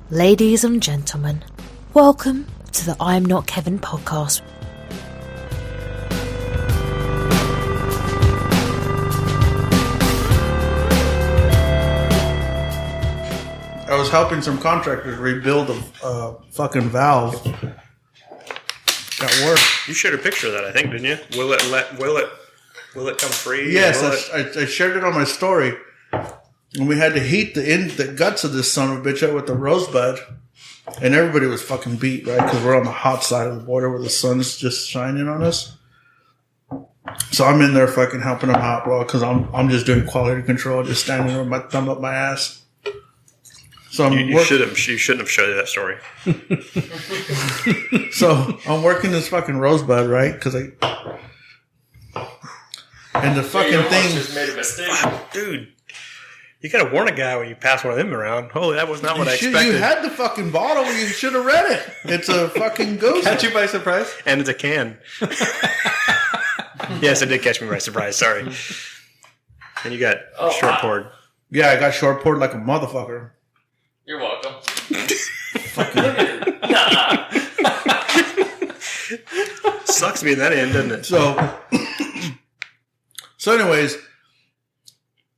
Ladies and gentlemen, welcome to the I'm Not Kevin podcast. I was helping some contractors rebuild a fucking valve at work. You shared a picture of that, I think, didn't you? Will it come free? Yes, I shared it on my story. And we had to heat the guts of this son of a bitch up with the rosebud. And everybody was fucking beat, right? Because we're on the hot side of the border where the sun's just shining on us. So I'm in there fucking helping them out, bro, because I'm just doing quality control, just standing there with my thumb up my ass. So you shouldn't have showed that story. So I'm working this fucking rosebud, right? And the fucking thing just made a mistake. Wow, dude. You gotta warn a guy when you pass one of them around. Holy, that was not what I expected. You had the fucking bottle. You should have read it. It's a fucking ghost. Catch you by surprise? And it's a can. Yes, it did catch me by surprise. Sorry. And you got short poured. Yeah, I got short poured like a motherfucker. You're welcome. Sucks being that end, doesn't it? So anyways,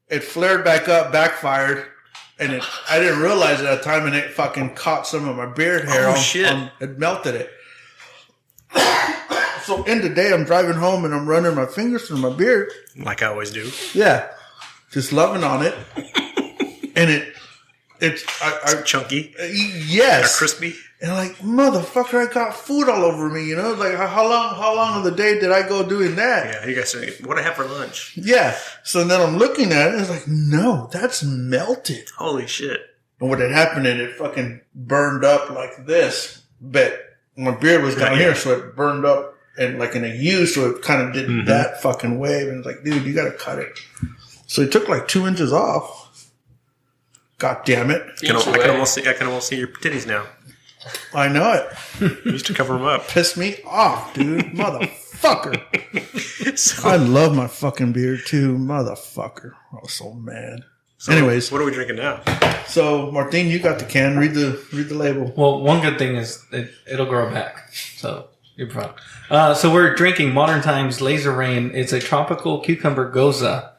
it flared back up, backfired, and I didn't realize it at the time, and it fucking caught some of my beard hair. Oh, shit. It melted it. So in the day, I'm driving home, and I'm running my fingers through my beard. Like I always do. Yeah. Just loving on it. And it's chunky. Yes. Or crispy. And like, motherfucker, I got food all over me, you know? Like, how long of the day did I go doing that? Yeah, you guys say, what I have for lunch? Yeah. So then I'm looking at it, and it's like, no, that's melted. Holy shit. And what had happened, and it fucking burned up like this. But my beard was down here, so it burned up and like in a U, so it kind of did that fucking wave. And it's like, dude, you got to cut it. So it took like 2 inches off. God damn it. I can almost see your titties now. I know it. You used to cover them up. Pissed me off, dude. Motherfucker. I love my fucking beard too. Motherfucker. I was so mad. So anyways. What are we drinking now? So, Martin, you got the can. Read the label. Well, one good thing is it'll grow back. So, you're fine. So we're drinking Modern Times Laser Rain. It's a tropical cucumber goza.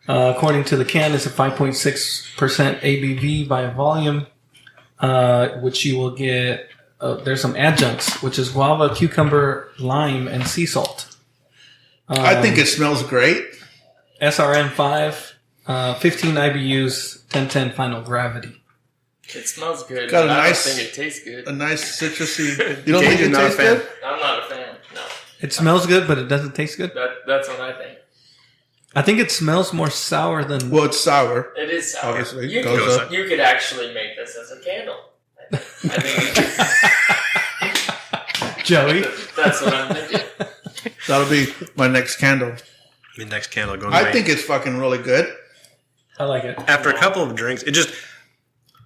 According to the can, it's a 5.6% ABV by volume. Which you will get, there's some adjuncts, which is guava, cucumber, lime, and sea salt. I think it smells great. SRM 5, 15 IBUs, 1010 final gravity. It smells good. Got a I nice, don't think it tastes good. A nice citrusy. You don't think it tastes good? I'm not a fan. No. It smells good, but it doesn't taste good? That's what I think. I think it smells more sour than... Well, it's sour. It is sour. Obviously. You could actually make this as a candle. I think Joey? That's what I'm thinking. That'll be my next candle. The next candle going I think it's fucking really good. I like it. After a couple of drinks, it just...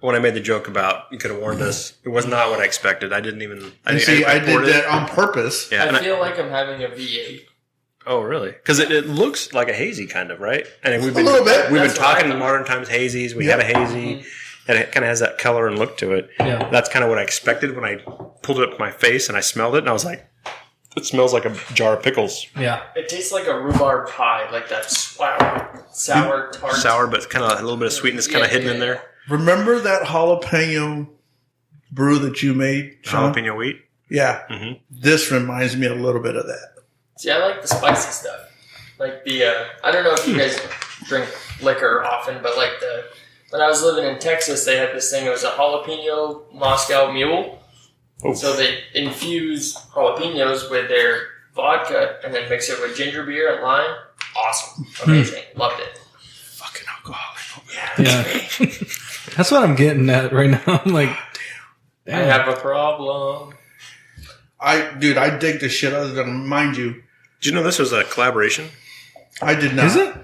When I made the joke about you could have warned us, it was not what I expected. I didn't even... I did that on purpose. Yeah, I feel like I'm having a V8. Oh, really? Because it looks like a hazy, kind of, right? And a little bit. We've been talking Modern Times hazies. We have a hazy, and it kind of has that color and look to it. Yeah. That's kind of what I expected when I pulled it up to my face and I smelled it, and I was like, it smells like a jar of pickles. Yeah. It tastes like a rhubarb pie, like that sour tart. Sour, but kind of a little bit of sweetness kind of hidden in there. Remember that jalapeno brew that you made, Sean? Jalapeno wheat? Yeah. Mm-hmm. This reminds me a little bit of that. See, I like the spicy stuff. Like I don't know if you guys drink liquor often, but like when I was living in Texas, they had this thing, it was a jalapeno Moscow Mule. Oh. So they infuse jalapenos with their vodka and then mix it with ginger beer and lime. Awesome. Amazing. Loved it. Fucking alcoholic. Yeah. That's what I'm getting at right now. I'm like, damn. I have a problem. I dig the shit out of them. Mind you. Did you know this was a collaboration? I did not. Is it?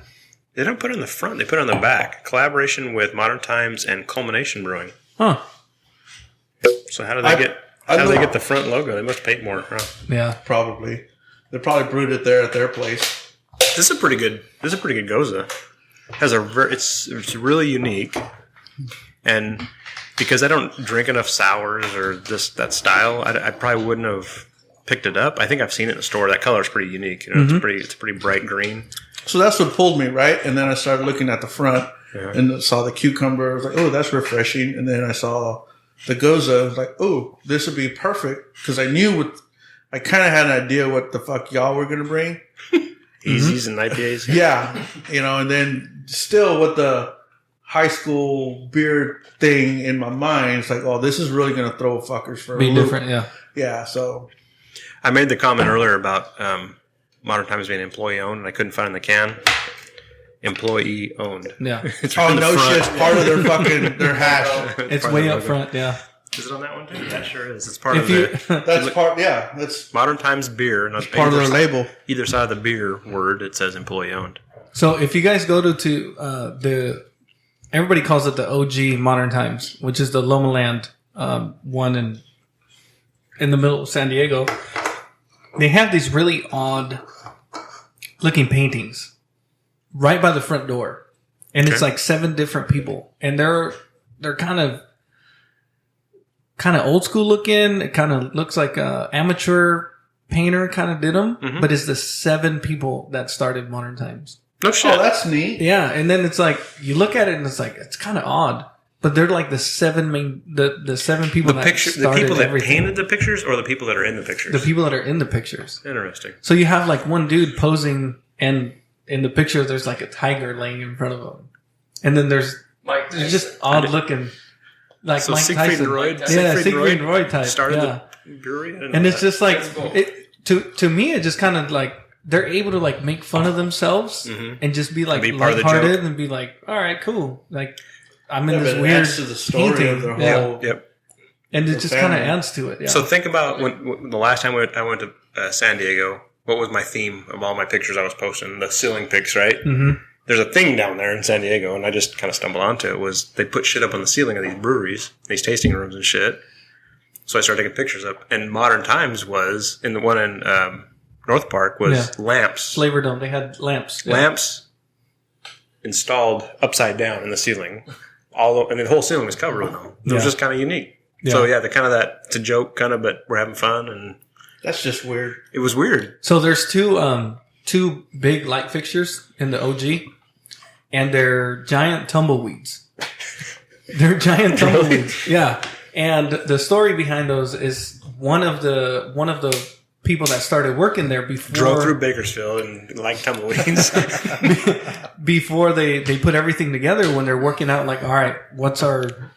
They don't put it on the front. They put it on the back. Collaboration with Modern Times and Culmination Brewing. Huh. So how do they get the front logo? They must pay more. Huh? Yeah. Probably. They probably brewed it there at their place. This is a pretty good goza. It's really unique. And because I don't drink enough sours or that style, I probably wouldn't have picked it up. I think I've seen it in the store. That color is pretty unique. You know, it's a pretty bright green. So that's what pulled me, right? And then I started looking at the front and saw the cucumber. I was like, oh, that's refreshing. And then I saw the Goza. I was like, oh, this would be perfect. Because I kind of had an idea what the fuck y'all were going to bring. Easies and IPAs. Yeah. And then still with the high school beer thing in my mind, it's like, oh, this is really going to throw fuckers for a loop. different, yeah. Yeah, so. I made the comment earlier about Modern Times being employee owned, and I couldn't find the can. Employee owned. Yeah. It's Oh, in the no front. shit. It's part of their fucking, their hash. It's Part way of up the front, yeah. Is it on that one too? Yeah, sure is. It's part If of you, the That's part, yeah. That's Modern Times beer. And part of their label. Either side of the beer word, it says employee owned. so if you guys go to everybody calls it the OG Modern Times, which is the Loma Land one in the middle of San Diego. They have these really odd looking paintings right by the front door. And it's like 7 different people. And they're kind of old school looking. It kind of looks like a amateur painter kind of did them. But it's the 7 people that started Modern Times. No shit. Oh, that's neat. Yeah. And then it's like, you look at it and it's like, it's kind of odd. But they're like the 7 people that started the people that everything. painted the pictures, or the people that are in the pictures. The people that are in the pictures. Interesting. So you have like one dude posing, and in the picture there's like a tiger laying in front of him, and then there's just odd looking, like So Mike Siegfried Tyson. and Roy, Yeah, Siegfried and Roy type. started Yeah. the brewery. I didn't And know it's that. just like That's cool. to me, it just kind of like they're able to like make fun of themselves and just be like Be part of the lighthearted joke. and be like, all right, cool. Like I'm in Yeah, this but it weird adds to the story painting, of their yeah. whole. Yep. And it the just kind of family. adds to it. Yeah. So think about when the last time I went to San Diego. What was my theme of all my pictures I was posting? The ceiling pics, right? Mhm. There's a thing down there in San Diego, and I just kind of stumbled onto it. Was they put shit up on the ceiling of these breweries, these tasting rooms and shit. So I started taking pictures up. And Modern Times was in the one in North Park was lamps, Flavor Dome, they had lamps. Yeah. lamps installed upside down in the ceiling. And the whole ceiling was covered with them. It was Yeah. just kind of unique. Yeah. So yeah, the kind of that it's a joke kind of, but we're having fun, and That's just weird. it was weird. So there's two big light fixtures in the OG, and they're giant tumbleweeds. They're giant tumbleweeds. Yeah. And the story behind those is one of the people that started working there before Drove through Bakersfield and like tumbleweeds. before they put everything together, when they're working out like, all right, what's our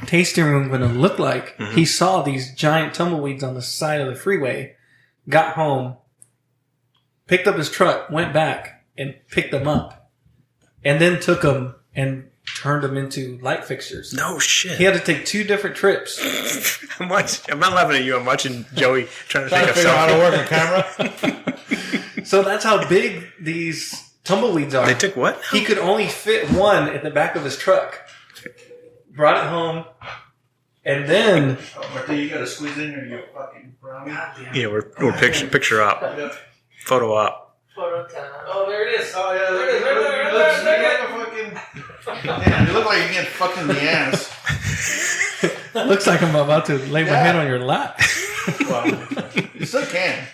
tasting room going to look like? He saw these giant tumbleweeds on the side of the freeway, got home, picked up his truck, went back and picked them up, and then took them and turned them into light fixtures. No shit. He had to take 2 different trips. I'm not laughing at you. I'm watching Joey trying to Trying think to of figure out how to something. work a camera. So that's how big these tumbleweeds are. They took what? He could only fit one in the back of his truck. Brought it home, and then Marty, you gotta squeeze in here, you fucking brownie. Yeah, we're picture op, photo op. oh, there it is. Oh yeah, There it is, right there. Damn, you look like you're getting fucked in the ass. Looks like I'm about to lay my head on your lap. Well, you still can.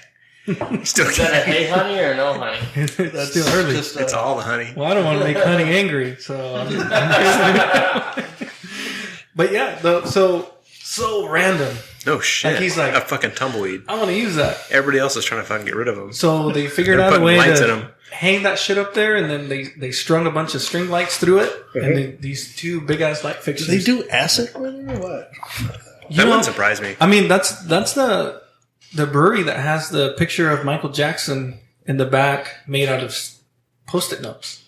Still Is that a hey honey or no honey? It's still early. Just, it's all the honey. Well, I don't want to make Honey angry, so. But yeah, so random. No shit. Like, he's like- a fucking tumbleweed. I want to use that. Everybody else is trying to fucking get rid of them. So they figured They're out a putting way lights in to 'em. hang that shit up there, and then they strung a bunch of string lights through it, and these 2 big ass light fixtures. do they do acid with it or what? That wouldn't surprise me. I mean, that's the brewery that has the picture of Michael Jackson in the back, made out of Post-it notes.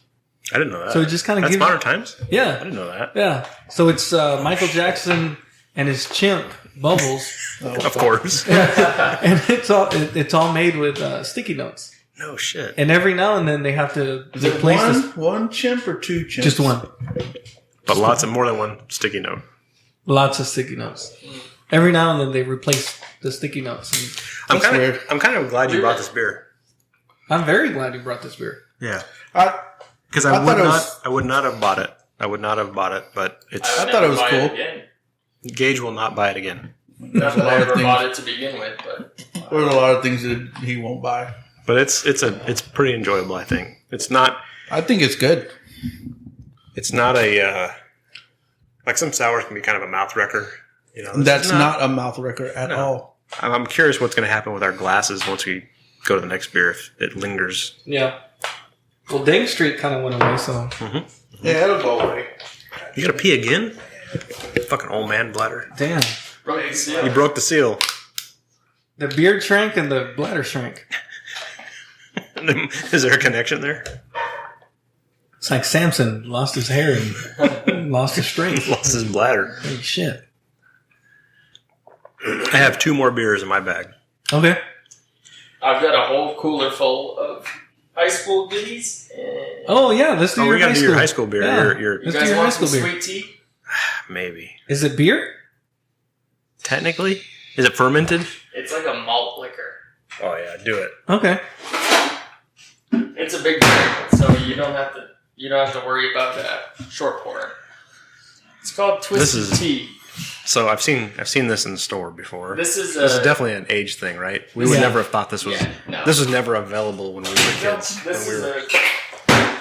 I didn't know that. So it just kind of That's gives Modern Times? I yeah, didn't know that. yeah. So it's Michael Jackson and his chimp Bubbles, Of course. and it's all made with sticky notes. No shit. And every now and then they have to Is it replace this. one chimp or 2 chimps? Just one. But lots of more than one sticky note. Lots of sticky notes. Every now and then they replace the sticky notes. And I'm weird. kind of glad you brought this beer. I'm very glad you brought this beer. Yeah. I Because I I thought would it not. was- I would not have bought it I would not have bought it, but it's. I thought it was buy cool. Again. Gage will not buy it again. Not that I ever bought it to begin with, but There's a lot of things that he won't buy. But it's pretty enjoyable. I think it's not. I think it's good. It's not a like some sours can be kind of a mouth wrecker. You know, That's not a mouth wrecker at all. I'm curious what's going to happen with our glasses once we go to the next beer if it lingers. Yeah. Well, Dang Street kind of went away, so. Yeah, it'll go away. You got to pee again? Fucking old man bladder. Damn. broke the seal. You broke the seal. The beard shrank and the bladder shrank. Is there a connection there? It's like Samson lost his hair and lost his strength. Lost his bladder. Holy shit. I have 2 more beers in my bag. Okay. I've got a whole cooler full of high school goodies. And Oh, yeah. Let's do Oh, your we got high to do school. your high school beer. Yeah. Your you Let's do guys your want high some school beer. sweet tea? maybe. Is it beer? Technically? Is it fermented? It's like a malt liquor. Oh, yeah. Do it. Okay. It's a big beer, so you don't have to worry about that short pour. It's called Twisted Tea. So I've seen this in the store before. This is definitely an age thing, right? We would Yeah. never have thought this was. Yeah, no. This was never available when we were kids. This when we is were,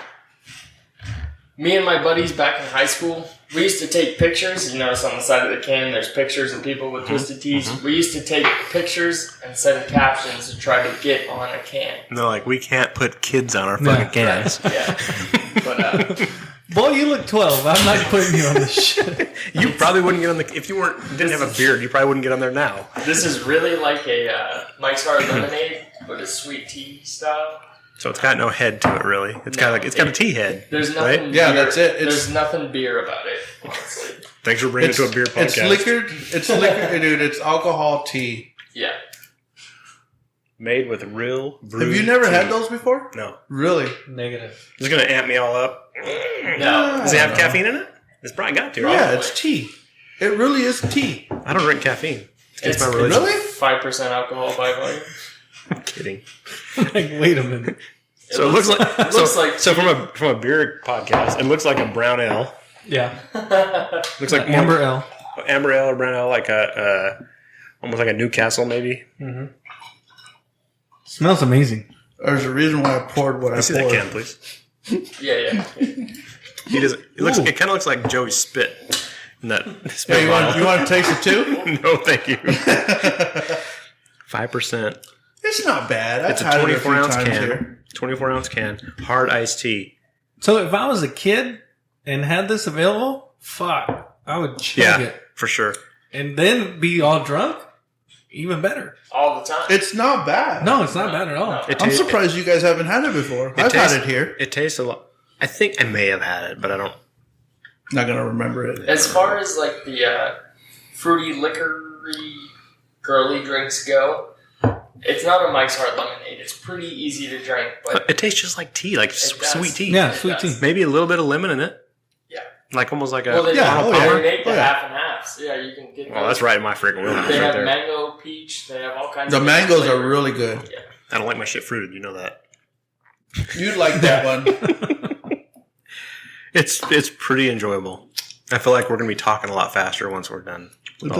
me and my buddies back in high school. We used to take pictures. You notice on the side of the can, there's pictures of people with twisted teas. We used to take pictures and send captions to try to get on a can. no, like we can't put kids on our fucking cans. Yeah, but Boy, you look 12. I'm not putting you on this shit. You probably wouldn't get on the if you didn't have a beard. You probably wouldn't get on there now. this is really like a Mike's Hard Lemonade, but a sweet tea style. So it's got no head to it, really. It's got a tea head. There's nothing. Right? Yeah, beer- that's it. There's nothing beer about it, honestly. Thanks for bringing it to a beer podcast. It's liquored. It's liquor, dude. It's alcohol tea. Yeah. Made with real brewed Have you never tea. had those before? No. Really? Negative. It's gonna amp me all up. No. Does it have caffeine in it? It's probably got to, right? Yeah, it's tea. It really is tea. I don't drink caffeine. It's my It's religion. Really? 5% alcohol by volume. I'm kidding. Like, wait a minute. So it looks like looks like so from a beer podcast, it looks like a brown ale. Yeah. Looks like Amber Ale. amber ale or brown ale, like a almost like a Newcastle maybe. Smells amazing. There's a reason why I poured what I I see that poured. can, please. Yeah. He doesn't. It looks. Ooh. It kind of looks like Joey's spit. In that Hey, spit you bottle. want to taste it too? No, thank you. 5%. It's not bad. I've It's a had it 24 few ounce times can. here. 24 ounce can. Hard iced tea. So if I was a kid and had this available, fuck, I would chug Yeah, it. for sure. And then be all drunk? Even better. All the time. It's not bad. No, it's not bad at all. It I'm ta- surprised you guys haven't had it before. I've tastes- had it here. It tastes a lot. I think I may have had it, but I don't. Not gonna remember it. As far as like the fruity, liquory, girly drinks go, it's not a Mike's Hard Lemonade. It's pretty easy to drink, but It tastes just like tea, like does. sweet tea. Yeah, It sweet does. tea. Maybe a little bit of lemon in it. Yeah. Like almost like a. well, they Yeah, yeah, oh, yeah. marinate the Oh, yeah. half and halves. Yeah, you can get. Well, that's right in my freaking wheelhouse They right have there. mango, peach. They have all kinds. The of different mangoes are flavors. really good. Yeah. I don't like my shit fruited. You know that. You'd like that one. It's pretty enjoyable. I feel like we're gonna be talking a lot faster once we're done. Get a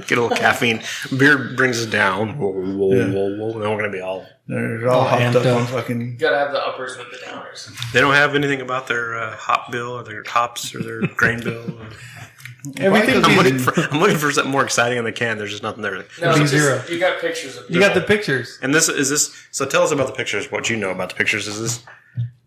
little caffeine. Beer brings us down. Whoa, whoa, Yeah. whoa, whoa. Then we're gonna be all. They're all Oh, hopped amped up up. on fucking. You gotta have the uppers with the downers. They don't have anything about their hop bill or their hops or their grain bill. Everything I'm is- looking for something more exciting in the can. There's just nothing there. No, Be it's just, zero. you got pictures of. You got the pictures. And this is this. So tell us about the pictures. What you know about the pictures is this: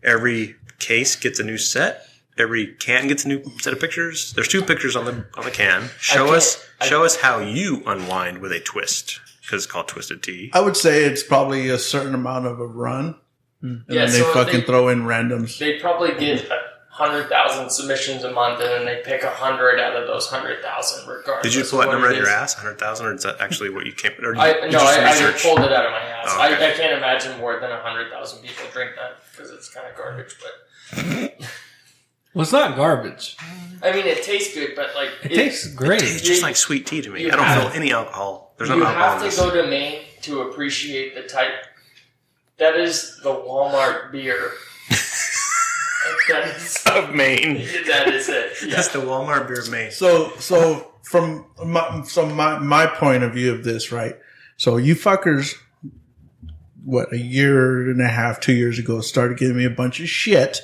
every case gets a new set. Every can gets a new set of pictures. There's 2 pictures on the can. Show us how you unwind with a twist because it's called Twisted Tea. I would say it's probably a certain amount of a run, and Yeah, then they so fucking they- throw in randoms. They probably get 100,000 submissions a month, and then they pick 100 out of those 100,000, regardless. Did you pull of that what number out it of your is. ass, 100,000, or is that actually what you came? Or I did you just research? pulled it out of my ass. Oh, okay. I can't imagine more than 100,000 people drink that because it's kind of garbage. But Well, it's not garbage. I mean, it tastes good, but like It tastes great. It's just like sweet tea to me. You I don't have- feel any alcohol. There's no you alcohol have in to this. go to Maine to appreciate the type. That is the Walmart beer. That is of Maine. that is it. Yeah. That's the Walmart beer of Maine. So from my point of view of this, right? So you fuckers, what, a year and a half, 2 years ago, started giving me a bunch of shit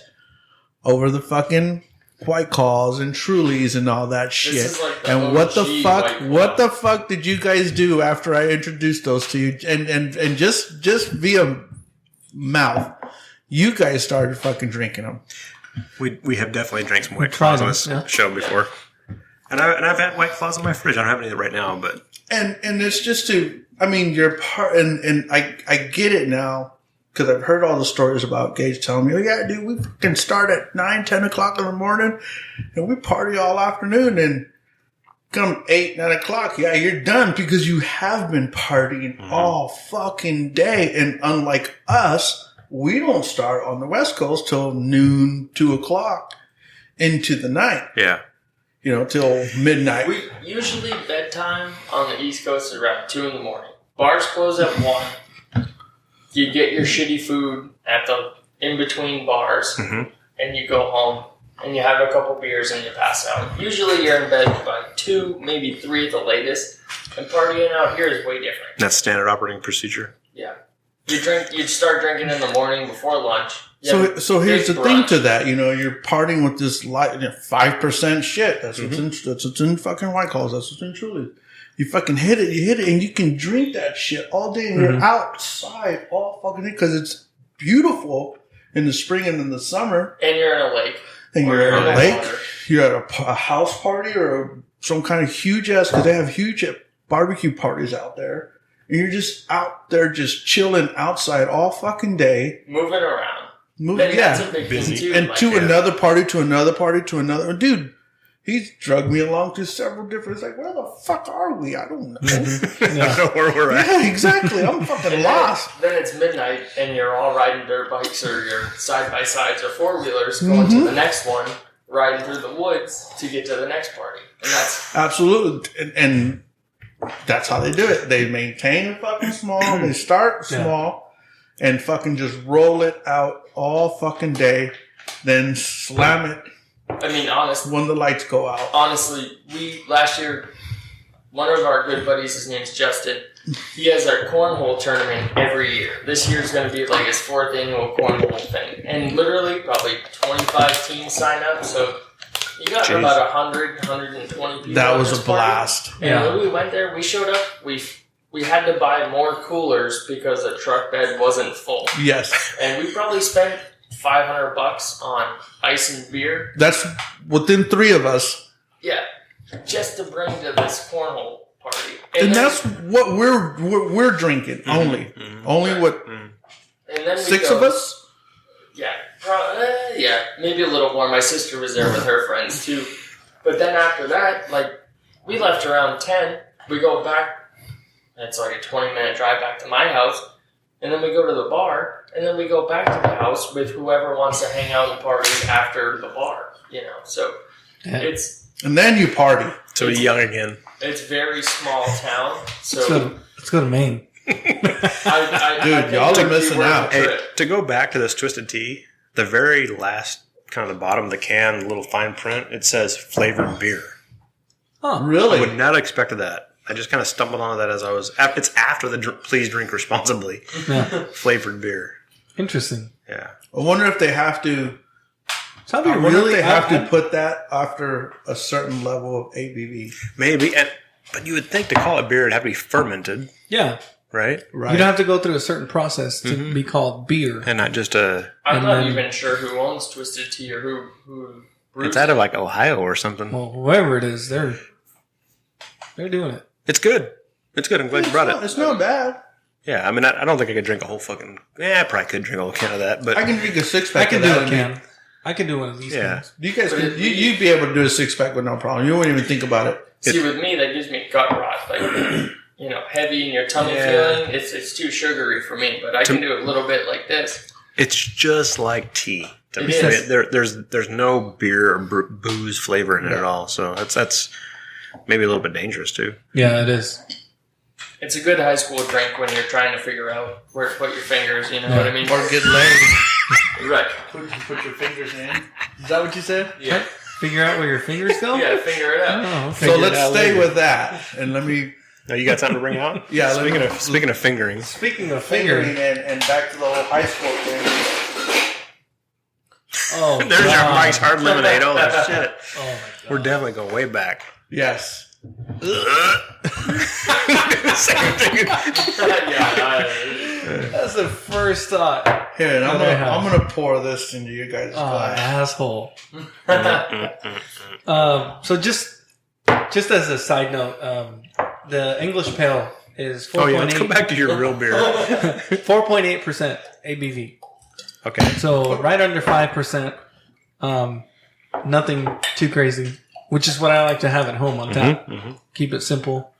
over the fucking White Claws and Trulies and all that shit. is like the And what the OG fuck? White Claw. What the fuck did you guys do after I introduced those to you? And just via mouth, you guys started fucking drinking them. We have definitely drank some White tried Claws on them, this yeah. show before. And I've had White Claws in my fridge. I don't have any right now, but And it's just to, I mean, you're part, and I get it now, because I've heard all the stories about Gage telling me, oh yeah, dude, we can start at 9, 10 o'clock in the morning, and we party all afternoon, and come 8, 9 o'clock, yeah, you're done, because you have been partying all fucking day, and unlike us, we don't start on the West Coast till noon, 2 o'clock into the night. yeah. You know, till midnight. We usually bedtime on the East Coast is around 2 in the morning. Bars close at 1. You get your shitty food at the in between bars, and you go home and you have a couple beers and you pass out. Usually you're in bed by 2, maybe 3 at the latest. And partying out here is way different. That's standard operating procedure. Yeah, you start drinking in the morning before lunch. So here's the big thing brunch. to that, you know, you're partying with this 5% shit. That's what's in fucking White Claws. That's what's in Truly. You fucking hit it, and you can drink that shit all day, and you're outside all fucking day because it's beautiful in the spring and in the summer. And you're in a lake. And Or you're you're at a in lake, water. you're at a house party or some kind of huge ass, because they have huge barbecue parties out there. And you're just out there just chilling outside all fucking day. Moving around. Moving, And that's yeah. a big Busy. thing too. And like, to another party, to another party, to another. Dude, he's drugged me along to several different. It's like, where the fuck are we? I don't know. I don't know where we're at. Yeah, exactly. I'm fucking And lost. then it's midnight, and you're all riding dirt bikes or your side by sides or 4-wheelers going to the next one, riding through the woods to get to the next party. And that's Absolutely. And that's how they do it. They maintain it fucking small. They start small and fucking just roll it out all fucking day. Then slam it I mean, when the lights go out. honestly, last year, one of our good buddies, his name's Justin, he has our cornhole tournament every year. This year's going to be like his 4th annual cornhole thing. And literally, probably 25 teams sign up, so you got about 100, 120 people. That at was this a party. blast. And when we went there, we showed up, we had to buy more coolers because the truck bed wasn't full. Yes. And we probably spent $500 on ice and beer. That's within 3 of us. Yeah, just to bring to this cornhole party. And then- that's what we're drinking only. Only what, and then we 6 go- of us? Yeah, yeah, maybe a little more. My sister was there with her friends too. But then after that, like, we left around 10. We go back. It's like a 20-minute drive back to my house. And then we go to the bar. And then we go back to the house with whoever wants to hang out and party after the bar. You know, so it's And then you party. So young again. it's very small town. So Let's go to Maine. I Dude, think y'all are it would be missing worth out. the Hey, trip. to go back to this Twisted Tea, the very last, kind of the bottom of the can, little fine print, it says flavored beer. Huh. I Really? would not have expected that. I just kind of stumbled onto that as I was. It's after the please drink responsibly Yeah. flavored beer. Interesting. Yeah. I wonder if they have to. So I wonder if they have to put that after a certain level of ABV. Maybe. But you would think to call it beer, it'd have to be fermented, Yeah. right? Right. You'd have to go through a certain process to be called beer. And not just a. I'm And not then- even sure who owns Twisted Tea or who brews It's out of like Ohio or something. Well, whoever it is, they're doing it. It's good. It's good. I'm glad you brought it. It's not bad. Yeah. I mean, I don't think I could drink a whole fucking. Yeah, I probably could drink a whole can of that. But I can drink a 6 I pack. can of do that a and can. I can do one of these Yeah. cans. You guys, you'd be able to do a 6 pack with no problem. You wouldn't even think about it. See, with me, that gives me gut rot. Like, you know, heavy in your tummy feeling. It's too sugary for me, but I can do it a little bit like this. it's just like tea. To It me. is. There's no beer or booze flavor in it at all. So that's maybe a little bit dangerous too. Yeah, it is. It's a good high school drink when you're trying to figure out where to put your fingers. You know what I mean? Or get laid. Right. Put your fingers in. Is that what you said? Yeah. Figure out where your fingers go? Yeah, figure it out. Oh, okay. So let's stay with that, and let me. Oh, you got something to bring out? Yeah. Speaking of fingering. Speaking of Fingering fingering. and back to the whole high school thing. Oh, There's your God. Mike's Hard Lemonade. Holy shit. Oh, my God. We're definitely going way back. Yes. Same thing. That's the first thought. Here, and I'm That I have. gonna pour this into you guys' Oh, glass. asshole. So just as a side note, the English Pale is 4.8. Oh, yeah. Let's go back to your real beer. 4.8% ABV. Okay. So right under 5%. Nothing too crazy, which is what I like to have at home on tap. Keep it simple.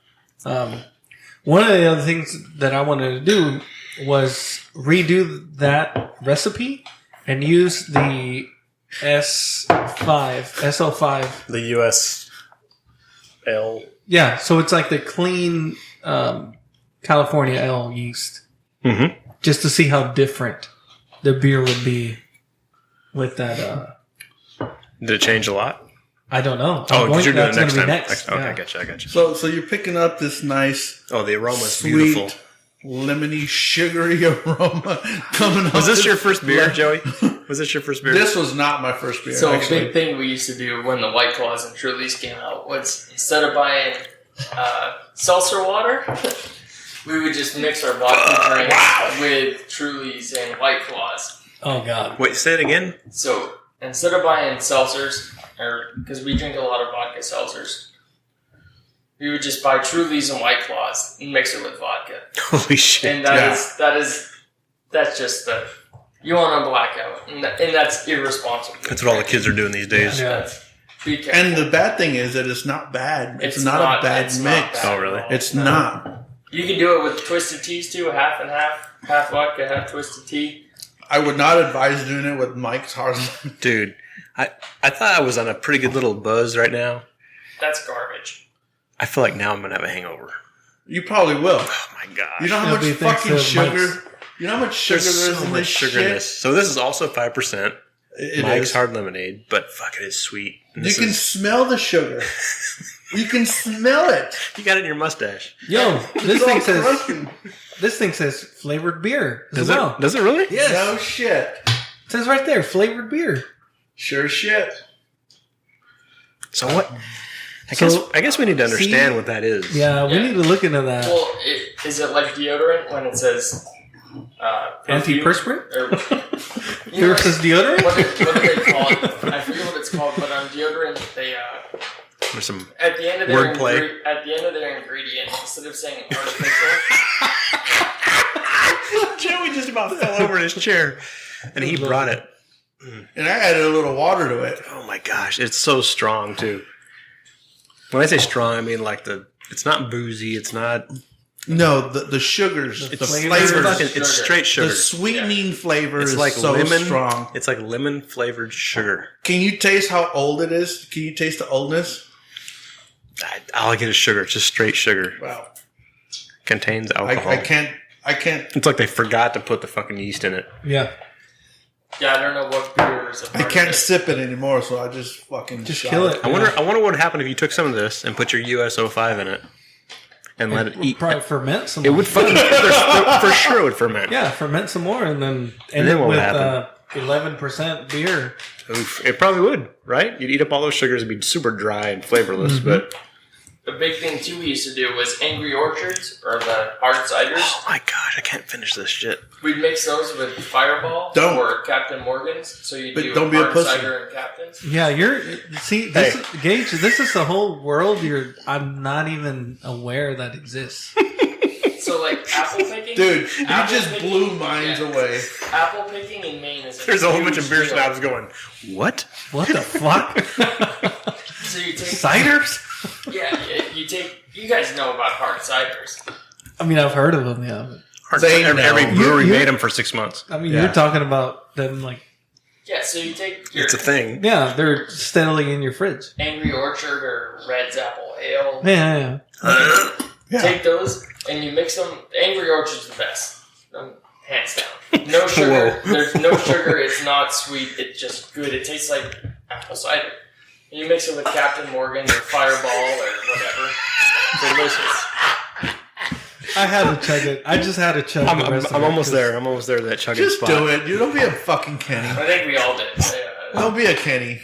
One of the other things that I wanted to do was redo that recipe and use the SO5. The U.S. L. Yeah, so it's like the clean California ale yeast. Just to see how different the beer would be with that. Did it change a lot? I don't know. Oh, because you're doing it that's next gonna time. be next. Okay, Yeah. I got you. So you're picking up this nice, Oh, the aroma's sweet, beautiful. lemony, sugary aroma coming up. Was this your first beer, Joey? Was this your first beer? This was not my first beer. So a actually. big thing we used to do when the White Claws and Trulies came out was instead of buying seltzer water, we would just mix our vodka drinks with Trulies and White Claws. Oh God. Wait, say it again? So instead of buying seltzers, or because we drink a lot of vodka seltzers, we would just buy Trulies and White Claws and mix it with vodka. Holy shit. And that's just the you want to blackout, and that's irresponsible. That's what all the kids are doing these days. Yeah. Be careful. And the bad thing is that it's not bad. It's not a bad it's mix. not bad Oh, at really? all. It's No. not. You can do it with twisted teas too, half and half vodka, half twisted tea. I would not advise doing it with Mike's Hard. Dude, I thought I was on a pretty good little buzz right now. That's garbage. I feel like now I'm going to have a hangover. You probably will. Oh, my gosh. You know how much Nobody thinks fucking of sugar? Mike's. You know how much sugar There's there is so in much this sugar in shit? this. So this is also 5%. It Mike's is. Hard Lemonade, but fuck, it is sweet. And You this can is- smell the sugar. You can smell it. you got it in your mustache. Yo, this It's thing all says crushing. flavored beer as Does well. it? Does it really? Yes. No shit. It says right there, flavored beer. Sure shit. So what? So- I guess we need to understand See? what that is. Yeah, we Yeah. need to look into that. Well, is it like deodorant when it says perfume? Antiperspirant? Or, you know, Versus deodorant? what do they call it? I forget what it's called, but on deodorant, they There's some. at the end of their Wordplay. ingredient, instead of saying artificial, Joey just about fell over in his chair, and he brought it. And I added a little water to it. Oh my gosh, it's so strong too. When I say strong, I mean like it's not boozy. It's not. No, the sugars, the flavors. flavors, It's straight sugar. the sweetening flavor It's is like so lemon. strong. It's like lemon flavored sugar. Can you taste how old it is? Can you taste the oldness? All I get is sugar. It's just straight sugar. Wow. Contains alcohol. I can't. It's like they forgot to put the fucking yeast in it. Yeah. yeah, I don't know what beer is a I part of can't it. sip it anymore, so I just fucking Just shot kill it. I wonder what would happen if you took some of this and put your USO5 in it and let it Would eat. probably ferment some It more. would fucking for sure it would ferment. Yeah, ferment some more and then And end then it what would with happen? 11% beer. Oof, it probably would, right? You'd eat up all those sugars, it'd be super dry and flavorless. Mm-hmm. But The big thing too we used to do was Angry Orchards or the hard ciders. oh my gosh, I can't finish this shit. We'd mix those with Fireball Don't. or Captain Morgan's. So you But do don't be a hard pussy. cider and Captain's. Yeah, Gage, this is the whole world I'm not even aware that exists. So like apple picking, Dude, you Apple just picking, blew minds yeah. away. Apple picking in Maine is There's a whole bunch huge of beer deal. snobs going, what? What the fuck? So you take Ciders? you take. You guys know about hard ciders. I mean, I've heard of them, yeah. But, They Every know. brewery You- made them for 6 months. I mean, Yeah. you're talking about them like, Yeah, so you take your It's a thing. yeah, they're steadily in your fridge. Angry Orchard or Red's Apple Ale. Yeah. Yeah. Take those and you mix them. Angry Orchard's the best, hands down. No sugar. There's no sugar. It's not sweet. It's just good. It tastes like apple cider. You mix it with Captain Morgan or Fireball or whatever. Delicious. I had to chug it. I just had to chug the rest of it. I'm almost there. I'm almost there to that chugging Just spot. do it. You don't be a fucking Kenny. I think we all did. Don't be a Kenny.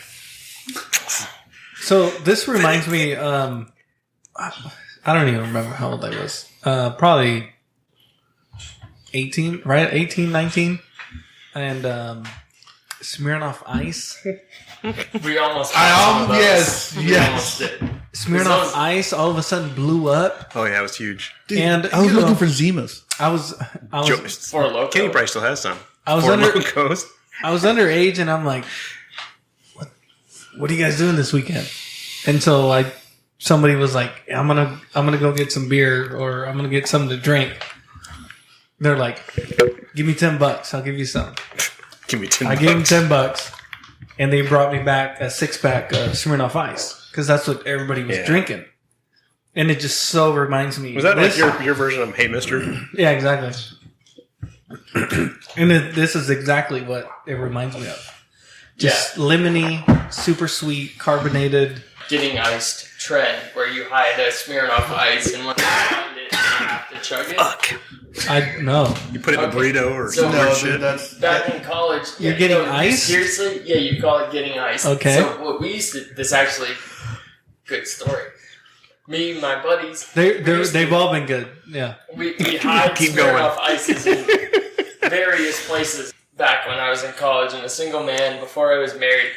So this reminds me, I don't even remember how old I was. Probably 18, right? 18, 19. And Smirnoff Ice. We almost. Yes. Almost did. Smirnoff Ice all of a sudden blew up. Oh yeah, it was huge. Dude, And I was you know, looking for Zimas. I was For Loco. Kenny probably still has some. I was Four under Locos. I was underage, and I'm like, what are you guys doing this weekend? And so somebody was like, I'm gonna go get some beer, or I'm gonna get something to drink. They're like, give me $10. I'll give you some. Give me 10. I gave them $10, and they brought me back a 6-pack of Smirnoff Ice because that's what everybody was drinking. And it just so reminds me. Was that like your version of Hey Mister? Yeah, exactly. And this is exactly what it reminds me of. Just lemony, super sweet, carbonated. Getting iced trend where you hide a Smirnoff Ice and when you find it, you have to chug it. Fuck. I know. You put it in a burrito or So- some No, weird dude, shit. that's Back in college, You're getting ice? Seriously, yeah, you call it getting ice. Okay. So what we used to, this actually, good story. Me and my buddies, They've all been good. Yeah. we hide Keep Smirnoff going. ices in various places. Back when I was in college and a single man before I was married,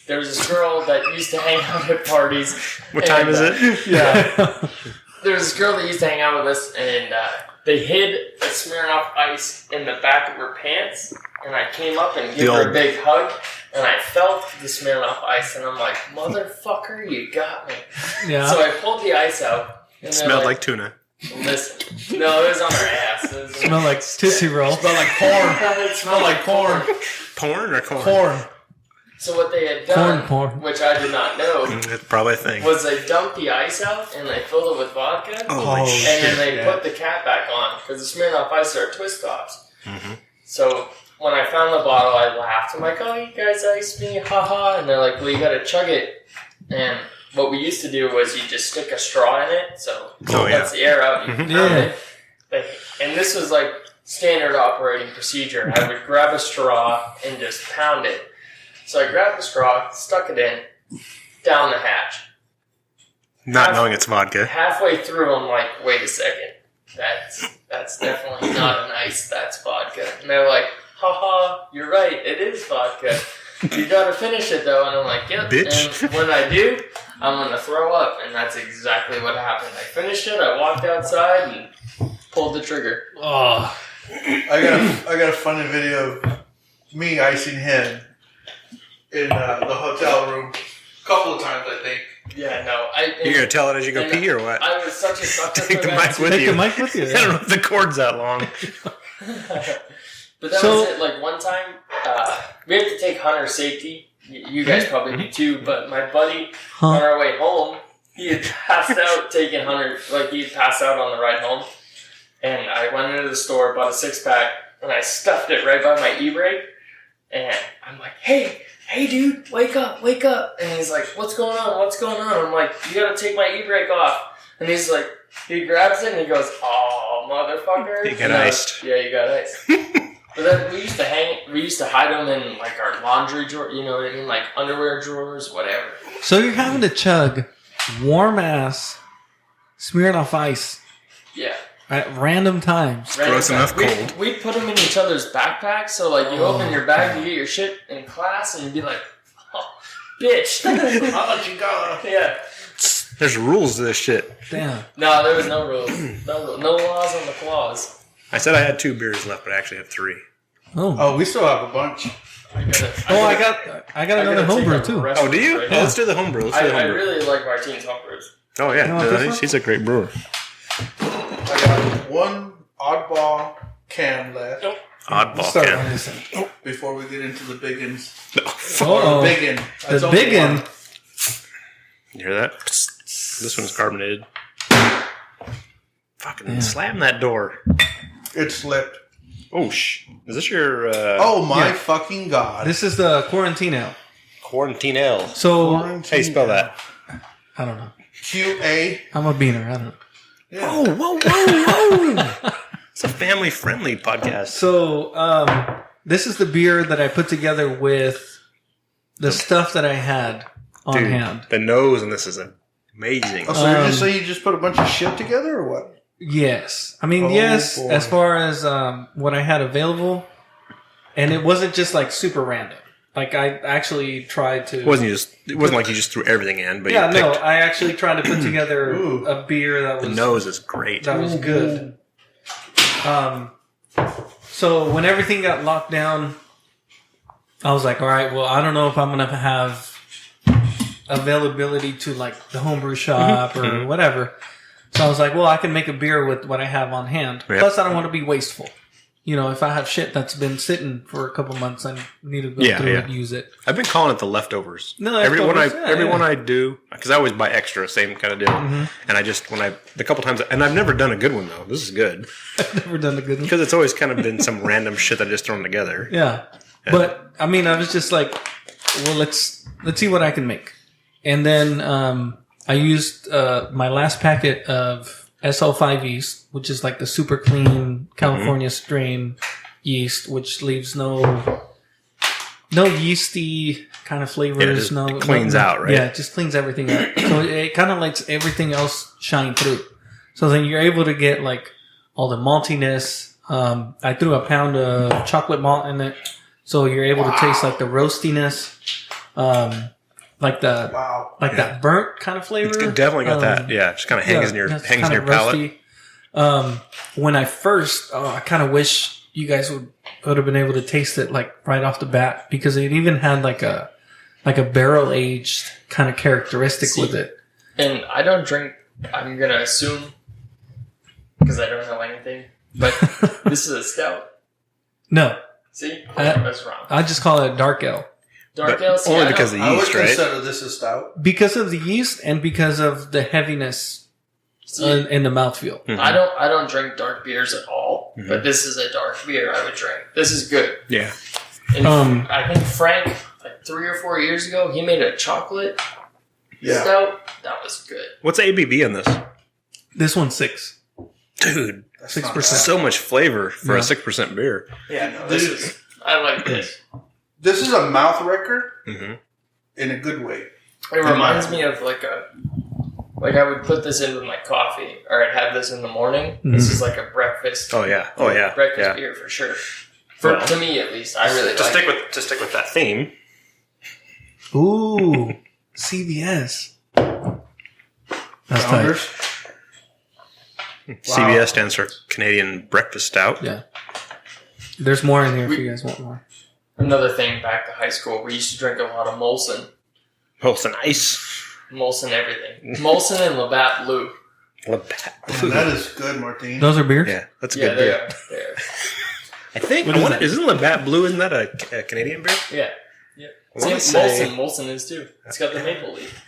there was this girl that used to hang out at parties. What time is it? Yeah. There was this girl that used to hang out with us, and they hid a Smirnoff Ice in the back of her pants, and I came up and gave her a big hug, and I felt the Smirnoff Ice, and I'm like, motherfucker, you got me. Yeah. So I pulled the ice out. And they're Smelled like tuna. Listen. No, it was on her ass. It was Smell like Tootsie Roll. smell like corn. it smelled like corn. Porn or corn? Corn. So what they had done, Corn. which I did not know, It's probably a thing. was they dumped the ice out and they filled it with vodka. Holy Oh, shit. And then they put the cap back on because the Smirnoff Ice are twist tops. Mm-hmm. So when I found the bottle, I laughed. I'm like, "Oh, you guys iced me, haha!" And they're like, "Well, you got to chug it." And what we used to do was you just stick a straw in it, so it lets the air out. And you pound it. And this was like standard operating procedure. I would grab a straw and just pound it. So I grabbed the straw, stuck it in, down the hatch. Not knowing it's vodka. Halfway through, I'm like, wait a second. That's definitely not an ice, that's vodka. And they're like, haha, you're right, it is vodka. You gotta finish it though. And I'm like, yep. Bitch. And when I do, I'm gonna throw up. And that's exactly what happened. I finished it, I walked outside and pulled the trigger. Oh. I got a funny video of me icing him in the hotel room a couple of times, I think. Yeah, no. You're going to tell it as you go pee or what? I was such a sucker Take for the that. mic with Take you. the mic with you. I don't know if the cord's that long. But that was it. Like one time, we have to take hunter safety. You guys probably do too. But my buddy, on our way home, he had passed out taking hunter. Like he had passed out on the ride home, and I went into the store, bought a 6-pack, and I stuffed it right by my e-brake. And I'm like, hey, dude, wake up. And he's like, what's going on? I'm like, you gotta take my e-brake off. And he's like, he grabs it and he goes, oh, motherfucker. You got iced. Yeah, you got iced. But then we used to hide them in like our laundry drawer, you know what I mean? Like underwear drawers, whatever. So you're having to chug warm ass Smirnoff Ice Yeah. at random times. gross enough cold. We'd put them in each other's backpacks, so like you open your bag, you get your shit in class, and you'd be like, oh, bitch. I'll let you go. Yeah. There's rules to this shit. Damn. No, there was no rules. No laws on the clause. I said I had 2 beers left, but I actually have 3. Oh. We still have a bunch. I got another homebrew too. Oh, do you? Right Let's do the homebrew. I really like Martine's homebrews. Oh, yeah. You want this one? He's a great brewer. I got one oddball can left Oddball Start can. on this end. before we get into the biggins. Uh-oh. Biggin. That's The only big one. one. You hear that? This one's carbonated. Fucking slam that door. It slipped. Oh, is this your Oh my fucking god! This is the Quarantine Ale. quarantine ale? So, How do you spell that? I don't know. QA. I'm a beaner. I don't know. Yeah. Oh, whoa! It's a family-friendly podcast. So, this is the beer that I put together with the stuff that I had on hand. The nose in this is amazing. Oh, so you're just saying you just put a bunch of shit together, or what? Yes. I mean, Oh, yes, boy. as far as what I had available. And it wasn't just like super random. Like I actually tried to... It wasn't like you just threw everything in, but Yeah, you no, picked... I actually tried to put together Ooh. a beer that The was... nose is great. That was good. So when everything got locked down, I was like, all right, well, I don't know if I'm going to have availability to like the homebrew shop or whatever. So I was like, well, I can make a beer with what I have on hand. Yep. Plus, I don't want to be wasteful. You know, if I have shit that's been sitting for a couple months, I need to go through it and use it. I've been calling it the leftovers. No, every leftovers, one I do, because I always buy extra, same kind of deal. And I just the couple times, and I've never done a good one though. This is good I've never done a good one. because it's always kind of been some random shit that I just thrown together. Yeah. But I mean, I was just like, well, let's see what I can make. And then I used my last packet of SL5 yeast, which is like the super clean California strain yeast, which leaves no yeasty kind of flavors. Yeah, it cleans out, right? Yeah, it just cleans everything out. So it kind of lets everything else shine through. So then you're able to get like all the maltiness. I threw a pound of chocolate malt in it. So you're able to taste like the roastiness, like the that burnt kind of flavor. It's definitely got that. Yeah, it just kind of hangs in your palate. When I first, I kind of wish you guys would have been able to taste it like right off the bat because it even had like a barrel aged kind of characteristic with it. And I don't drink. I'm gonna assume because I don't know anything, but this is a stout. No. See, that's wrong. I just call it a dark ale. Dark ale, only because of the I would yeast, right? consider this a stout. Because of the yeast and because of the heaviness in the mouthfeel. Mm-hmm. I don't drink dark beers at all, but this is a dark beer I would drink. This is good. Yeah. And I think Frank, like 3 or 4 years ago, he made a chocolate stout. That was good. What's ABV on this? This one's 6. Dude, 6%. so much flavor for a 6% beer. Yeah, no, this is. I like this. This is a mouth wrecker Mm-hmm. in a good way. It reminds me of like I would put this in with my coffee, or I'd have this in the morning. Mm-hmm. This is like a breakfast. Oh yeah. Breakfast beer for sure. To me, at least, I really like. To stick with that theme. Ooh, CVS. That's tight. Founders. CBS stands for Canadian Breakfast Stout. Yeah. There's more in here if you guys want more. Another thing, back to high school, we used to drink a lot of Molson. Molson Ice. Molson everything. Molson and Labatt Blue. Labatt. Man, that is good, Martin. Those are beers? Yeah, that's a Yeah, good they beer. are. They are. I think. What is that? Isn't Labatt Blue? Isn't that a Canadian beer? Yeah. Yep. I wanna Same say- Molson is too. It's got the maple leaf.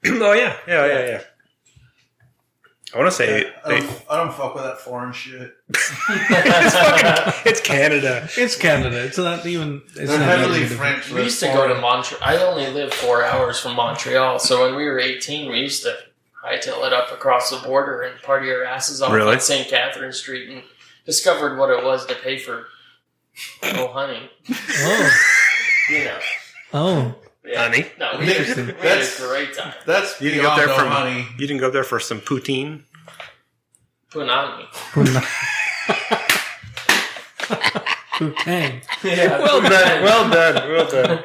Oh yeah. I want to say I don't fuck with that foreign shit. it's Canada. It's Canada. It's not even. It's They're not heavily even- French. We used to go to Montreal. I only lived 4 hours from Montreal, so when we were 18, we used to hightail it up across the border and party our asses off Really? on St. Catherine Street and discovered what it was to pay for honey. Oh. You know. Oh. Yeah. Honey? No, we had a great time. That's You didn't go up beyond there no for honey. You didn't go up there for some poutine. Punani. Poutine. Yeah. Well done.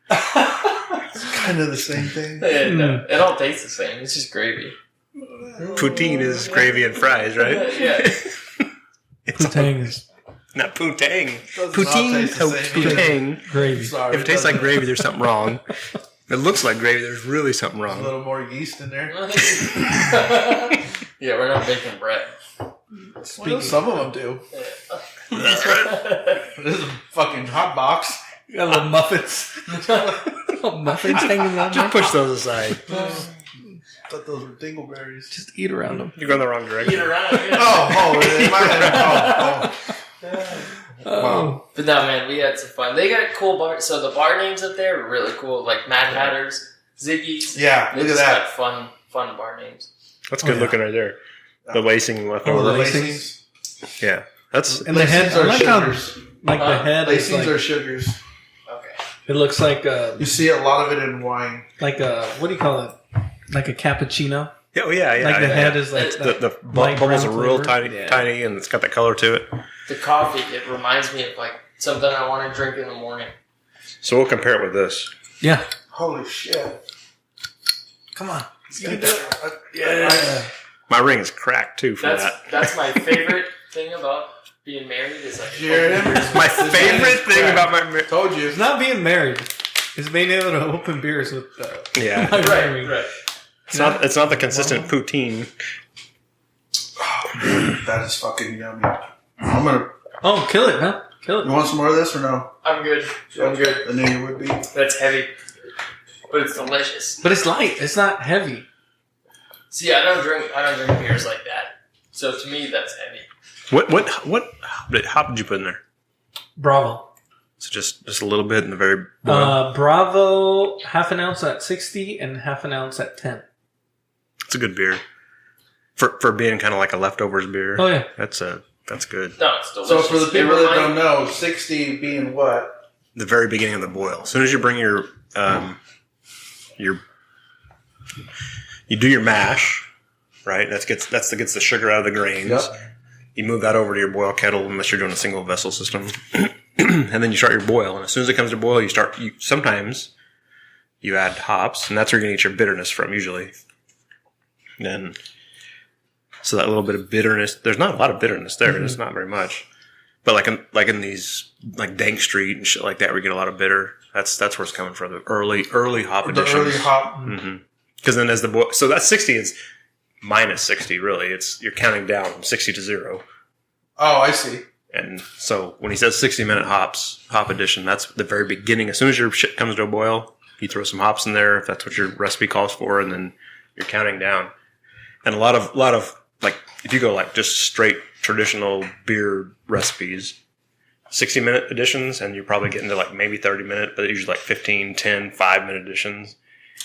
Kind of the same thing. Yeah, no, it all tastes the same. It's just gravy. Poutine is gravy and fries, right? Yeah. Poutine is Not poutine. Does not Poutine. taste the same either. Poutine. gravy. Sorry, If it tastes like gravy, there's something wrong. If it looks like gravy, there's really something a wrong. little more yeast in there. Yeah, we're not baking bread. Well, some of them do. That's right. This is a fucking hot box. You got little muffins. Little muffins hanging around there. Just push those aside. thought those were dingleberries. Just eat around them. You're going the wrong direction. Eat around. In my head. Oh. But no, man, we had some fun. They got cool bar. So the bar names up there are really cool, like Mad Hatters, Ziggy's. Yeah, They look at just that. got fun bar names. That's good looking right there. The lacing left Oh, over. the lacings. lacings. Yeah. That's And the head, I are like how, sugars. like the head is Lacings like, are sugars. Okay. it looks like You see a lot of it in wine. like a, what do you call it? Like a cappuccino. yeah, oh, yeah. Like the yeah. head is like The light bubbles brown are real flavor. tiny, and it's got that color to it. The coffee, it reminds me of like something I want to drink in the morning. So we'll compare it with this. Yeah. Holy shit. Come on. Yeah. My ring is cracked too from That's that. that's my favorite thing about being married is like Jared, My favorite thing about my told you. It's not being married. It's being able to open beers with yeah. my right, ring. right. It's not the consistent poutine. That is fucking yummy. I'm gonna. Oh, kill it, huh? Kill You it. want some more of this or no? I'm good. I'm good. I knew you would be. That's heavy, but it's delicious. But it's light. It's not heavy. See, I don't drink beers like that. So to me, that's heavy. What hop did you put in there? Bravo. So just a little bit in the very Bravo, half an ounce at 60 and half an ounce at 10. It's a good beer. For being kind of like a leftovers beer. Oh, yeah. That's good. No, it's delicious. So for the people It that don't reminds- know, 60 being what? The very beginning of the boil. As soon as you bring you do your mash, right? That gets the sugar out of the grains. Yep. You move that over to your boil kettle unless you're doing a single vessel system. And then you start your boil. And as soon as it comes to boil, sometimes you add hops, and that's where you're going to get your bitterness from usually. Then, so that little bit of bitterness, there's not a lot of bitterness there. Mm-hmm. It's not very much. But like in these, like Dank Street and shit like that, where you get a lot of bitter, that's where it's coming from. The early hop The additions. early hop. Because then as the boil, so that 60 is minus 60 really. You're counting down from 60 to 0. Oh, I see. And so when he says 60-minute hop addition, that's the very beginning. As soon as your shit comes to a boil, you throw some hops in there if that's what your recipe calls for, and then you're counting down. And a lot of like if you go like just straight traditional beer recipes, 60-minute additions, and you're probably getting to like maybe 30-minute, but usually like 15, 10, 5-minute additions.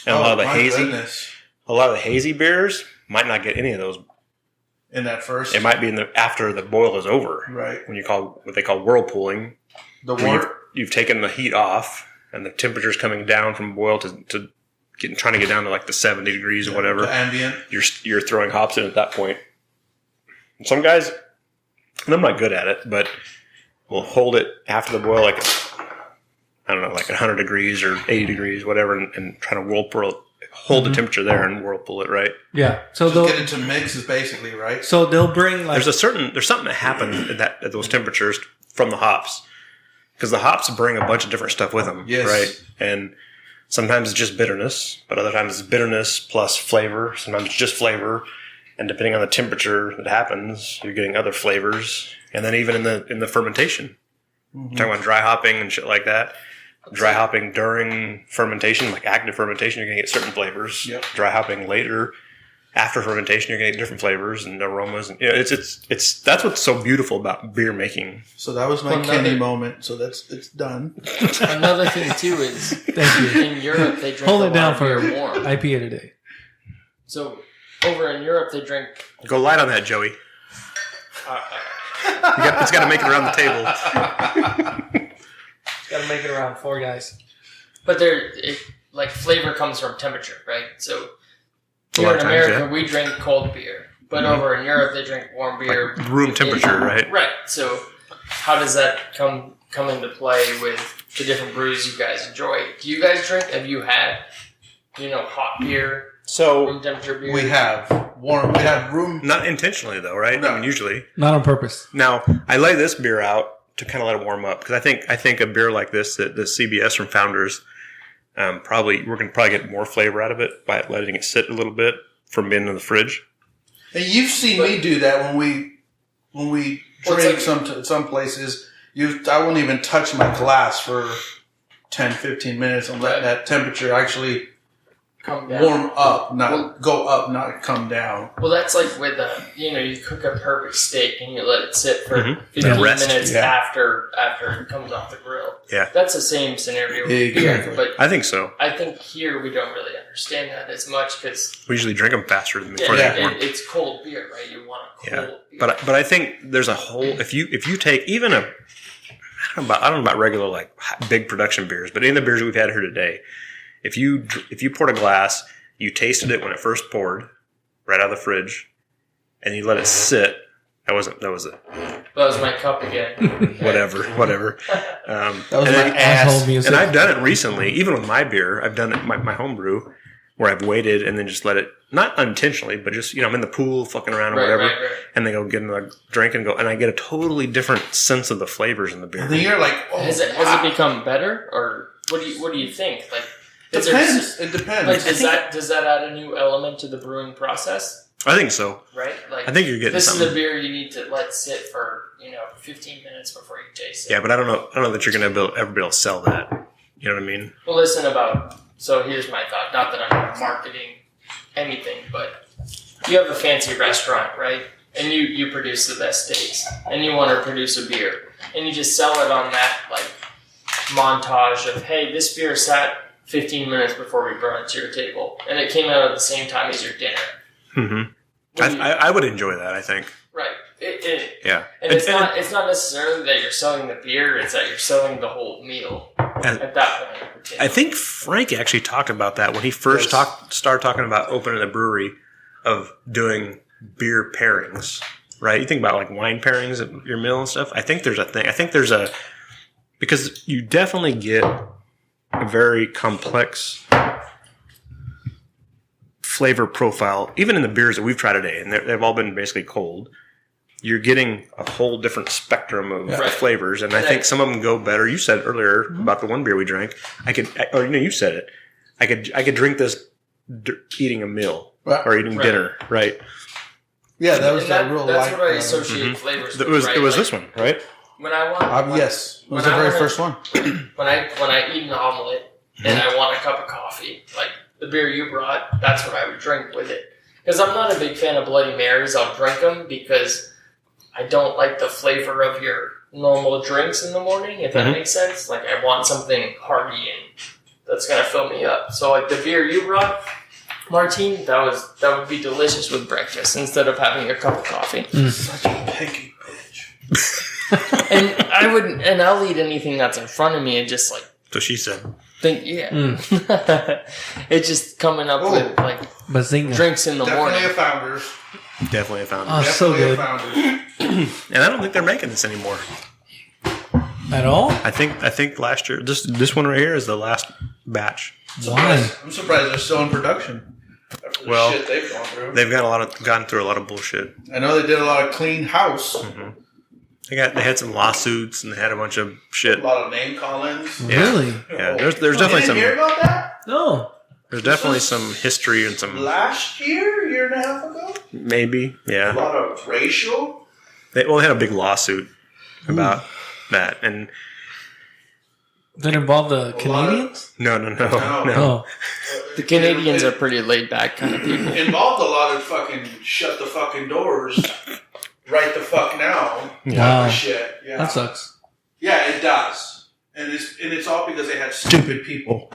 And a lot of the hazy beers might not get any of those. In that first. It might be after the boil is over. Right. When you call what they call whirlpooling. The where wort. you've taken the heat off and the temperature's coming down from boil to trying to get down to like the 70 degrees or whatever. The ambient. You're throwing hops in at that point. And some guys, and I'm not good at it, but will hold it after the boil like I don't know, like 100 degrees or 80 degrees, whatever, and try to whirlpool it. Hold the temperature there and whirlpool it, right? Yeah. So Just get it to mixes, basically, right? So they'll bring like There's something that happens at those temperatures from the hops, because the hops bring a bunch of different stuff with them, Yes. right? And sometimes it's just bitterness, but other times it's bitterness plus flavor. Sometimes it's just flavor, and depending on the temperature that happens, you're getting other flavors. And then even in the fermentation, talking about dry hopping and shit like that. Dry hopping during fermentation, like active fermentation, you're going to get certain flavors. Yep. Dry hopping later, after fermentation, you're going to get different flavors and aromas. And it's that's what's so beautiful about beer making. So that was my Kenny moment. So it's done. Another thing too is Thank you. in Europe they drink Hold a it down lot for of beer warm. IPA today. So over in Europe they drink. Go light on that, Joey. It's got to make it around the table. Got to make it around 4 guys. But like flavor comes from temperature, right? So A here lot in of times, America yeah. we drink cold beer, but over in Europe they drink warm beer, Like room temperature, right? Right. So how does that come into play with the different brews you guys enjoy? Do you guys drink? Have you had hot beer, So room temperature beer? We have warm. We have room. not intentionally though, right? No. I mean, usually. Not on purpose. Now, I lay this beer out to kind of let it warm up, because I think a beer like this, the CBS from Founders, we're going to probably get more flavor out of it by letting it sit a little bit from being in the fridge. And you've seen me do that when we Well, drink it's some places. I won't even touch my glass for 10, 15 minutes. I'm letting that temperature actually come down. warm up, not go up, not come down. Well, that's like with you cook a perfect steak and you let it sit for 15 rest. minutes after it comes off the grill. Yeah. That's the same scenario with Exactly. beer, but I think so. I think here we don't really understand that as much because We usually drink them faster than before they warm. it's cold beer, right? You want a cold beer. But I think there's a whole if you take even I don't know about regular like big production beers, but any of the beers that we've had here today, if you poured a glass, you tasted it when it first poured, right out of the fridge, and you let it sit. That was it. That was my cup again. Whatever. That was my Asshole ass. music. And I've done it recently, even with my beer. I've done it my home brew, where I've waited and then just let it, not unintentionally, but just I'm in the pool fucking around or whatever, Right. and they go get another drink and I get a totally different sense of the flavors in the beer. And then you're like, Has it become better, or what do you think? Like, is depends. there, It depends. like does that add a new element to the brewing process? I think so. Right? Like, I think you're getting this something. is a beer you need to let sit for 15 minutes before you taste it. Yeah, but I don't know that you're going to ever be able to sell that. You know what I mean? Well, listen so here's my thought. Not that I'm marketing anything, but you have a fancy restaurant, right? And you produce the best steaks, and you want to produce a beer, and you just sell it on that like montage of, hey, this beer sat 15 minutes before we brought it to your table, and it came out at the same time as your dinner. Mm-hmm. I would enjoy that. I think. Right. Yeah. And it's not necessarily that you're selling the beer; it's that you're selling the whole meal at that point. I think Frank actually talked about that when he first started talking about opening a brewery, of doing beer pairings. Right? You think about like wine pairings at your meal and stuff. I think there's a thing. I think there's because you definitely get a very complex flavor profile, even in the beers that we've tried today, and they've all been basically cold. You're getting a whole different spectrum of flavors, and I think some of them go better. You said earlier about the one beer we drank. You said it. I could drink this eating a meal or eating dinner, right? Yeah, that was that real. That's what I associate flavors with. It was this one, right? When I want, yes, it was the very first one. When I eat an omelet and I want a cup of coffee, like the beer you brought, that's what I would drink with it. Because I'm not a big fan of Bloody Marys. I'll drink them because I don't like the flavor of your normal drinks in the morning, if that makes sense. Like, I want something hearty and that's going to fill me up. So, like, the beer you brought, Martine, that would be delicious with breakfast instead of having a cup of coffee. Such a picky bitch. And I'll eat anything that's in front of me and just, like, So she said. It's just coming up with, like, Bazinga. drinks in the morning. Definitely a Founders. Definitely a Founder. Oh, so Definitely good. a Founders. And I don't think they're making this anymore. At all? I think last year, this one right here is the last batch. Why? I'm surprised they're still in production. After the shit they've gone through. They've gone through a lot of bullshit. I know they did a lot of clean house. They had some lawsuits and they had a bunch of shit. A lot of name call-ins. Really? Yeah, there's definitely You didn't some. hear about that? No. There's definitely some history and some Last year and a half ago? maybe. A Yeah. lot of racial. They had a big lawsuit about that, and Did it involve the Canadians? no. Oh. The Canadians are pretty laid back kind of people. Involved a lot of fucking shut the fucking doors, right the fuck now. Wow. Shit. Yeah. That sucks. Yeah, it does. And it's all because they had stupid people.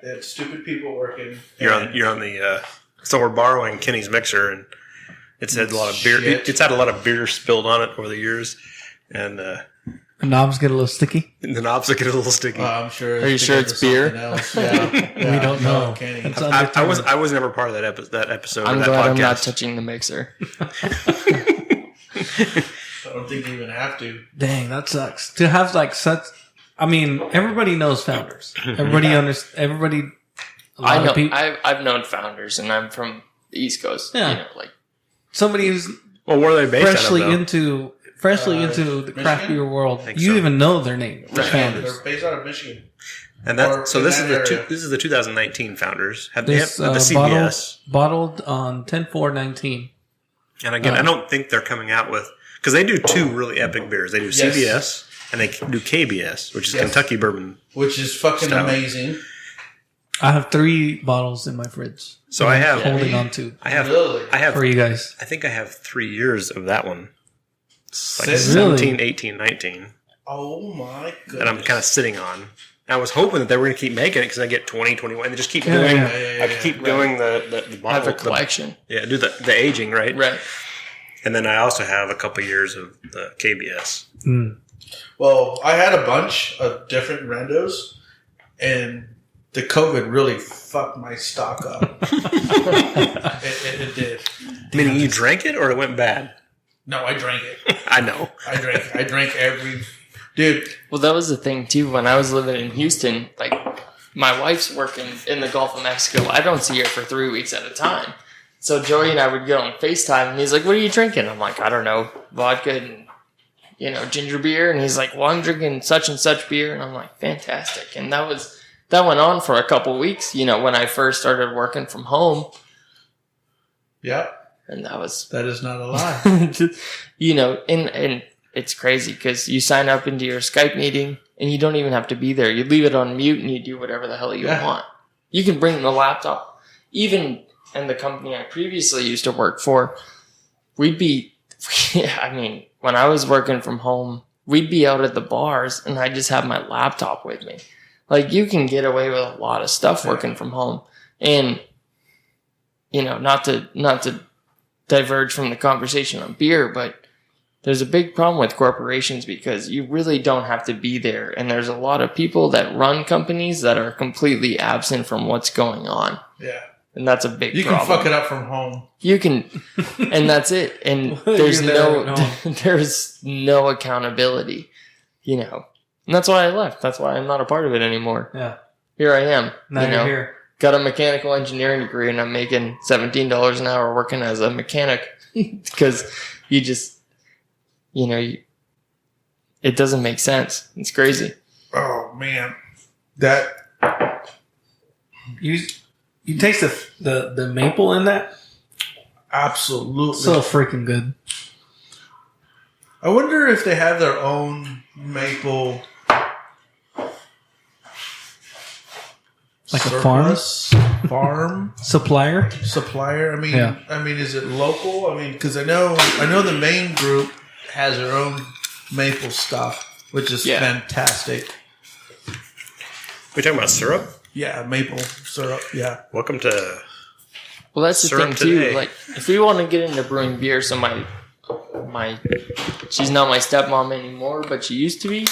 They had stupid people working. You're on the. So we're borrowing Kenny's mixer, and it's had a lot of beer. Shit. It's had a lot of beer spilled on it over the years, and The knobs get a little sticky. the knobs get a little sticky. I'm sure. Are you sure it's beer? Yeah. We don't know. Kenny. It's I was never part of that episode. I'm or that glad podcast. I'm not touching the mixer. I don't think you even have to. Dang, that sucks. To have like such. I mean, everybody knows Founders. Everybody Everybody. I know. I've known Founders, and I'm from the East Coast. Yeah. You know, like Somebody who's Well, where are they based freshly out of, into the craft beer world. think You so. even know their name. The Right. Founders. They're based out of Michigan. And Or that so in this that is the area. this is the 2019 Founders. Have they This have the CBS? bottled on 10/4/19. And again, I don't think they're coming out with because they do two really epic beers. They do CBS and they do KBS, which is Kentucky bourbon. Which is fucking Stout. amazing. I have 3 bottles in my fridge. So I have holding on to. I have for you guys. I think I have 3 years of that one. It's like Really? 17, 18, 19. Oh my goodness. That I'm kind of sitting on. I was hoping that they were going to keep making it because I get 20, 21, and they just keep Yeah, doing. yeah. I keep doing the I have bottle. a collection. Do the aging, right? Right. And then I also have a couple years of the KBS. Well, I had a bunch of different randos, and the COVID really fucked my stock up. it did. Meaning you drank it or it went bad? No, I drank it. I know. I drank every... Dude. Well, that was the thing, too. When I was living in Houston, like, my wife's working in the Gulf of Mexico. I don't see her for 3 weeks at a time. So Joey and I would get on FaceTime, and he's like, what are you drinking? I'm like, I don't know, vodka and, ginger beer. And he's like, well, I'm drinking such and such beer. And I'm like, fantastic. And that went on for a couple weeks, when I first started working from home. Yeah. And that is not a lie. And it's crazy because you sign up into your Skype meeting and you don't even have to be there. You leave it on mute and you do whatever the hell you want. You can bring the laptop. Even in the company I previously used to work for, when I was working from home, we'd be out at the bars and I'd just have my laptop with me. Like, you can get away with a lot of stuff working from home. And, not to diverge from the conversation on beer, but there's a big problem with corporations because you really don't have to be there. And there's a lot of people that run companies that are completely absent from what's going on. Yeah. And that's a big problem. You can fuck it up from home. You can, and that's it. And there's no accountability, And that's why I left. That's why I'm not a part of it anymore. Yeah. Here I am. Now you're here. Got a mechanical engineering degree and I'm making $17 an hour working as a mechanic because you just, it doesn't make sense. It's crazy. Oh man. You taste the maple in that? Absolutely. So freaking good. I wonder if they have their own maple, like a farm supplier. I mean, is it local? I mean, because I know the main group has their own maple stuff, which is fantastic. We talking about syrup? Yeah, maple syrup. Yeah. Welcome to. Well, that's the syrup thing too. today. Like, if we want to get into brewing beer, so my she's not my stepmom anymore, but she used to be.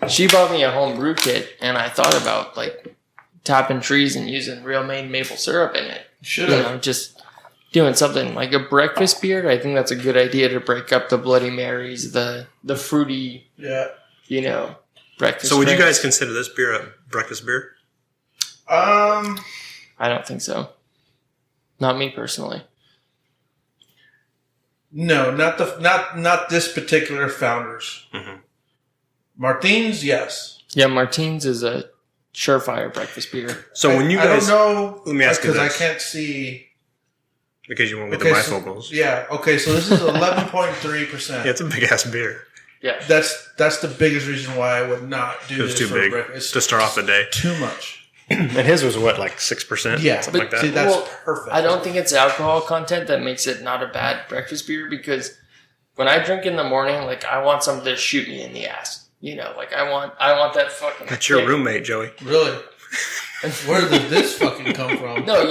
She bought me a home brew kit, and I thought about like tapping trees and using real made maple syrup in it. Just doing something like a breakfast beer. I think that's a good idea to break up the Bloody Marys, the fruity, breakfast. So would you drinks. guys consider this beer a breakfast beer? I don't think so. Not me personally. No, not this particular Founders. Mm-hmm. Martins, yes. Yeah, Martins is a surefire breakfast beer. So when you guys, I don't know. let me ask you because I this. can't see. Because you won't get Okay, the so- bifocals. Yeah. Okay. So this is 11.3%. Yeah, it's a big ass beer. Yeah. That's the biggest reason why I would not do It was this too for big breakfast. to start off the day. Too much. And his was what, like 6%? Yeah, something like that. See, that's Well, perfect. I don't think it's alcohol content that makes it not a bad breakfast beer because when I drink in the morning, like I want something to shoot me in the ass. Like I want that fucking. That's your kick. roommate, Joey. Really? Where did this fucking come from? No,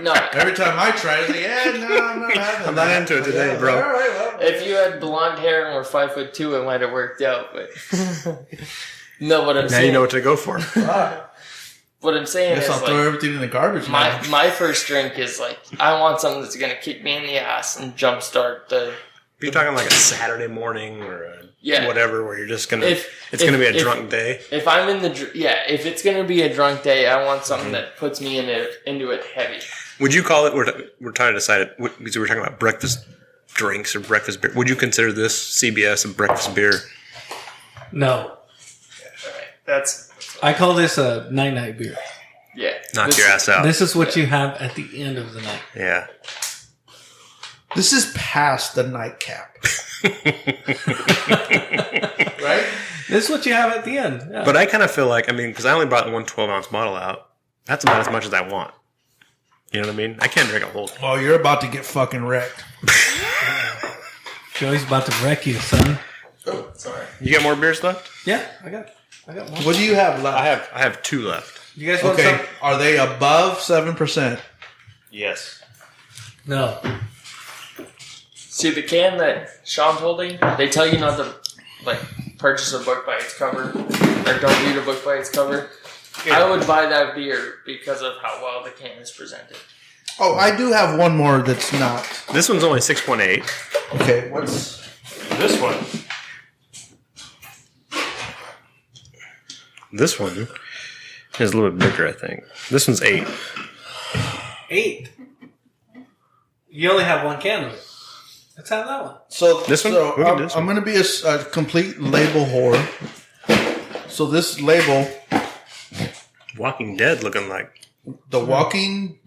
no. Every time I try it, it's like, no, I'm not having I'm not that. into it today, Yeah, bro. All right, well. If you had blonde hair and were 5'2", it might have worked out. But no, what I'm Now saying. you know what to go for. What I'm saying Guess is I'll throw like everything in the garbage now. my first drink is like I want something that's gonna kick me in the ass and jumpstart the. You're talking like a Saturday morning or whatever, where you're just gonna. It's gonna be a drunk day. If I'm in if it's gonna be a drunk day, I want something that puts me into it heavy. Would you call it? We're trying to decide it because we're talking about breakfast drinks or breakfast beer. Would you consider this CBS a breakfast beer? No. That's I call this a night beer. yeah. Knock your ass out. This is what you have at the end of the night. Yeah. This is past the nightcap. Right? This is what you have at the end. Yeah. But I kind of feel like, because I only brought one 12-ounce bottle out. That's about as much as I want. You know what I mean? I can't drink a whole. Oh, you're about to get fucking wrecked. Joey's about to wreck you, son. Oh, sorry. You got more beers left? Yeah, I got one. What do you have left? I have 2 left. You guys want Okay, some? are they above 7%? Yes. No. See, the can that Sean's holding, they tell you not to, like, purchase a book by its cover, or don't read a book by its cover. Yeah. I would buy that beer because of how well the can is presented. Oh, I do have one more that's not. This one's only 6.8. Okay, what's This one. This one is a little bit bigger, I think. This one's 8. 8. You only have one can of it. Let's have that one. so? This one? So Look at this I'm one. going to be a complete label whore. So this label, Walking Dead looking like. the Joaquin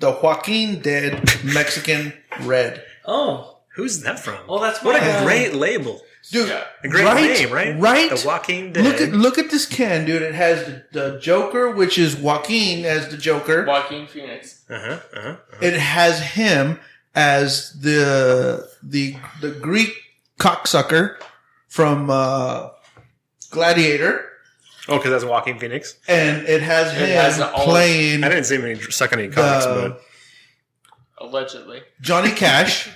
Dead Mexican Red. Oh. Who's that from? Oh, that's what my, a great label. Dude, Yeah. A great name, right? Right. The Walking Dead. Look at this can, dude. It has the Joker, which is Joaquin as the Joker. Joaquin Phoenix. It has him as the Greek cocksucker from Gladiator, Oh, because that's Walking Phoenix. and it has him has all- playing I didn't see him suck any cocks, but Allegedly. Johnny Cash.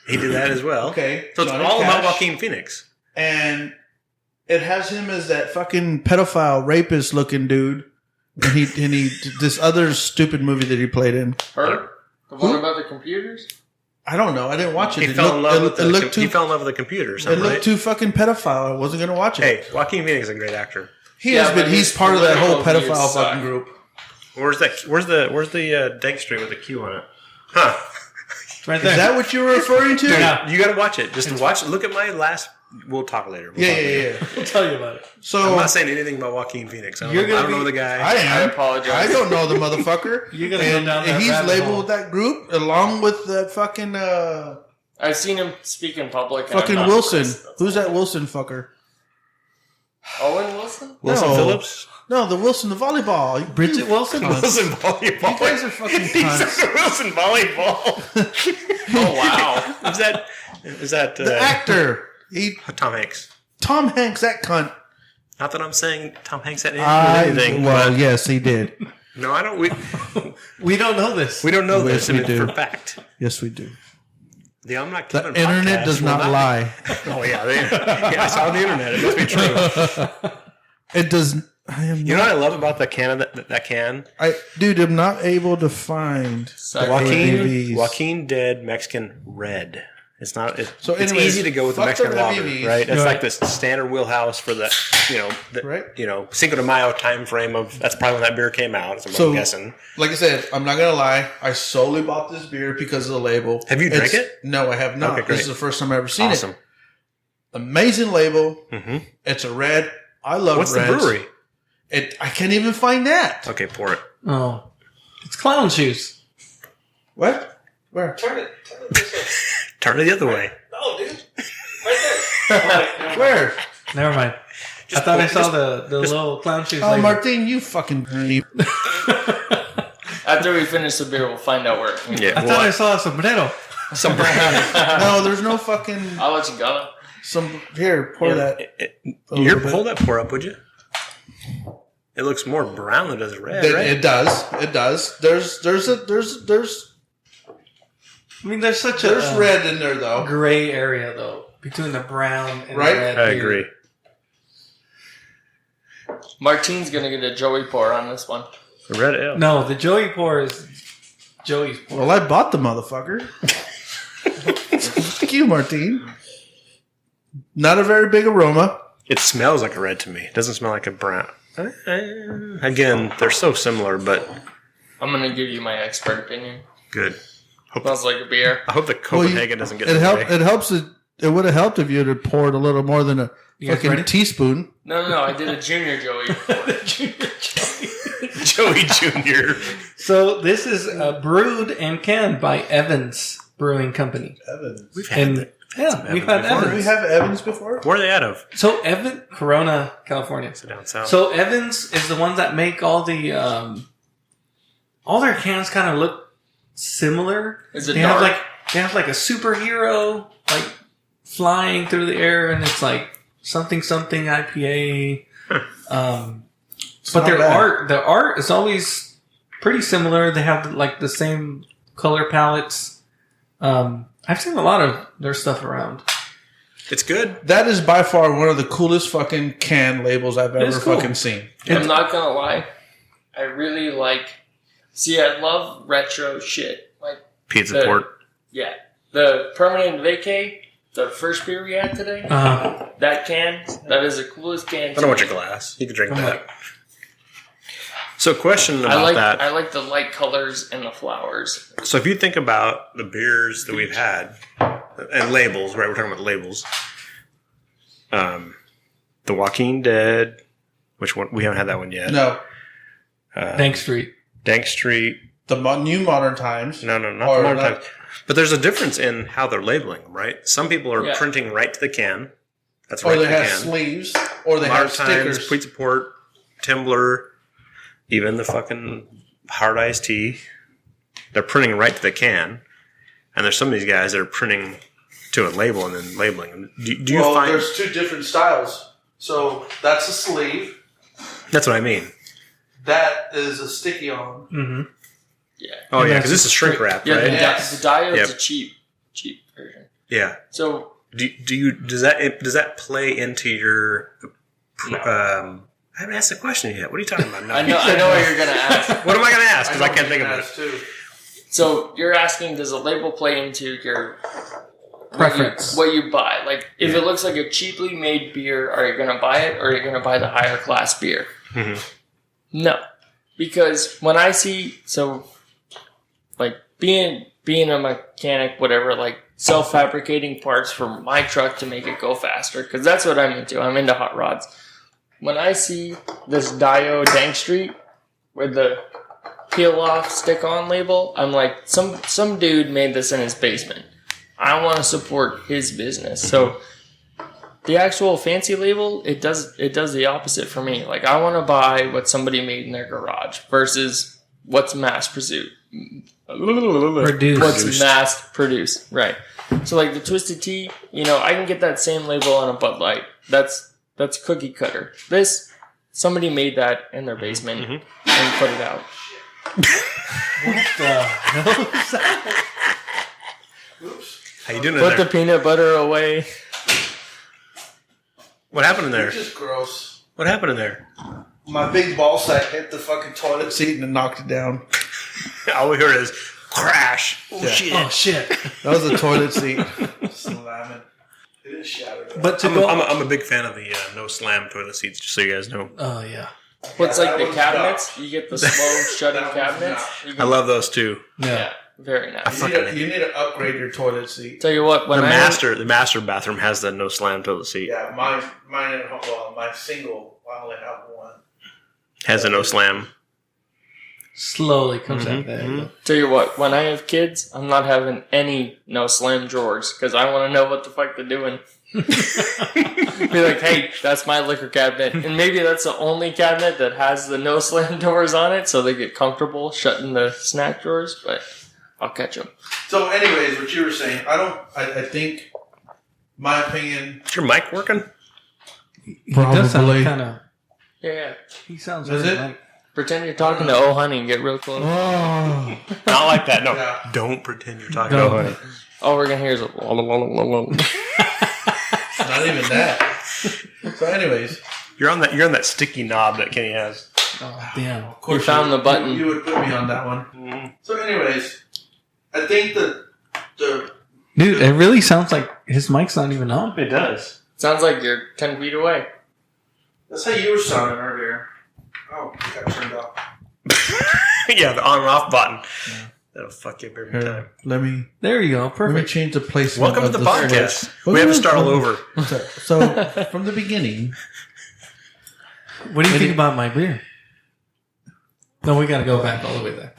he did that as well. Okay, So it's Johnny all about Cash. Joaquin Phoenix. And it has him as that fucking pedophile rapist looking dude. And he this other stupid movie that he played in. Her? The one about the computers? I don't know. I didn't watch it. He It fell in love looked- with it the looked he too. fell in love with the computer or It something, looked right? too fucking pedophile. I wasn't gonna watch it. Hey, Joaquin Phoenix is a great actor. He Yeah, is, but but he's his part of that whole political pedophile views suck. fucking group. Where's the Dank Street with the Q on it? Huh? It's right Is there. that what you were referring to? Yeah. You got to watch it. Just watch. Look at my last. We'll talk later. We'll talk later. Yeah. I'll tell you about it. So I'm not saying anything about Joaquin Phoenix. I don't, You're know, I gonna don't know be- the guy. I am. I apologize. I don't know the motherfucker. You're gonna go down that and he's rabbit labeled hole. with that group along with that fucking I've seen him speak in public. and I'm fucking not Wilson. impressed. That's Who's all. that Wilson fucker? Owen Wilson? Wilson No. Phillips. No, the Wilson, the volleyball. Bridget Wilson? Wilson volleyball. You guys are fucking He's cunts. Wilson volleyball. Oh, wow. Is that The actor. Tom Hanks? Tom Hanks, that cunt. Not that I'm saying Tom Hanks had anything. Well, but yes, he did. no, I don't. We don't know this. We don't know Yes, this we do. for fact. Yes, we do. The I'm Not The Kevin internet podcast does will not lie. Oh yeah, yeah. I saw the internet. It must be true. It does. I am You know what I love about the can of that can? Dude, I'm not able to find ABVs. Joaquin Dead Mexican Red. It's not. So it's anyways, easy to go with the fuck Mexican the lager, ABVs. right? It's Right. like this standard wheelhouse for the Right. Cinco de Mayo time frame of. That's probably when that beer came out. Is what So- I'm guessing. Like I said, I'm not gonna lie. I solely bought this beer because of the label. Have you drank It's- it? No, I have not. Okay, great. This is the first time I've ever seen Awesome. it. Amazing label. Mm-hmm. It's a red. I love What's reds. the brewery? I can't even find that. Okay, pour it. Oh. It's clown shoes. What? Where? Turn it this way. Turn it the other way. No, dude. Right there. Where? Never mind. I thought I saw the little clown shoes. Oh, label. Martin, you fucking creep. After we finish the beer, we'll find out where it came Yeah. I thought I saw a sombrero. Some No, there's no fucking from. I'll let you go. some. Here, pour that. Here, little bit. hold that pour up, would you? It looks more brown than it does red, It, right? it does. It does. There's I mean, there's such a red in there though. gray area, though, between the brown and Right? the red. I beer. agree. Martine's going to get a Joey pour on this one. The red ale. No, the Joey pour is Joey's pour. Well, I bought the motherfucker. Thank you, Martin. Not a very big aroma. It smells like a red to me. It doesn't smell like a brown. Again, they're so similar, but I'm going to give you my expert opinion. good. Smells like a beer. I hope the Copenhagen doesn't get It in the helped. way. It helps. It would have helped if you had poured a little more than a You guys fucking ready? teaspoon. No. I did a junior Joey. Junior Joey. Joey Jr. So this is brewed and canned by Evans Brewing Company. Evans. We've had And that. yeah, we've had before. Did we Evans. have Evans before? Where are they out of? So Corona, California. So down south. So Evans is the ones that make all the all their cans kind of look similar. Is it they dark? have like a superhero like flying through the air, and it's like something IPA. But their art is always pretty similar. They have like the same color palettes. I've seen a lot of their stuff around. It's good. That is by far one of the coolest fucking can labels I've ever cool. fucking seen. I'm not gonna lie. I really like. See, I love retro shit. Like Pizza port. Yeah, the permanent vacay. The first beer we had today. That can. That is the coolest can. I don't want your glass. You can drink that. So, question about that. I like the light colors and the flowers. So, if you think about the beers that we've had and labels, right? We're talking about labels. The Joaquin Dead, which one? We haven't had that one yet. No. Dank Street. The new Modern Times. No, not the Modern Times. But there's a difference in how they're labeling them, right? Some people are printing right to the can. That's right. Or they to the have can. sleeves, or they Modern have stickers. Times, Pizza Port, Timbler, even the fucking hard iced tea. They're printing right to the can. And there's some of these guys that are printing to a label and then labeling them. Do you find... there's two different styles. So that's a sleeve. That's what I mean. That is a sticky on. Mm-hmm. Yeah. Oh, yeah, because this is shrink wrap, Yeah, right? the diode's a cheap version. Yeah. So does that play into your... I haven't asked the question yet. What are you talking about? No. I know what you're gonna ask. What am I going to ask? Because I can't think of it. Too. So you're asking, does a label play into your Preference. What you buy? Like, if it looks like a cheaply made beer, are you going to buy it, or are you going to buy the higher class beer? Mm-hmm. No, because when I see like being a mechanic, whatever, like self-fabricating parts for my truck to make it go faster, because that's what I'm into. I'm into hot rods. When I see this Dio Dank Street with the peel off stick on label, I'm like, some dude made this in his basement. I want to support his business. So the actual fancy label, it does the opposite for me. Like, I want to buy what somebody made in their garage versus what's mass produced. What's mass produced, right? So like the Twisted Tea, I can get that same label on a Bud Light. That's cookie cutter. This, somebody made that in their basement and put it out. What the hell is that? Oops. How you doing in Put there? the peanut butter away. What happened in there? It's just gross. What happened in there? My big ball sack hit the fucking toilet seat and knocked it down. All we heard is crash. Oh, Yeah. shit. Oh shit! That was the toilet seat. Slamming. It is shattered. But I'm a big fan of the no slam toilet seats, just so you guys know. oh yeah, What's Yeah, like that the one's cabinets? You get the slow shutting That one's cabinets. not. You I can- love those too. Yeah, very nice. You need to upgrade your toilet seat. Tell you what, when The I master bathroom has the no slam toilet seat. Yeah, mine at home. Well, my single. I only have one. Has a no slam. slowly comes out there. mhm. tell you what, when I have kids, I'm not having any no slam drawers because I want to know what the fuck they're doing. Be like, hey, that's my liquor cabinet, and maybe that's the only cabinet that has the no slam doors on it, so they get comfortable shutting the snack drawers. But I'll catch them. So, anyways, what you were saying, I think, my opinion, Is your mic working? He does sound Probably. kind of. Yeah. He sounds. Is very it? like- Pretend you're talking to Oh Honey and get real close. oh, Not like that. No. Yeah. Don't pretend you're talking No. about honey. All we're gonna hear is a not even that. So, anyways, You're on that sticky knob that Kenny has. Oh damn! of course You found the button. You would put me on that one. Mhm. So, anyways, I think the Dude, it really sounds like his mic's not even on. It does. sounds like you're 10 feet away. that's how you were sounding earlier. Oh, it got turned off. Yeah, the on and off button. That'll fuck you up every Here, time. let me There you go. let me Perfect. change the placement. Welcome to of the podcast. We have to start all over. So, from the beginning, What do you think about my beer? No, we got to go back all the way there.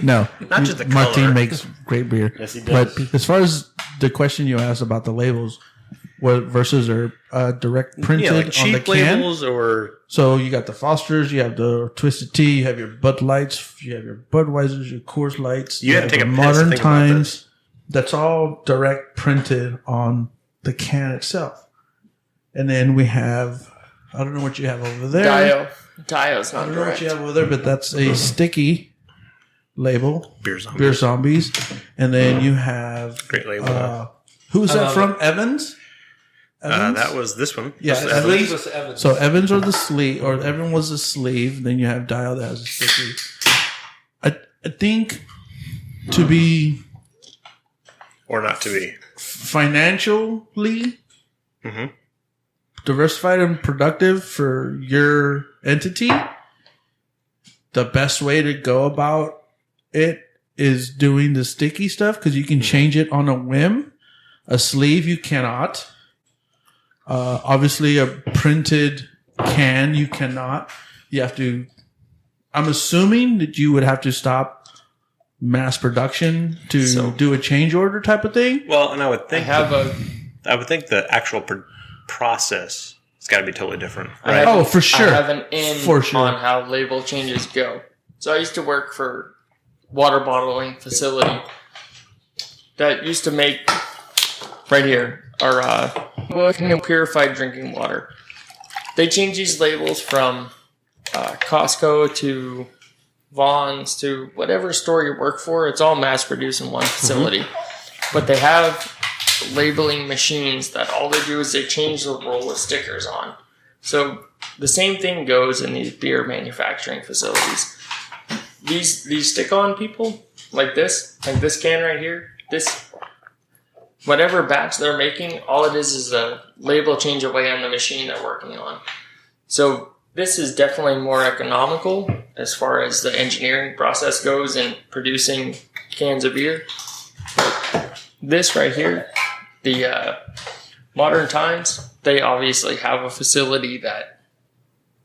no, Not just the Martin color. makes great beer. Yes, he does. But as far as the question you asked about the labels, versus are direct printed like on the cheap can. labels or So you got the Fosters, you have the Twisted Tea, you have your Bud Lights, you have your Budweisers, your Coors Lights. You had to have take the a piss to Modern think about Times. That's all direct printed on the can itself. And then we have, I don't know what you have over there. Dio's I not don't know what direct. you have over there, but that's a sticky label. beer zombies. Beer Zombies. And then you have, Great label. who was that from? Evans? That was this one. Yeah, This is Evans. Sleeve was Evans. So Evans or the sleeve, or Evan was the sleeve. Then you have Dial that has a sticky. I think to be Or not to be. financially Mhm. diversified and productive for your entity, the best way to go about it is doing the sticky stuff because you can change it on a whim. A sleeve you cannot. Obviously, a printed can you cannot. You have to. I'm assuming that you would have to stop mass production to do a change order type of thing. Well, and I would think I I would think the actual process has got to be totally different, I right? have- Oh, for sure. I have an in For sure. on how label changes go. So I used to work for water bottling facility that used to make right here our purified drinking water. They change these labels from Costco to Vaughn's to whatever store you work for. It's all mass produced in one facility, but they have labeling machines that all they do is they change the roll with stickers on. So the same thing goes in these beer manufacturing facilities. These stick-on people like this can right here, this whatever batch they're making, all it is a label change away on the machine they're working on. So this is definitely more economical as far as the engineering process goes in producing cans of beer. This right here, the Modern Times, they obviously have a facility that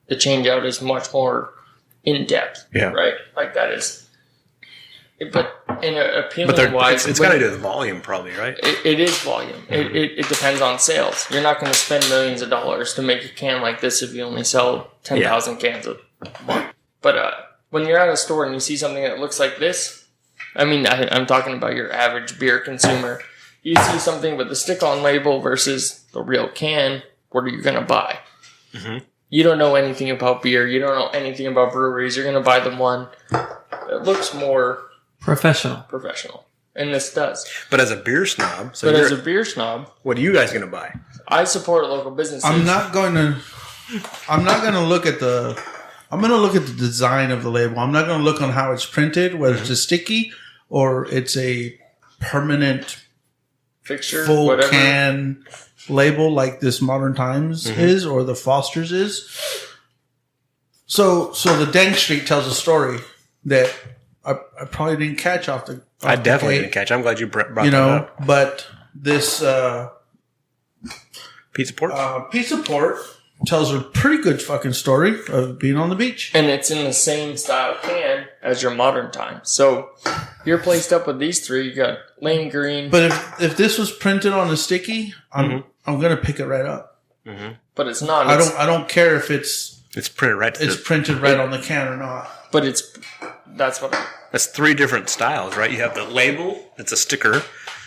the change out is much more in depth, right? Like that is, but in a appealing wise, it's got to do with volume, probably, right? it is volume. It depends on sales. You're not going to spend millions of dollars to make a can like this if you only sell 10,000 cans a month. But when you're at a store and you see something that looks like this, I mean, I'm talking about your average beer consumer. You see something with the stick-on label versus the real can, what are you going to buy? Mm-hmm. You don't know anything about beer. You don't know anything about breweries. You're going to buy the one that looks more Professional. And this does. But as a beer snob, As a beer snob, what are you guys going to buy? I support local businesses. I'm going to look at the. I'm going to look at the design of the label. I'm not going to look on how it's printed, whether it's a sticky or it's a permanent fixture, full whatever. can label like this Modern Times is or the Foster's is. So the Dank Street tells a story that I probably didn't catch off the. I definitely didn't catch. I'm glad you brought that up. But this Pizza Port. Pizza Port tells a pretty good fucking story of being on the beach. And it's in the same style can as your Modern Time. So you're placed up with these three. You got lime green. But if this was printed on a sticky, I'm gonna pick it right up. Mm-hmm. But it's not. I don't care if it's printed right. Printed right on the can or not. But that's three different styles, right? You have the label, it's a sticker.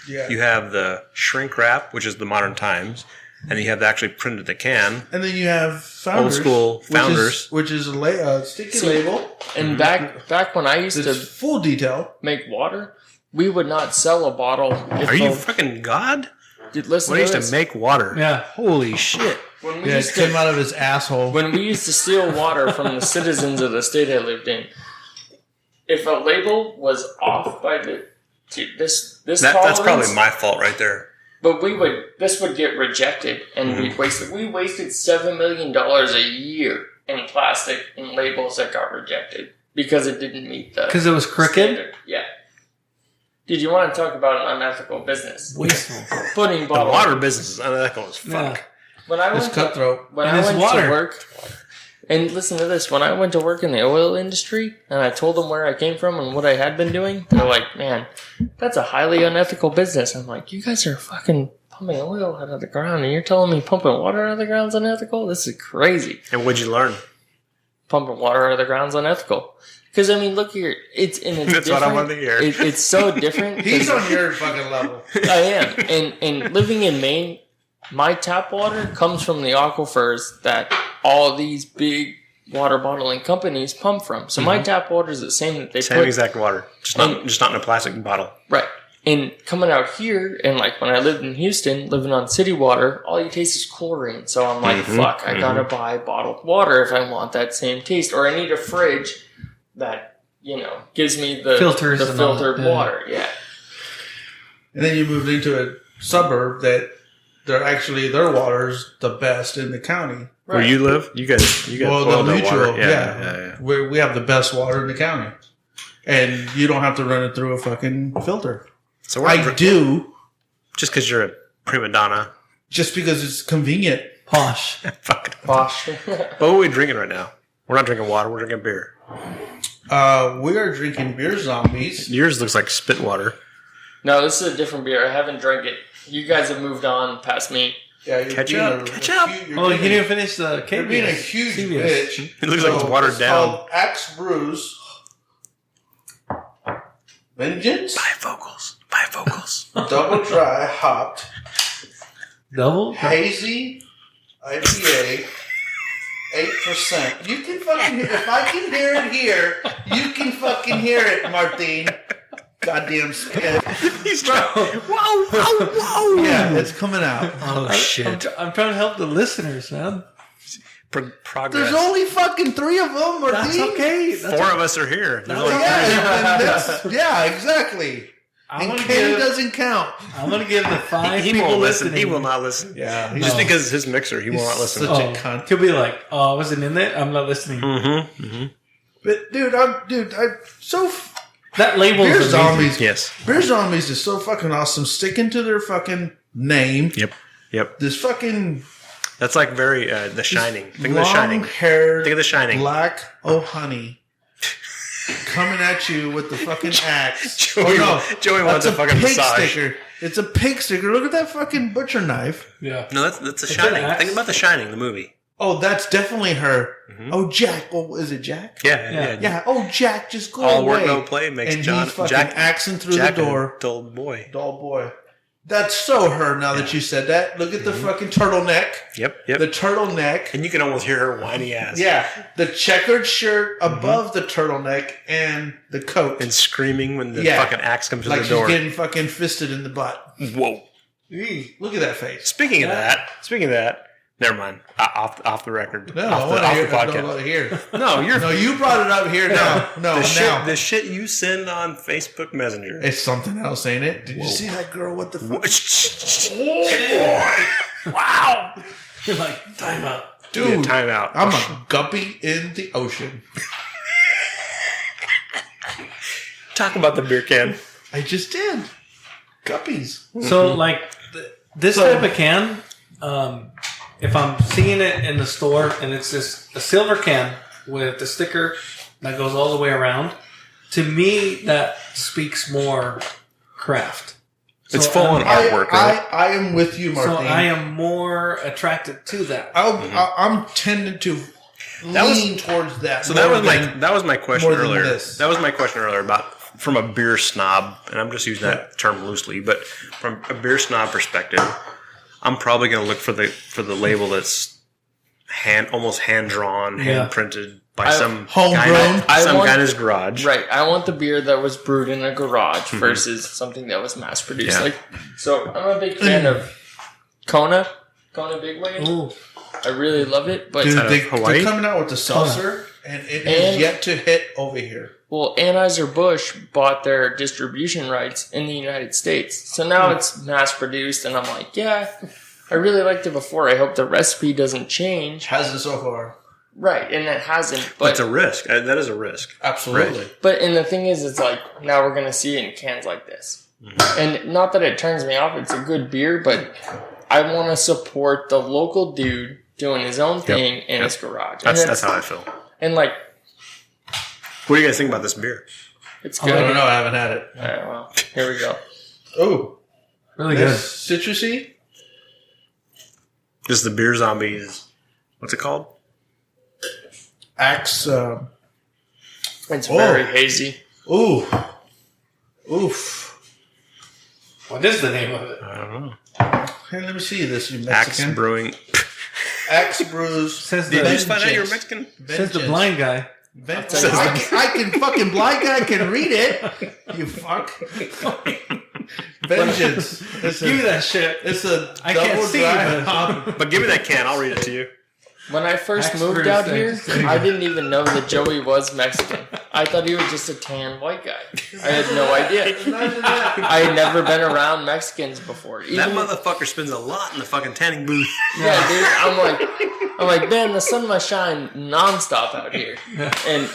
Yeah. You have the shrink wrap, which is the Modern Times, and you have the actually printed the can. And then you have Founders, old school Founders, which is a sticky label. And back when I used to full detail make water, we would not sell a bottle. Are you fucking God? Dude, listen when I to used this. to make water. Yeah. Holy shit. When we it used came to, out of his asshole. when we used to steal water from the citizens of the state I lived in, if a label was off by this That's tolerance, probably my fault right there. But this would get rejected, and we wasted $7 million a year in plastic and labels that got rejected because it didn't meet the Because it was crooked? standard. Yeah. Dude, you want to talk about an unethical business? Wasteful. Putting The bottle water business is unethical as fuck. Yeah. When I It's went cutthroat. when And I it's went water. to work, and listen to this, when I went to work in the oil industry, and I told them where I came from and what I had been doing, they're like, "Man, that's a highly unethical business." I'm like, "You guys are fucking pumping oil out of the ground, and you're telling me pumping water out of the ground is unethical? This is crazy. And what'd you learn? Pumping water out of the ground is unethical. Because, I mean, look here. It's That's different. what I wanted to hear. It's so different. He's on your fucking level. I am. And living in Maine, my tap water comes from the aquifers that all these big water bottling companies pump from. So my tap water is the same that they Same put. exact water, just not in a plastic bottle. Right. And coming out here, and like when I lived in Houston, living on city water, all you taste is chlorine. So I'm like, fuck, I gotta buy bottled water if I want that same taste. Or I need a fridge that, gives me the Filters the and filtered all that. water. Yeah. And then you moved into a suburb that their water's the best in the county. Where you live, you got Well, oil the no mutual, water. yeah. We have the best water in the county. And you don't have to run it through a fucking filter. So I do, just because you're a prima donna. just because it's convenient. Posh. Fucking. Bosh. But what are we drinking right now? We're not drinking water. We're drinking beer. We are drinking Beer Zombies. Yours looks like spit water. No, this is a different beer. I haven't drank it. You guys have moved on past me. Yeah, you're Catch being up. Oh, you didn't finish the You're cake. being a huge CBS. bitch. It looks like it's watered it's down. Called Axe Brews. Vengeance. Bifocals. Double dry hopped. Double? Hazy IPA. 8%. You can fucking hear, if I can hear it here, you can fucking hear it, Martine. Goddamn spit. He's trying. Whoa. Yeah, it's coming out. Oh, shit. I'm trying to help the listeners, man. Progress. There's only fucking 3 of them, Martine. That's okay. That's 4 of us are here. There's only Yeah, exactly. And Kenny doesn't count. I'm going to give the 5 he people won't listen. listening. He will not listen. Yeah. Just because his mixer, he will not listen. such a cunt. He'll be like, oh, I wasn't in there. I'm not listening. But I'm so. That label Beer is amazing. Zombies. Yes. Beer Zombies is so fucking awesome. Sticking to their fucking name. Yep. This fucking That's like very The Shining. Think of The Shining. long-haired, Think of The Shining. black honey coming at you with the fucking axe. Joey wants that's a fucking pig massage. sticker. It's a pig sticker. Look at that fucking butcher knife. Yeah. No, that's The an Shining. axe. Think about The Shining, the movie. Oh, that's definitely her. Oh, Jack. Oh, is it Jack? Yeah. Yeah. Oh, Jack, just go All away. work, no play makes and John he's fucking Jack axing through Jack the door. a dull boy. Doll boy. That's so her now that you said that. Look at the fucking turtleneck. Yep. The turtleneck. And you can almost hear her whiny ass. Yeah. The checkered shirt above the turtleneck and the coat. And screaming when the Yeah. fucking axe comes like to the she's door. getting fucking fisted in the butt. Whoa. Look at that face. Speaking of that, never mind. Off the record. No, off I the, want to off hear the podcast. here. No, you're No, you brought it up here now. No, now. the shit you send on Facebook Messenger. It's something else, ain't it? Did you see that girl? What the fuck? Wow. You're like, time out. Dude, Time out. I'm a guppy in the ocean. Talk about the beer can. I just did. Guppies. So, like, this type of can, if I'm seeing it in the store and it's just a silver can with the sticker that goes all the way around, to me, that speaks more craft. It's So full on I'm- artwork, right? I am with you, So Martine. I am more attracted to that. I'm tending to lean towards that. So that more was my than- that was my question more than earlier. this. That was my question earlier about from a beer snob, and I'm just using that term loosely, but from a beer snob perspective, I'm probably going to look for the label that's almost hand drawn, hand printed by some homegrown. guy in his garage. Right. I want the beer that was brewed in a garage versus something that was mass produced. Yeah. So I'm a big fan of Kona Big Wave. Ooh. I really love it, but Dude, out of Hawaii? they're coming out with the seltzer, and it is yet to hit over here. well, Anheuser-Busch bought their distribution rights in the United States. So now it's mass produced, and I'm like, yeah, I really liked it before. I hope the recipe doesn't change. Hasn't so far. Right, and it hasn't. But But it's a risk. That is a risk. Absolutely. and the thing is, it's like, now we're going to see it in cans like this. And not that it turns me off. It's a good beer, but I want to support the local dude doing his own thing in his garage. And That's how I feel. And like, What do you guys think about this beer? it's I good. don't know. I haven't had it. All right, well, here we go. Oh, Really good. good. Citrusy. This is the Beer Zombies. What's it called? Axe. It's very hazy. Ooh. Oof. What is the name of it? I don't know. Hey, let me see this, you Axe Mexican. Brewing. Axe Brews. Says Did you the, just find out you're Mexican? says the blind guy. Vengeance. I can fucking blind guy can read it. You fuck. Vengeance. It's Give me a, that shit. it's a I can't double see, dry but- hop. But give me that can. I'll read it to you. When I first Axe moved Bruce, out here, thanks. I didn't even know that Joey was Mexican. I thought he was just a tan white guy. I had no idea. Imagine that. I had never been around Mexicans before. That Even, motherfucker spends a lot in the fucking tanning booth. yeah, dude. I'm like, man, the sun must shine nonstop out here. And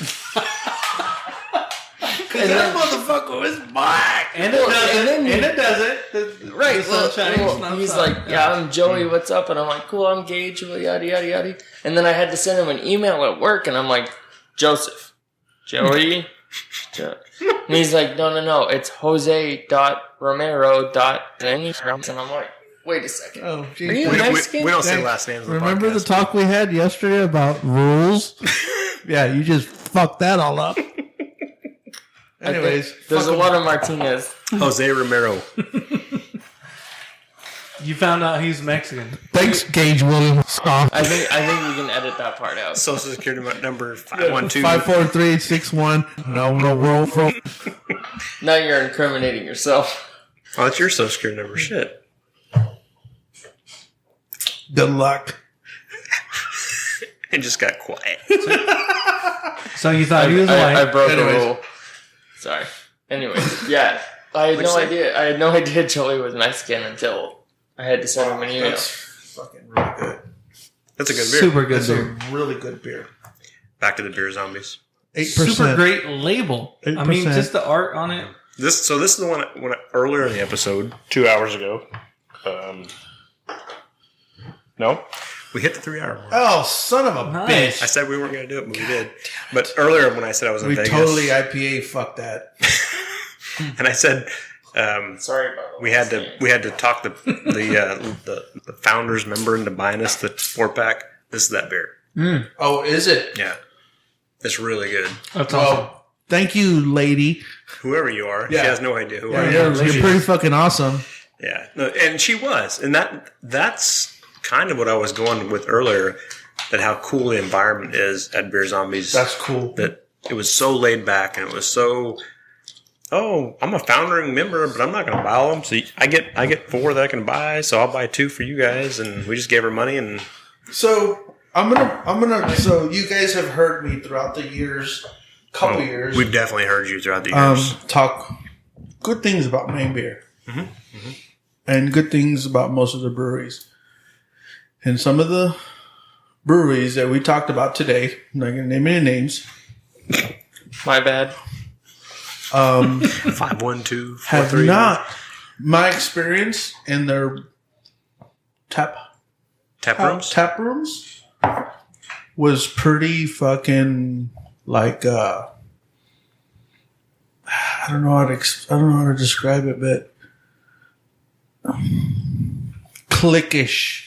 That motherfucker is black. And it Well, doesn't. and then you- And it doesn't. right, The sun shines well, he's nonstop. like, yeah, I'm Joey. What's up? And I'm like, cool, I'm Gage. Yada yada yada. And then I had to send him an email at work, and I'm like, Joseph, Joey. And he's like, no, it's Jose.Romero. And I'm like, wait a second. Oh, Are geez. you Mexican? We don't say last names. on the Remember the podcast. talk we had yesterday about rules? Yeah, you just fucked that all up. Anyways, There's a fuck lot of Martinez. Jose Romero. You found out he's Mexican. Thanks, Gage Williams. I think we can edit that part out. Social Security number 512. 54361. No, roll from. Now you're incriminating yourself. Oh, that's your Social Security number. Shit. good luck. It just got quiet. So you thought he was white. I broke Anyways. a rule. Sorry. Anyways, yeah. I had no idea. I had no idea Joey was Mexican until I had to send him an email. That's fucking really good. That's a good beer. Super good That's beer. a really good beer. Back to the Beer Zombies. 8%. Super great label. I mean, 8%. just the art on it. This is the one when earlier in the episode, 2 hours ago. No, we hit the 3 hour mark. Oh, son of a Nice. I said we weren't going to do it, but we did. But earlier when I said I was in We Vegas, totally IPA fucked that. and I said Sorry about that. we had to talk the founders member into buying us the 4-pack. This is that beer. Oh, is it? Yeah, it's really good. That's awesome. Well, Thank you, lady. Whoever you are, Yeah. she has no idea who I Yeah, am. yeah. You're pretty fucking awesome. Yeah, no, and she was, and that's kind of what I was going with earlier. That how cool the environment is at Beer Zombies. that's cool. That it was so laid back, and it was so. Oh, I'm a founding member, but I'm not going to buy them. So I get 4 that I can buy, so I'll buy 2 for you guys, and we just gave her money, and So I'm gonna. So you guys have heard me throughout the years, couple years, we've definitely heard you throughout the years. talk good things about Maine beer, and good things about most of the breweries, and some of the breweries that we talked about today. I'm not gonna name any names. My bad. 512 Have 43. not my experience in their tap rooms was pretty fucking like I don't know how to describe it, but cliquish,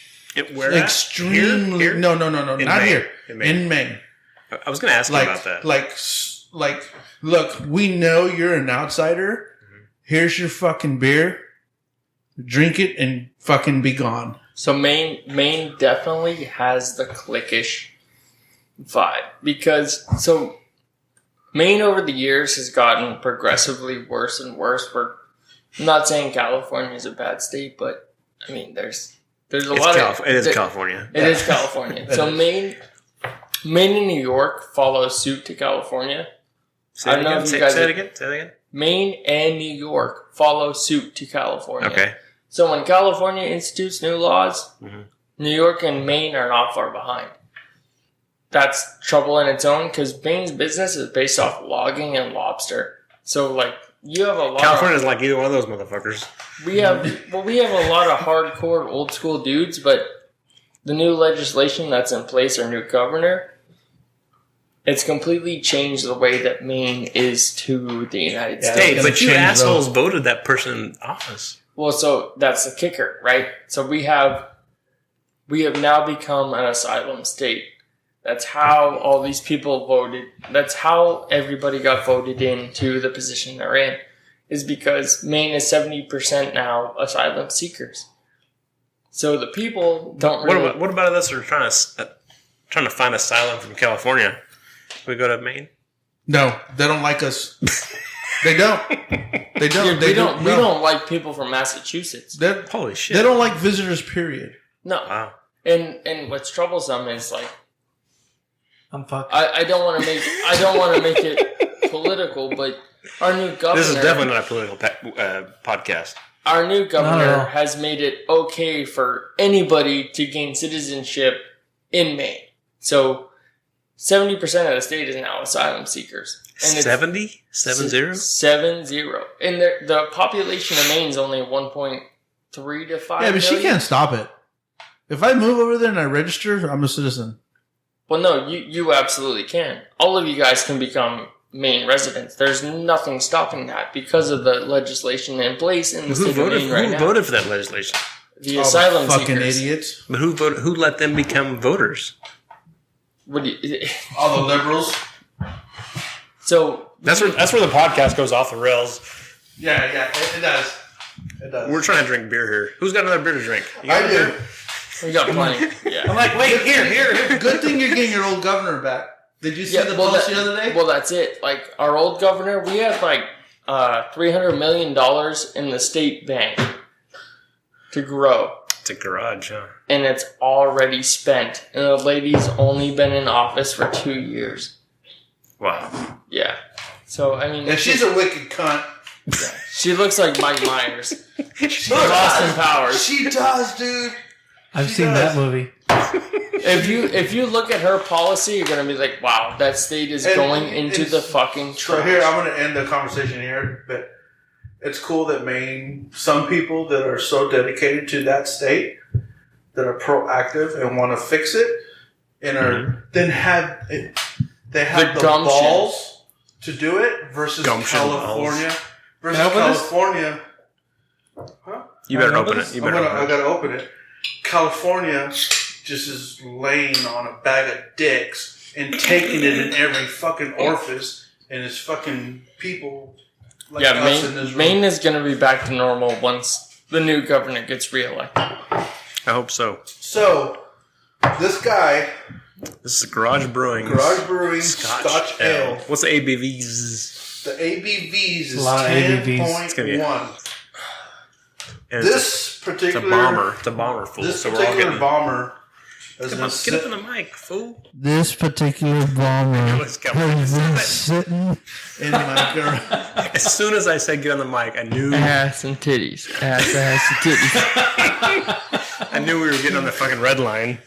Where at? extremely. Here? No, In not Maine. here. In Maine. In Maine, I was going to ask you about that. like, look, we know you're an outsider. Here's your fucking beer. Drink it and fucking be gone. So Maine definitely has the cliquish vibe because Maine over the years has gotten progressively worse and worse. I'm not saying California is a bad state, but I mean there's a lot of It is California. It is California. So Maine and New York follow suit to California. Say I it don't know again. if Say you guys it again. Say it again. Maine and New York follow suit to California. Okay. So when California institutes new laws, Mhm. New York and Maine are not far behind. That's trouble in its own because Maine's business is based off logging and lobster. So like you have a lot. California doesn't like either one of those motherfuckers. We have a lot of hardcore old school dudes, but the new legislation that's in place, our new governor, it's completely changed the way that Maine is to the United Yeah. States. Hey, gonna but you change assholes voted that person in office. Well, so that's the kicker, right? So we have we have now become an asylum state. That's how all these people voted. That's how everybody got voted into the position they're in, is because Maine is 70% now asylum seekers. So the people don't really... What about us who are trying to find asylum from California? We go to Maine? No, they don't like us. They don't. They don't. We don't like people from Massachusetts. Holy shit. They don't like visitors, period. No. Wow. And what's troublesome is like... I'm fucked. I don't want to make it political, but our new governor... This is definitely not a political podcast. Our new governor has made it okay for anybody to gain citizenship in Maine. So 70% of the state is now asylum seekers. And 70? 70? 70. And the population of Maine is only 1.3 to 5 Yeah, but she million. can't stop it. If I move over there and I register, I'm a citizen. Well, no, you absolutely can. All of you guys can become Maine residents. There's nothing stopping that because of the legislation in place in the state of Maine right now. Who voted for that legislation? The asylum fucking seekers. idiots. But who let them become voters? What do you, All the liberals. so That's where the podcast goes off the rails. Yeah, it does. It does. We're trying to drink beer here. Who's got another beer to drink? You got I a do. beer? we got plenty. Yeah. I'm like, wait, here. Good thing you're getting your old governor back. Did you see the post the other day? Well, that's it. Like, our old governor, we had like $300 million in the state bank to grow. It's a garage, huh? And it's already spent. And the lady's only been in office for 2 years. Wow. Yeah. So, I mean... And she's a wicked cunt. Yeah. She looks like Mike Myers. She Austin Powers. She does, dude. I've seen that movie. If you look at her policy, you're gonna be like, wow, that state is going into the fucking trash. So here, I'm going to end the conversation here, but it's cool that Maine, some people that are so dedicated to that state, that are proactive and want to fix it, and are then have it, they have the balls to do it versus California. Versus California. Huh? You better open it. You better open I it. got to open it. California just is laying on a bag of dicks and taking it in every fucking orifice, and it's fucking people like us in this room. Maine is going to be back to normal once the new governor gets reelected. I hope so. So, this guy, This is Garage Brewing. Scotch Ale. What's the ABVs? The ABVs is A lot of ABVs. It's gonna be 10.1. And This particular... it's a bomber. It's a bomber, fool. This So we're all particular getting... bomber has Get been up in the mic, fool. This particular bomber Let's go. has been sitting. in my garage. As soon as I said get on the mic, I knew Ass and titties. Ass and titties. I knew we were getting on the fucking red line.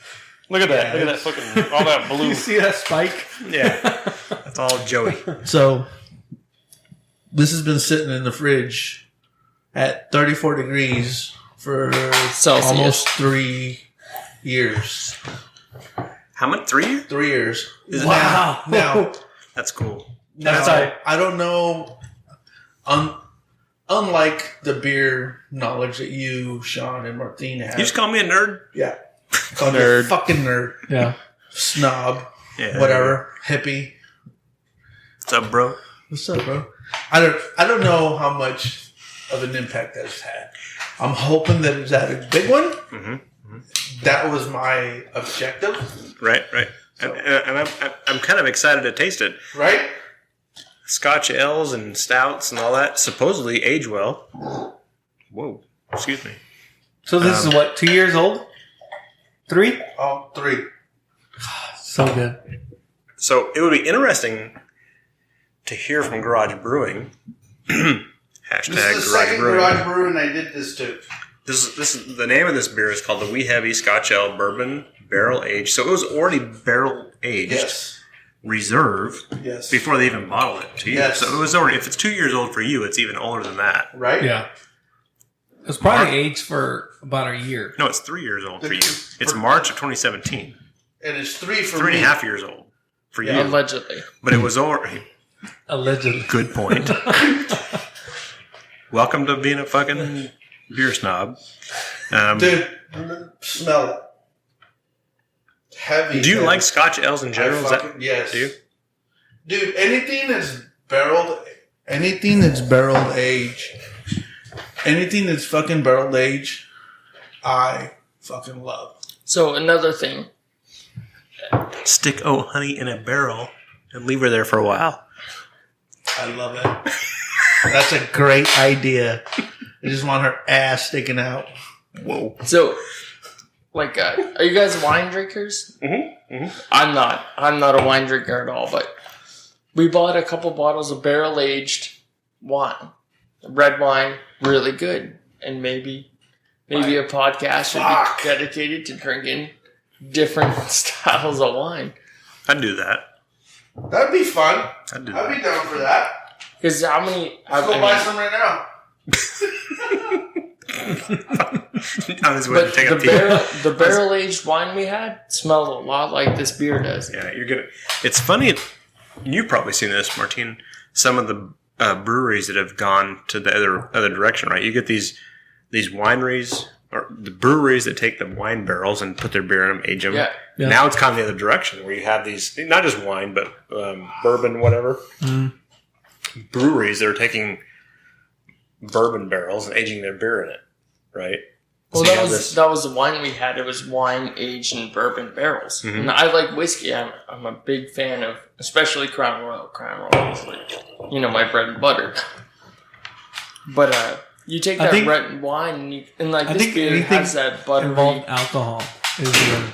Look at that. Look at that fucking all that blue. You see that spike? Yeah. That's all Joey. So, this has been sitting in the fridge at 34 degrees for Celsius. almost 3 years. How much? 3? 3 years. Wow. Now, That's cool. That's right. I don't know. Unlike the beer knowledge that you, Sean, and Martine have. You just call me a nerd? Yeah. Called nerd. Fucking nerd. Yeah. Snob. Yeah. Whatever. Hippie. What's up, bro? What's up, bro? I don't know how much of an impact that's had. I'm hoping that it's had a big one. Mm-hmm. That was my objective. Right. So- And I'm kind of excited to taste it. Right? Scotch ales and stouts and all that supposedly age well. Whoa. Excuse me. So this is what, 2 years old? 3? All 3. So good. So it would be interesting to hear from Garage Brewing. Hashtag This is the Garage second Brewing. garage brewery I did this to. This is the name of this beer is called the Wee Heavy Scotch Ale Bourbon Barrel Aged. So it was already barrel aged, Yes. reserve Yes. before they even bottled it to you. Yes. So it was already. If it's 2 years old for you, it's even older than that. Right? Yeah. It was probably aged for about a year. No, it's 3 years old for you. It's March of 2017. And it's 3 for Three me. and a half years old for you. Allegedly. But it was already. Allegedly. Good point. Welcome to being a fucking beer snob. Dude, smell it. heavy. Do you heavy. like Scotch ales in general? Is that, Yes. do you? Dude, anything that's barreled aged, anything that's fucking barreled aged, I fucking love. So another thing. Stick honey in a barrel and leave her there for a while. I love it. That's a great idea. I just want her ass sticking out. Whoa. So, like, are you guys wine drinkers? Mm-hmm. I'm not a wine drinker at all, but we bought a couple bottles of barrel-aged wine. Red wine, really good. And maybe a podcast should be dedicated to drinking different styles of wine. I'd do that. That'd be fun. I'd do I'd that. be down for that. Because how many... Let's go buy some right now. On his way to But take a pee. the barrel-aged wine we had smelled a lot like this beer does. Yeah, you're gonna. It's funny. You've probably seen this, Martine. Some of the breweries that have gone to the other direction, right? You get these wineries or the breweries that take the wine barrels and put their beer in them, age them. Yeah. Yeah. Now it's kind of the other direction where you have these, not just wine, but bourbon, whatever. Breweries that are taking bourbon barrels and aging their beer in it, right? Well, So you that have was the wine we had. It was wine aged in bourbon barrels. Mhm. And I like whiskey. I'm a big fan of, especially Crown Royal. Crown Royal is like, my bread and butter. But you take I that think- red wine and I this think beer anything has that buttery. Involved alcohol is the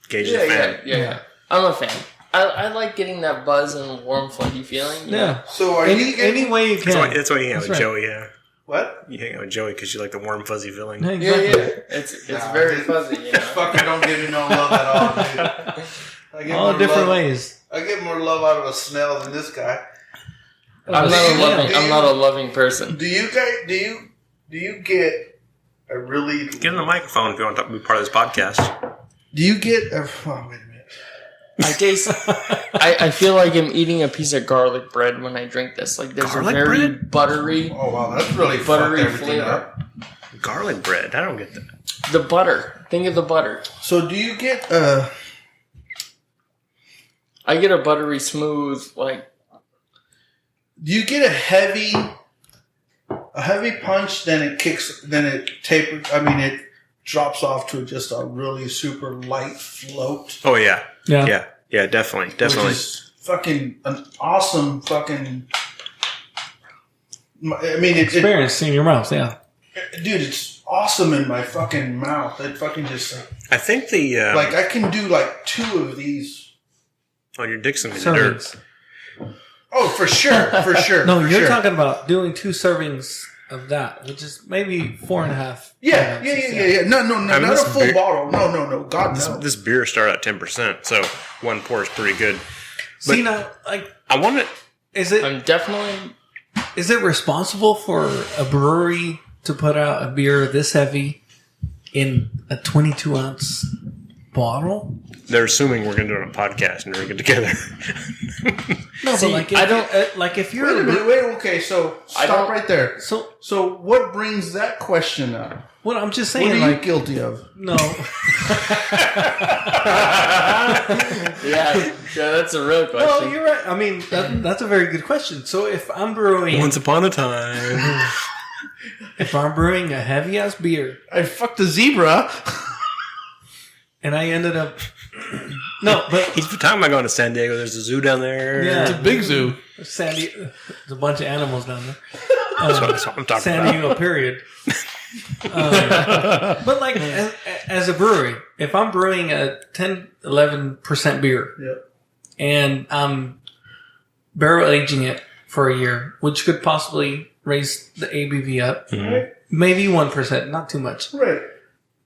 Gage the fan. Yeah. I'm a fan. I like getting that buzz and warm, fuzzy feeling. yeah. So are you getting... Any way you can. That's why you hang out That's with right. Joey. Yeah, What? you hang out with Joey because you like the warm, fuzzy feeling. Yeah, Yeah, exactly. It's Nah, very dude. fuzzy. Fucking don't give me no love at all, dude. I get All more different love- ways. I get more love out of a snail than this guy. I'm not a loving person. Do you get a really... Get on the microphone if you want to be part of this podcast. Do you get a... Oh, wait a minute. I taste. I feel like I'm eating a piece of garlic bread when I drink this. Like there's Garlic a very bread? buttery, Oh, wow, that's really buttery fucked everything flavor. up. Garlic bread. I don't get that. The butter. Think of the butter. So do you get... I get a buttery smooth like. Do you get a heavy punch, then it tapers, it drops off to just a really super light float. Oh yeah, Yeah. yeah, definitely. Which is fucking an awesome fucking... Experience in your mouth, yeah. Dude, it's awesome in my fucking mouth. It fucking just... I think the I can do like 2 of these. on your dick's in the dirt. Servings. Oh, for sure, for sure. No, for you're sure. talking about doing 2 servings of that, which is maybe 4.5. Yeah. No, mean, not a this full beer- bottle. No. God, no. This beer started at 10%, so one pour is pretty good. See now, like, I want it. is it I'm definitely. responsible for a brewery to put out a beer this heavy in a 22-ounce bottle? They're assuming we're going to do it on a podcast and drink it together. No, See, but like, I don't- like if Wait you're a minute. Wait. Okay. So I stop don't- right there. so So what brings that question up? what I'm just What are saying, you like, guilty of? no, Yeah, that's a real question. well, you're right. I mean, that's a very good question. So if I'm brewing, Once upon a time. if I'm brewing a heavy ass beer, I fucked a zebra. and I ended up, no, but He's talking about going to San Diego. There's a zoo down there. yeah, It's a big zoo. Sandy, there's a bunch of animals down there. That's what I'm talking San about. Diego, period. But like as a brewery, if I'm brewing a 10-11% beer, Yep. and I'm barrel aging it for a year, which could possibly raise the ABV up, maybe 1%, not too much. Right.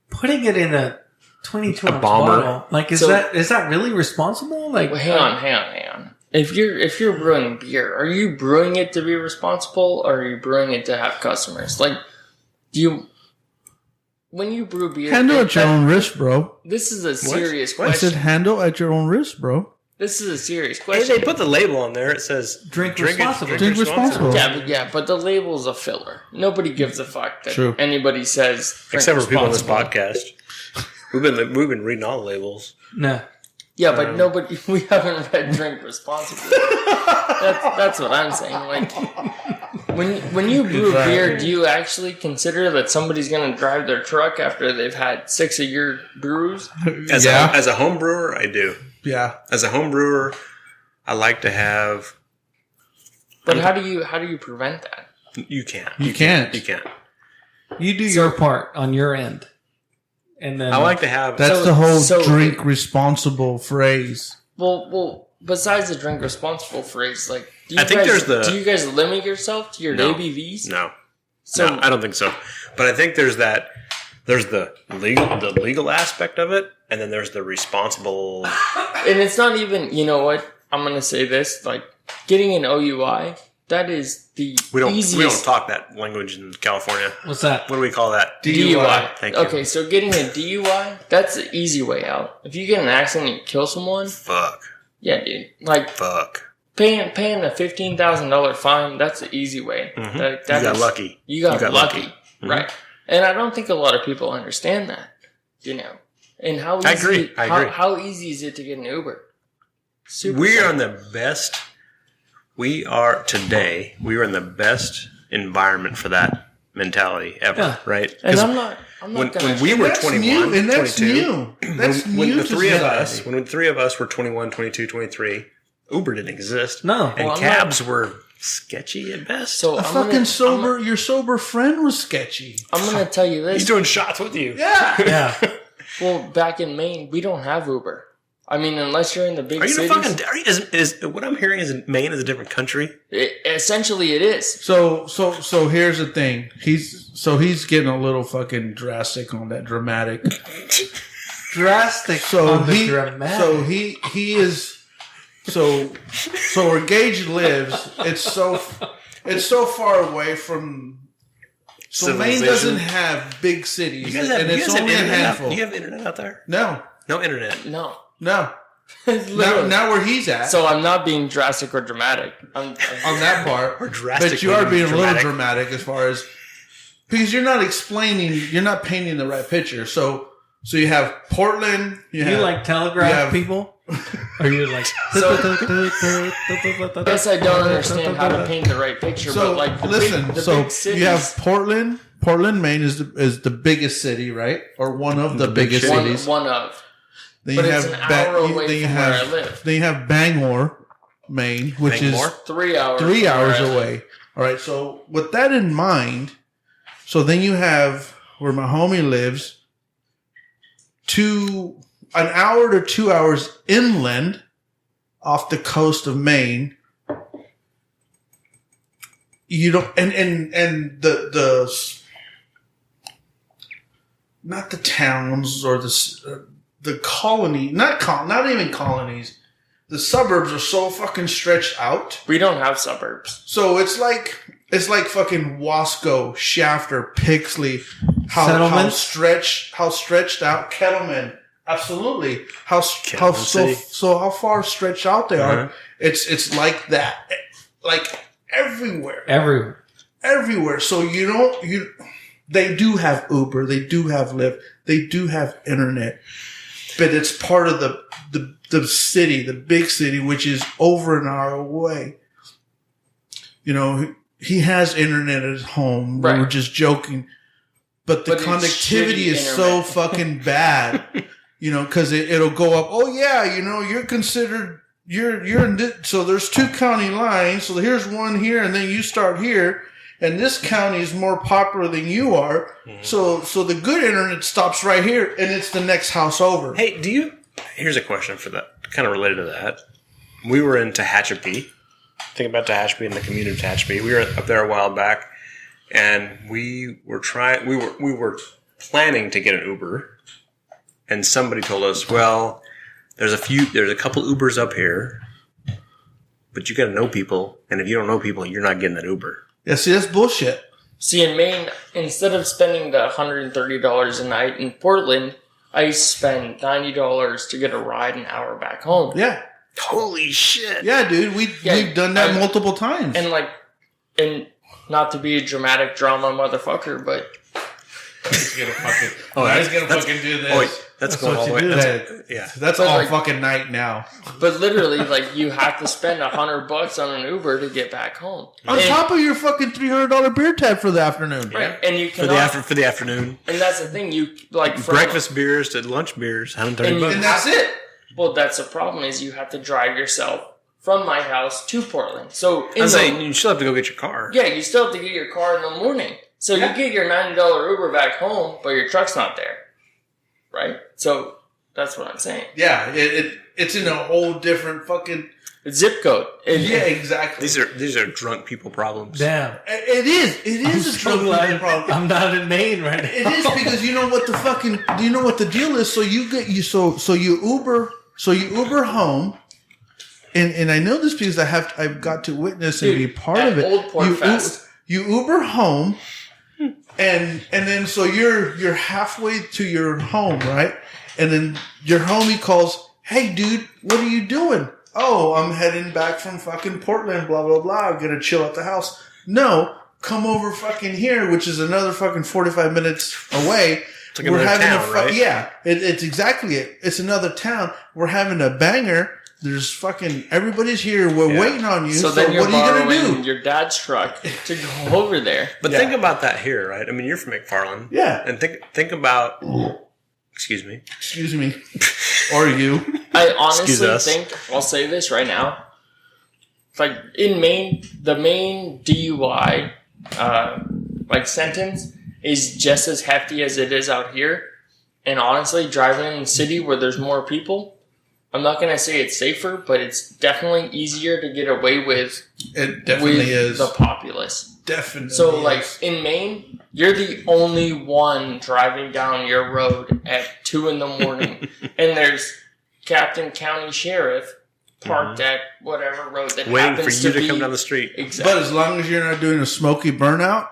Putting it in a 22-ounce bomber. bottle, like is So- that really responsible? Like, Well, hang on. If you're brewing beer, are you brewing it to be responsible, or are you brewing it to have customers? Like, when you brew beer, Handle at your own risk, bro. This is a serious I said question. handle at your own risk, bro. This is a serious Hey, question. they put the label on there. It says Drink it- responsibly. Drink responsibly. but the label's a filler. Nobody gives a fuck that True. anybody says. drink Except for people on this responsibly. podcast. We've been reading all the labels. nah. Yeah, but nobody. We haven't read drink responsibly. That's what I'm saying. Like when you brew beer, do you actually consider that somebody's going to drive their truck after they've had 6 of your brews? As a home brewer, I do. Yeah. As a home brewer, I like to have. But how do you prevent that? You can't. You can't. You can't. You do your part on your end. And then I like to have. That's the whole drink responsible phrase. Well, besides the drink responsible phrase, like, do you guys limit yourself to your ABVs? No. So no, I don't think so. But I think there's the legal aspect of it, and then there's the responsible. And it's not even, you know what? I'm going to say this, like, getting an OUI, that is the easiest. We don't talk that language in California. What's that? What do we call that? DUI. Thank you. Okay, so getting a DUI, that's the easy way out. If you get an accident and you kill someone, Fuck. Yeah, dude. Like, Fuck. Paying a $15,000 fine, that's the easy way. Mm-hmm. You got lucky. You got lucky. Mm-hmm. Right. And I don't think a lot of people understand that, you know. And how easy, I agree. How easy is it to get an Uber? We are in the best in the best environment for that mentality ever, right? And I'm not when we were 21, and that's 22, new. That's when new the to three of society. us, when the three of us were 21, 22, 23, Uber didn't exist. No. And Well, cabs were sketchy at best. So Your sober friend was sketchy. I'm going to tell you this. He's doing shots with you. Yeah. Yeah. Well, back in Maine, we don't have Uber. I mean, unless you're in the big cities. Is what I'm hearing is Maine is a different country? Essentially, it is. So here's the thing. He's getting a little fucking drastic on that dramatic. Drastic. Dramatic. So he is. So where Gage lives, it's so far away from. So Maine doesn't have big cities, and it's only a handful. Do you have internet out there? No internet. No. Not where he's at. So I'm not being drastic or dramatic. I'm on that part, or drastic, but you are being a little dramatic as far as because you're not painting the right picture. So you have Portland. You like telegraph people? Or you like? I guess I don't understand how to paint the right picture. So but like, big cities, you have Portland. Portland, Maine is the biggest city, right? Or one of the biggest cities. One of. Then but you it's have an hour away from where I live. Then you have Bangor, Maine, which is 3 hours. 3 hours away. All right. So with that in mind, so then you have where my homie lives, an hour to 2 hours inland, off the coast of Maine. You don't and the not the towns or the colony, not even colonies. The suburbs are so fucking stretched out. We don't have suburbs. So it's like fucking Wasco, Shafter, Pixley, how stretched out Kettleman. Absolutely. How far stretched out they are. It's like that. Like everywhere. Everywhere. So they do have Uber, they do have Lyft, they do have internet. But it's part of the city, the big city, which is over an hour away. You know, he has internet at his home. Right. We were just joking. But the connectivity is so fucking bad. You know, because it'll go up. Oh yeah, you know, you're considered. You're in so there's 2 county lines. So here's one here, and then you start here, and this county is more popular than you are. Mm-hmm. So the good internet stops right here, and it's the next house over. Hey, here's a question for that, kind of related to that. We were in Tehachapi. Think about Tehachapi and the community of Tehachapi. We were up there a while back, and we were planning to get an Uber. And somebody told us, well, there's a couple Ubers up here, but you got to know people. And if you don't know people, you're not getting that Uber. Yeah, see, that's bullshit. See, in Maine, instead of spending the $130 a night in Portland, I spend $90 to get a ride an hour back home. Yeah. Holy shit. Yeah, dude. We've done that multiple times. And not to be a dramatic drama motherfucker, but He's gonna fucking. Oh, he's gonna fucking do this. Oh, wait, that's going all the way. Yeah. That's But all like- fucking night now. But literally, like, you have to spend $100 on an Uber to get back home. On top of your fucking $300 beer tab for the afternoon. Right, and you For cannot. the for the afternoon, And that's the thing, you like from, breakfast beers to lunch beers, $130. And that's it. Well, that's the problem is you have to drive yourself from my house to Portland. So I'm saying you still have to go get your car. yeah, you still have to get your car in the morning. So you get your $90 Uber back home, but your truck's not there, right? So that's what I'm saying. Yeah, it's in a whole different fucking. Zip code. Yeah, exactly. These are drunk people problems. Damn. It is a So true glad problem. I'm not in Maine right now. It is because you know what the fucking. Do you know what the deal is? So you Uber home. And I know this because I've got to witness and be part at of it. Old Port Fest. You Uber home, and then so you're halfway to your home, right? And then your homie calls, "Hey, dude, what are you doing?" "Oh, I'm heading back from fucking Portland. Blah blah blah. I'm gonna chill at the house." "No, come over fucking here," which is another fucking 45 minutes away. It's like another town, right? Yeah, it's exactly it. It's another town. We're having a banger. There's fucking everybody's here. We're waiting on you. So then you're what are you gonna borrowing do? your dad's truck to go over there. But think about that here, right? I mean, you're from McFarland. Yeah. And think about. Excuse me. Excuse me, or you? I honestly Excuse us. think, I'll say this right now, like in Maine, the Maine DUI sentence is just as hefty as it is out here. And honestly, driving in the city where there's more people, I'm not going to say it's safer, but it's definitely easier to get away with It definitely is. the populace. Definitely. So, is. like, in Maine, you're the only one driving down your road at 2 in the morning, and there's Captain County Sheriff parked at whatever road that Waiting for happens you to to be. come down the street. Exactly. But as long as you're not doing a smoky burnout,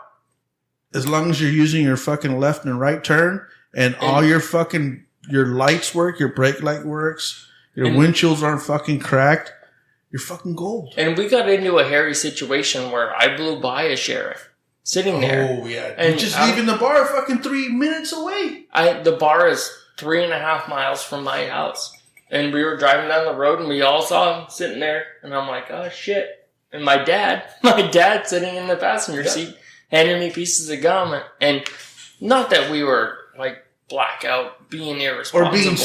as long as you're using your fucking left and right turn, and all your fucking your lights work, your brake light works, your windshields aren't fucking cracked, you're fucking gold. And we got into a hairy situation where I blew by a sheriff sitting there. Oh yeah, And you're just I'm- leaving the bar fucking 3 minutes away. The bar is 3.5 miles from my house. And we were driving down the road and we all saw him sitting there. And I'm like, oh shit. And my dad sitting in the passenger seat, handing me pieces of gum. And not that we were like blackout, being irresponsible. Or being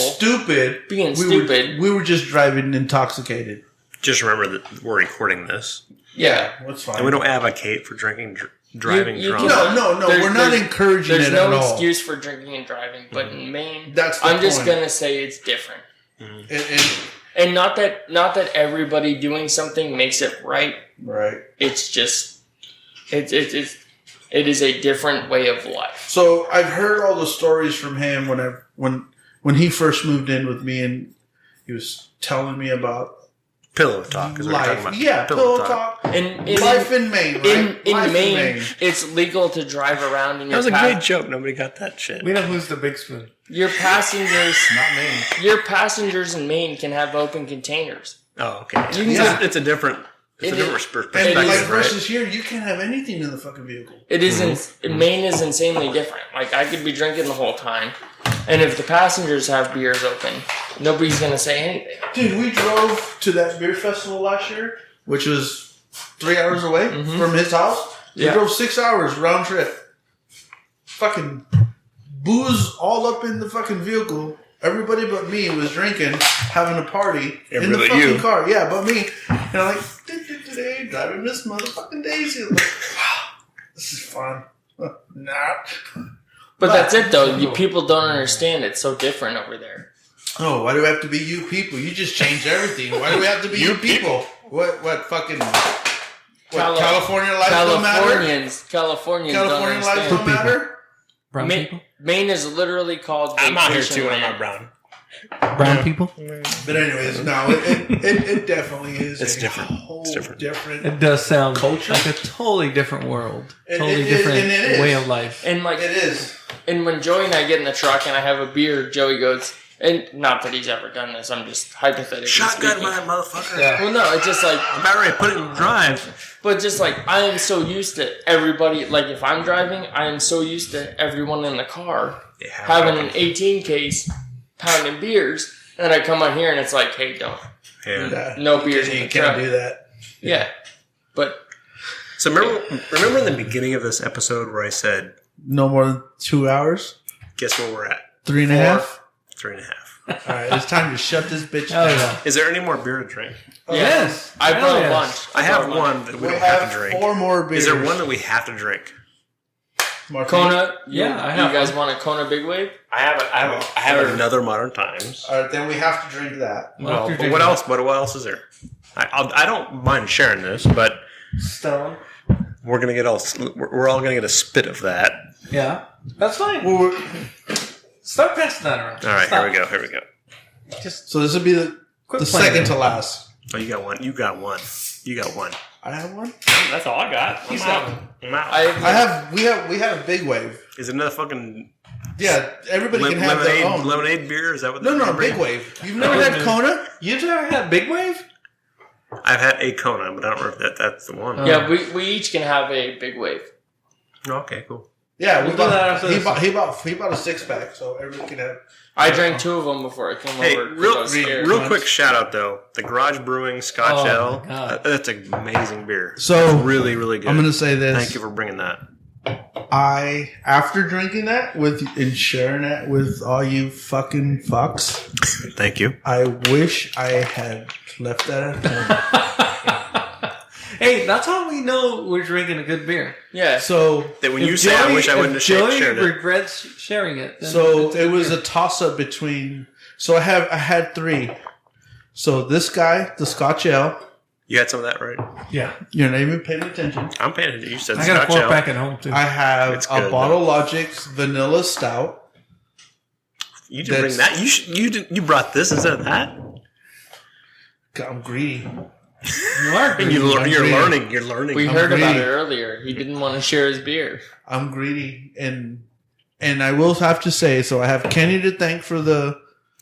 stupid. We were just driving intoxicated. Just remember that we're recording this, Yeah. That's fine. and we don't advocate for drinking, driving You drunk. can- No, we're not encouraging There's it no at all. excuse for drinking and driving, but in Maine, That's the I'm just point. gonna say it's different. And And not that everybody doing something makes it right. right. It's just it is a different way of life. So I've heard all the stories from him when he first moved in with me, and he was telling me about Pillow talk is what you're talking life. about. Yeah, pillow talk. In Life in Maine, right? in Life Maine, it's legal to drive around in That was your a great joke. Nobody got that shit. We know who's the big spoon. Your passengers, not me. your passengers in Maine can have open containers. Oh, okay. You can Yeah. It's a different And perspective, like right? versus here, you can't have anything in the fucking vehicle. It is Maine is insanely different. Like I could be drinking the whole time, and if the passengers have beers open, nobody's gonna say anything. Dude, we drove to that beer festival last year, which was 3 hours away from his house. We Yeah. drove 6 hours round trip. Fucking booze all up in the fucking vehicle. Everybody but me was drinking, having a party in the Everybody fucking you. car. Yeah, but me. And I'm like, today driving this motherfucking Daisy. I'm like, wow, this is fun. Nah. But that's it though. People don't understand. It's so different over there. Oh, why do we have to be you people? You just changed everything. Why do we have to be you people? What fucking... California lives don't matter? Californians California don't lives understand. don't matter? Brown people? Maine is literally called I'm out here vacation too, and I'm land. not brown. Brown people? But anyways, no, it definitely is. It's a different. Whole It's different. It does sound like a totally different world. Totally it different and it is. way of life. And like, It is. and when Joey and I get in the truck and I have a beer, Joey goes, And not that he's ever done this. I'm just hypothetically Shotgun speaking. my motherfucker. Yeah. Well, no, it's just like, I'm about ready to put it in drive. but just like I am so used to everybody. Like if I'm driving, I am so used to everyone in the car having an 18 case, pounding beers, and I come on here and it's like, hey, don't. Yeah. No beers in You the can't truck. do that. Yeah, but So remember in the beginning of this episode where I said, No more than 2 hours. guess where we're at? 3.5. 3.5. All right, it's time to shut this bitch Oh, down. yeah. Is there any more beer to drink? Yes. I Hell brought yes. a bunch. I have brought a bunch. one that we We don't have have to drink. 4 more beers. Is there one that we have to drink? Martini? Kona. Yeah, I you have guys one. want a Kona Big Wave? I have another Modern Times. All right, then we have to drink that. Well, but what else? But what else is there? I don't mind sharing this, but Stone. we're all gonna get a spit of that. Yeah. That's fine. Well, Start passing that around. All right, Stop. here we go. Just so this will be the quit second playing. to last. Oh, you got one. You got one. I have one. That's all I got. He's got one. I'm out. We have a big wave. Is it another fucking Yeah, everybody can have their own. lemonade beer? Is that what? No, big wave. You've never had Kona? You've never had Big Wave? I've had a Kona, but I don't know if that's the one. Yeah, we each can have a Big Wave. Oh, okay, cool. Yeah, We'll do that after he this. bought a 6-pack, so everybody can have. I drank 2 of them before I came Hey, over. 'cause I was scared. real quick shout out though, the Garage Brewing Scotch Oh, Ale. my God. That's an amazing beer. So Really, really good. I'm going to say this. Thank you for bringing that. After drinking that and sharing that with all you fucking fucks, Thank you. I wish I had left that at home. Hey, that's how we know we're drinking a good beer. Yeah. So That when you say I wish I wouldn't have Joey shared it. regrets sharing it. then So it's it was good. a toss up between. So I had 3. So this guy, the Scotch Ale, You had some of that, right? Yeah. you're not even paying attention. I'm paying attention. You said I got a Scotch Ale. 4-pack at home, too. I have It's a good, Bottle Logic's Vanilla Stout. You didn't bring that. You brought this instead of that. God, I'm greedy. You are And greedy. you're greedy. learning. You're learning. We I'm heard about greedy. it earlier. He didn't want to share his beer. I'm greedy, and I will have to say, so I have Kenny to thank for the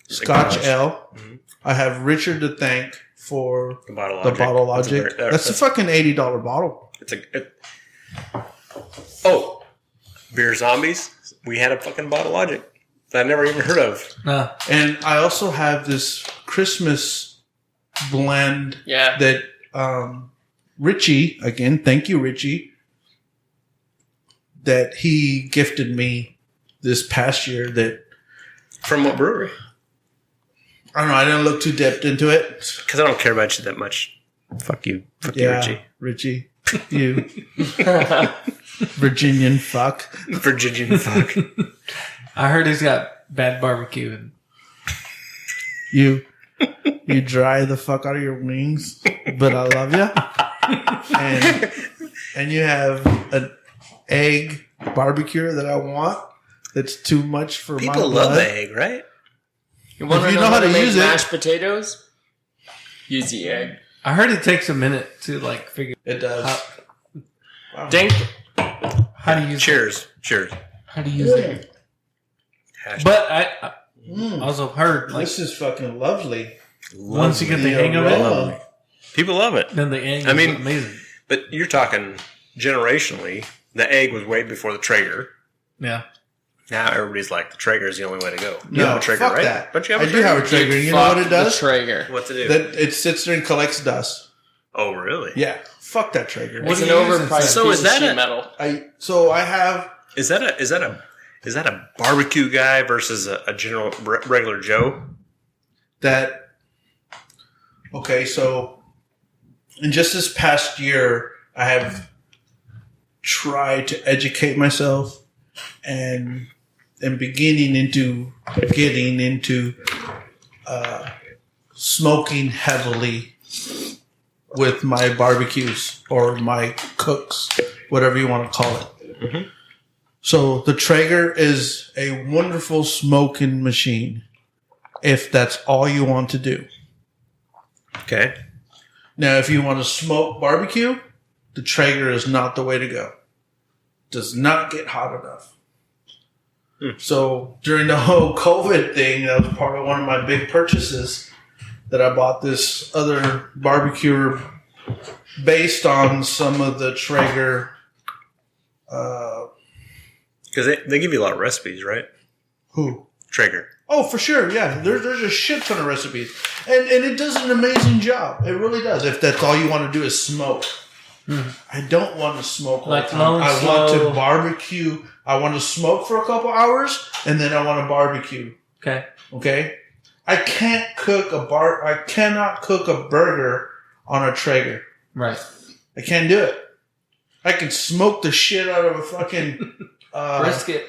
Scotch Garage. Ale. Mhm. I have Richard to thank for the Bottle the Logic. Bottle Logic. That's a fucking $80 bottle. Oh, Beer Zombies. We had a fucking Bottle Logic that I never even heard of. Nah. And I also have this Christmas blend Yeah. that Richie, again, thank you, Richie, that he gifted me this past year that, From what brewery? I don't know, I didn't look too deep into it. Because I don't care about you that much. Fuck you. Fuck you, Yeah, Richie. You Virginian fuck. Virginian fuck. I heard he's got bad barbecue. And You dry the fuck out of your wings, but I love you. And you have an egg barbecue that I want. That's too much for my People blood. love the egg, right? You want If to you know how to make use it- mashed potatoes? Use the egg. I heard it takes a minute to, like, figure It does. Dink. how to use Cheers. Cheers. How to use it. Hashtag. But I also heard, like, This is fucking lovely. once you get the hang of it, aroma. People love it. then the egg I mean- is amazing. But you're talking generationally, the egg was way before the Traeger. Yeah. Now everybody's like, the Traeger is the only way to go. You No, have a Traeger, fuck right? that. But you have I a do Traeger. have a Traeger. You know what it does? The Traeger. What to do? That it sits there and collects dust. Oh, really? Yeah, fuck that Traeger. It's do an you use overpriced So piece is of that sheet a- metal. I have Is that a barbecue guy versus a general regular Joe? that. Okay, so in just this past year, I have tried to educate myself and getting into smoking heavily with my barbecues or my cooks, whatever you want to call it. Mhm. So the Traeger is a wonderful smoking machine if that's all you want to do. Okay. Now, if you want to smoke barbecue, the Traeger is not the way to go. Does not get hot enough. So during the whole COVID thing, that was part of one of my big purchases that I bought this other barbecue based on some of the Traeger. Because they give you a lot of recipes, right? Who? Traeger. Oh, for sure, yeah. There's a shit ton of recipes. And it does an amazing job. It really does. If that's all you want to do is smoke. I don't want to smoke all Like the time. long, I want slow. to barbecue. I want to smoke for a couple hours, and then I want to barbecue. Okay. Okay? I cannot cook a burger on a Traeger. Right. I can't do it. I can smoke the shit out of a fucking... Brisket.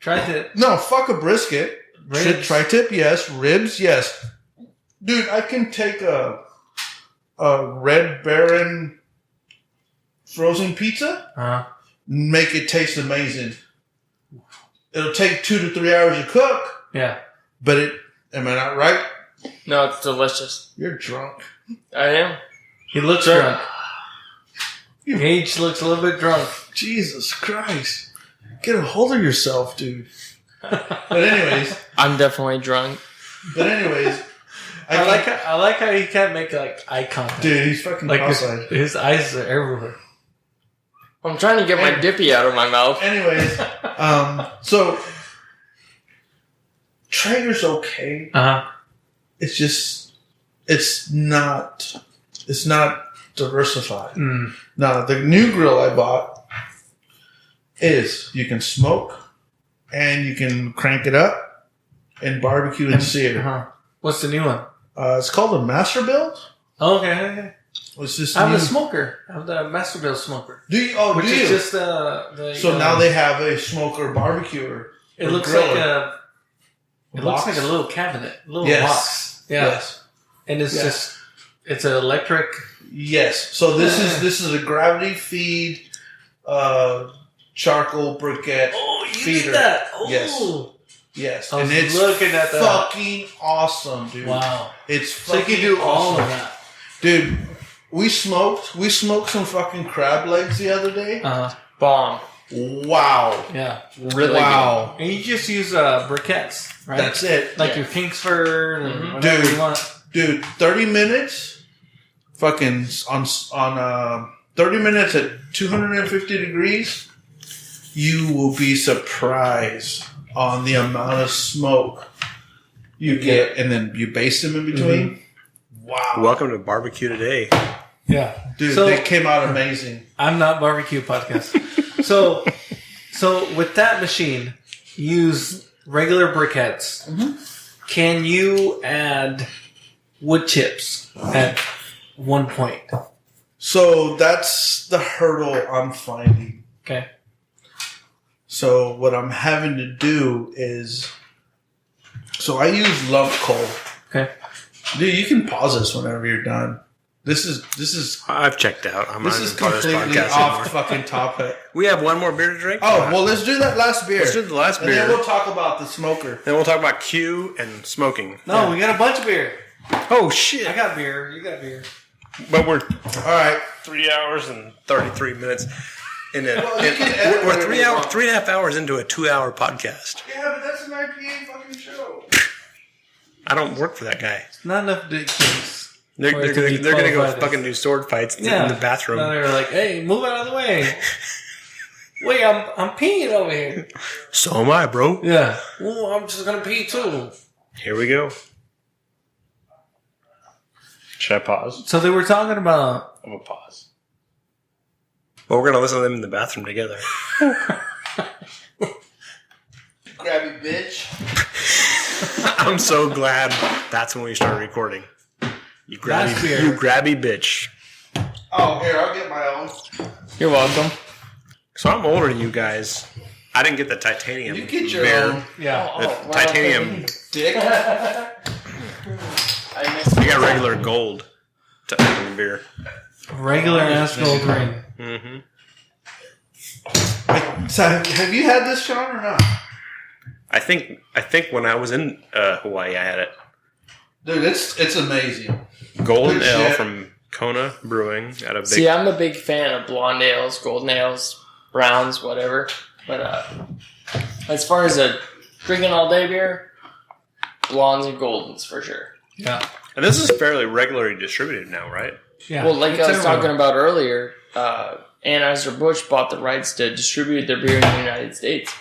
Tri-tip. No, fuck a brisket. Ribs. Tri-tip, yes. Ribs, yes. Dude, I can take a Red Baron frozen pizza, make it taste amazing. It'll take 2 to 3 hours to cook, Yeah. but am I not right? No, it's delicious. You're drunk. I am. He looks drunk. Gage looks a little bit drunk. Jesus Christ. Get a hold of yourself, dude. But anyways, I'm definitely drunk. I like how he can't make like eye contact. Dude, he's fucking Like cross-eyed. his eyes are everywhere. I'm trying to get my dippy out of my mouth. Anyways, so Traeger's okay. It's just, it's not diversified. Now, the new grill I bought is you can smoke and you can crank it up and barbecue and sear. What's the new one? It's called a Master Build. Okay. It's just I have new. a smoker. I have the Masterbuilt smoker. Do you? Oh, Which do you? is just the So now they have a smoker barbecuer. It or looks griller. like a. It looks Box? like a little cabinet, a little Yes. box. Yeah. Yes. And it's Yeah. just it's an electric. Yes. So this is a gravity feed charcoal briquette feeder. did that. Oh. Yes. Yes. I was And it's looking at that. fucking awesome, dude. Wow. It's So you fucking can do all awesome. of that. Dude, we smoked some fucking crab legs the other day. Bomb. Wow. Yeah. Really Wow. And you just use briquettes, right? That's it. Like Yeah. your Kingsford and whatever Dude. you want. Dude, 30 minutes fucking on 30 minutes at 250 degrees, you will be surprised on the amount of smoke you get, and then you baste them in between. Wow. Welcome to Barbecue Today. Yeah. Dude, So- they came out amazing. I'm not barbecue podcast. so with that machine, use regular briquettes. Can you add wood chips at one point? So that's the hurdle I'm finding. Okay. So what I'm having to do is, so I use lump coal. Okay. Dude, you can pause this whenever you're done. This is I've checked out. I'm not even part of this completely podcast off anymore. fucking topic. We have one more beer to drink. Oh, well, let's do that last beer. Let's do the last And beer. then we'll talk about the smoker. Then we'll talk about Q and smoking. No, we got a bunch of beer. Oh shit! I got beer. You got beer. But we're All right. 3 hours and 33 minutes. In a, Well, you can edit we're whatever you want. 3.5 hours into a 2-hour podcast. Yeah, but that's an IPA fucking show. I don't work for that guy. Not enough dick jokes. They're For it to be going to go qualified fucking do sword fights in the bathroom. Now they're like, hey, move out of the way. Wait, I'm peeing over here. So am I, bro. Yeah. Oh, I'm just gonna pee too. Here we go. Should I pause? So they were talking about. I'm going to pause. Well, we're going to listen to them in the bathroom together. Grabby bitch. I'm so glad that's when we started recording. You Last beer. grabby bitch. Oh, here, I'll get my own. You're welcome. So I'm older than you guys. I didn't get the titanium You get your beer. own. Yeah. The titanium. Dick. I missed I got regular gold titanium beer. Regular ass gold ring. Mm-hmm. So, have you had this, Sean, or not? I think when I was in Hawaii, I had it. Dude, it's amazing. Golden Good Ale shit. from Kona Brewing at a big. See, I'm a big fan of blonde ales, golden ales, browns, whatever. But as far as a drinking all day beer, blondes and goldens for sure. Yeah. And this is fairly regularly distributed now, right? Yeah. Well, like It's I was everywhere. talking about earlier, Anheuser-Busch bought the rights to distribute their beer in the United States.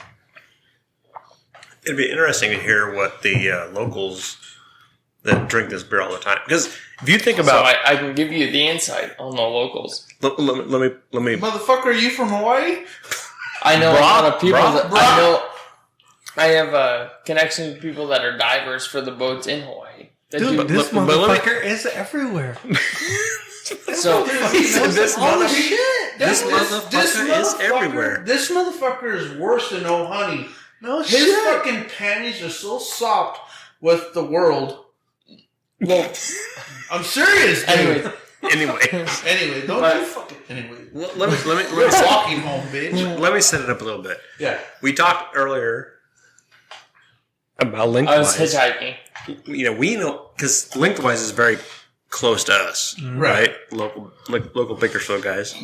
It'd be interesting to hear what the locals that drink this beer all the time. Because if you think So about, I can give you the insight on the locals. let me. Motherfucker, are you from Hawaii? I know a lot of people Brock, that Brock. I know. I have connections with people that are divers for the boats in Hawaii. That Dude, do- this but let me- motherfucker is everywhere. so this Oh shit! this motherfucker is everywhere. This motherfucker is worse than Oh Honey. No His fucking panties are so soft with the world. well, I'm serious, dude. anyway, Anyway, Don't But- you fucking anyway. let me Walking home, bitch. let me set it up a little bit. Yeah. We talked earlier about I was lengthwise. hitchhiking. We know because lengthwise is very close to us, right? Local Bakersfield guys.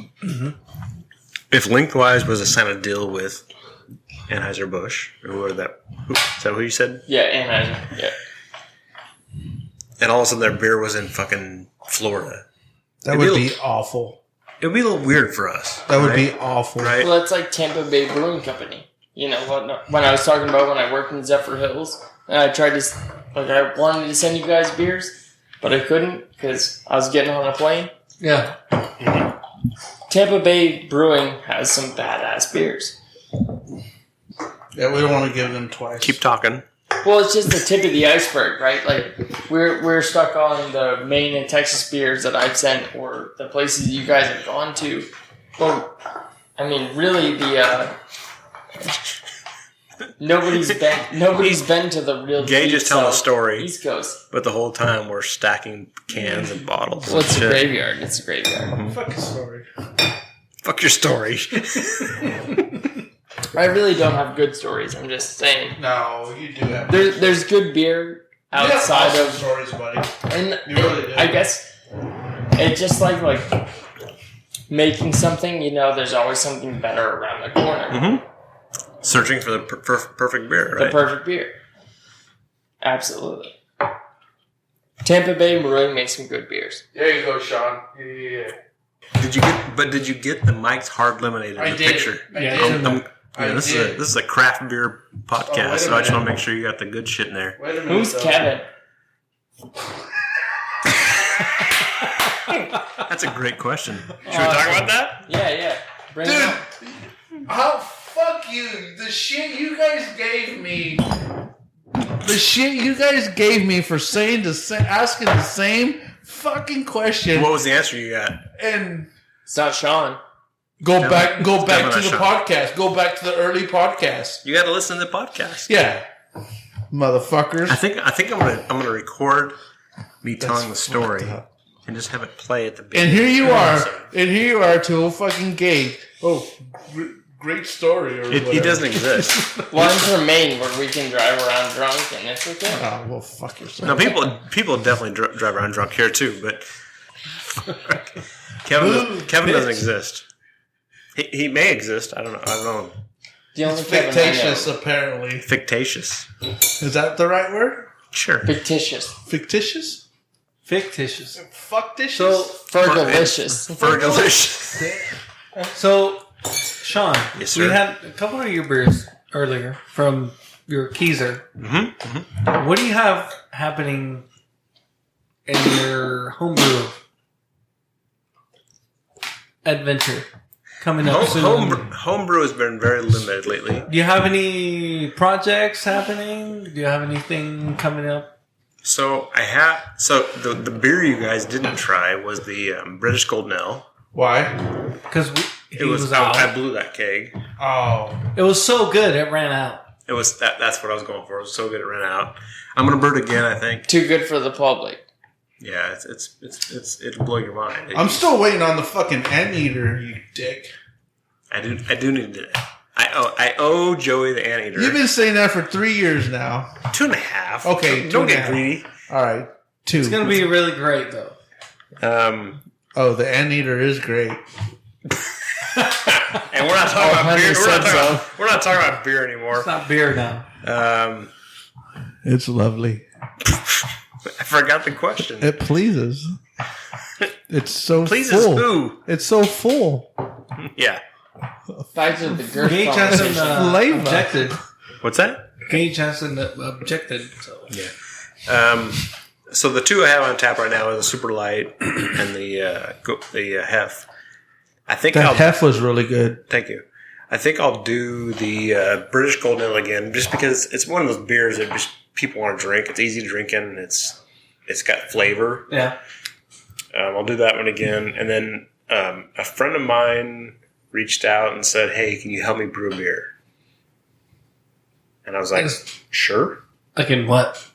If lengthwise was to sign a deal with Anheuser-Busch, or whoever that, is that who you said? Yeah, Anheuser. Yeah. And all of a sudden their beer was in fucking Florida. That would would be be awful. It would be a little weird for us. That would right? be awful. Right. Well, that's like Tampa Bay Brewing Company. You know when I was talking about when I worked in Zephyr Hills, and I tried to I wanted to send you guys beers, but I couldn't because I was getting on a plane. Yeah. Tampa Bay Brewing has some badass beers. Yeah, we don't want to give them twice. Keep talking. Well, it's just the tip of the iceberg, right? Like we're stuck on the Maine and Texas beers that I've sent, or the places you guys have gone to. Well, I mean, really, nobody's been to the real. Gage deep is telling a South, story, East Coast. but the whole time we're stacking cans and bottles. Well, and it's a shit. graveyard. It's a graveyard. Fucking story. Fuck your story. I really don't have good stories. I'm just saying. No, you do have. There's good beer outside awesome of, stories, buddy. and You really do. I guess it's just like making something. You know, there's always something better around the corner. Searching for the perfect beer, The right? perfect beer. Absolutely. Tampa Bay Brewing makes some good beers. There you go, Sean. Yeah. Did you get the Mike's Hard Lemonade in I the did. picture? I Yeah, did. This did. is a craft beer podcast, wait a so I just minute. want to make sure you got the good shit in there. Wait a minute. Who's though. Kevin? That's a great question. Should we talk about that? Yeah. Bring it up. Dude, how fuck you? The shit you guys gave me. The shit you guys gave me for asking the same fucking question What was the answer you got? and It's not Sean. go back to definitely the not podcast. Go back to the early podcast. You got to listen to the podcast. Yeah, motherfuckers. I think I'm gonna record me telling the story fucked up. and just have it play at the And beginning. here you are. And here you are to a fucking gate. Oh, great story. Or He whatever. doesn't exist. Well, I'm from Maine, where we can drive around drunk, and it's okay. Oh, well, fuck yourself. No, people definitely drive around drunk here too, but Kevin doesn't exist. He may exist. I don't know. The only It's Kevin I know. fictitious, apparently. Fictitious. Is that the right word? Sure. Fictitious. Fictitious? Fictitious. Fucktitious? So, Fergalicious. Fergalicious. so, Sean, Yes, sir. we had a couple of your beers earlier from your Keezer. What do you have happening in your homebrew adventure coming up soon? Homebrew has been very limited lately. Do you have any projects happening? Do you have anything coming up? So the beer you guys didn't try was the British Golden Ale. Why? Because It was out. I blew that keg. Oh. It was so good, it ran out. It was that's what I was going for. It was so good it ran out. I'm gonna brew it again. I think. Too good for the public. Yeah, it'll blow your mind. I'm still waiting on the fucking anteater, you dick. I do need to. I owe Joey the anteater. You've been saying that for 3 years now. 2.5. Okay, don't 2.5. get greedy. All right. 2. It's going to be really great, though. Oh, the anteater is great. And And we're not talking about beer. 100% We're not talking about beer anymore. It's not beer now. It's lovely. I forgot the question. It pleases. It's so Pleases full. who? It's so full. Yeah. Back to the girth Gage hasn't conversation. Flavor. objected. What's that? Gage hasn't objected. So. Yeah. So the two I have on tap right now are the Super Light and the Hef. I think That Hef was really good. Thank you. I think I'll do the British Gold Ale again, just because it's one of those beers that just people want to drink. It's easy to drink in. And it's got flavor. Yeah. I'll do that one again, and then a friend of mine reached out and said, "Hey, can you help me brew a beer?" And I was like, "Sure." Like in what?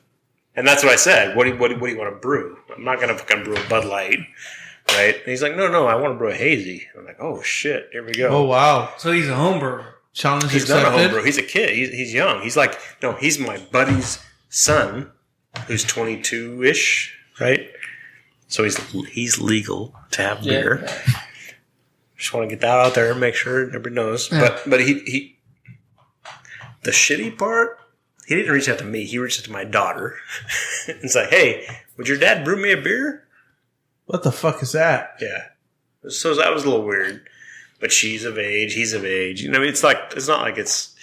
And that's what I said. What do you want to brew? I'm not going to fucking brew a Bud Light, right? And he's like, no, I want to brew a hazy. I'm like, oh shit, here we go. Oh wow! So he's a home brewer. Challenge He's accepted. not a homebrew. He's a kid. He's young. He's like, no, he's my buddy's son, who's 22-ish, right? So he's legal to have beer. Just want to get that out there, make sure everybody knows. Yeah. But he the shitty part, he didn't reach out to me. He reached out to my daughter and said, "Hey, would your dad brew me a beer?" What the fuck is that? Yeah. So that was a little weird. But she's of age. He's of age. You know, it's not like it's.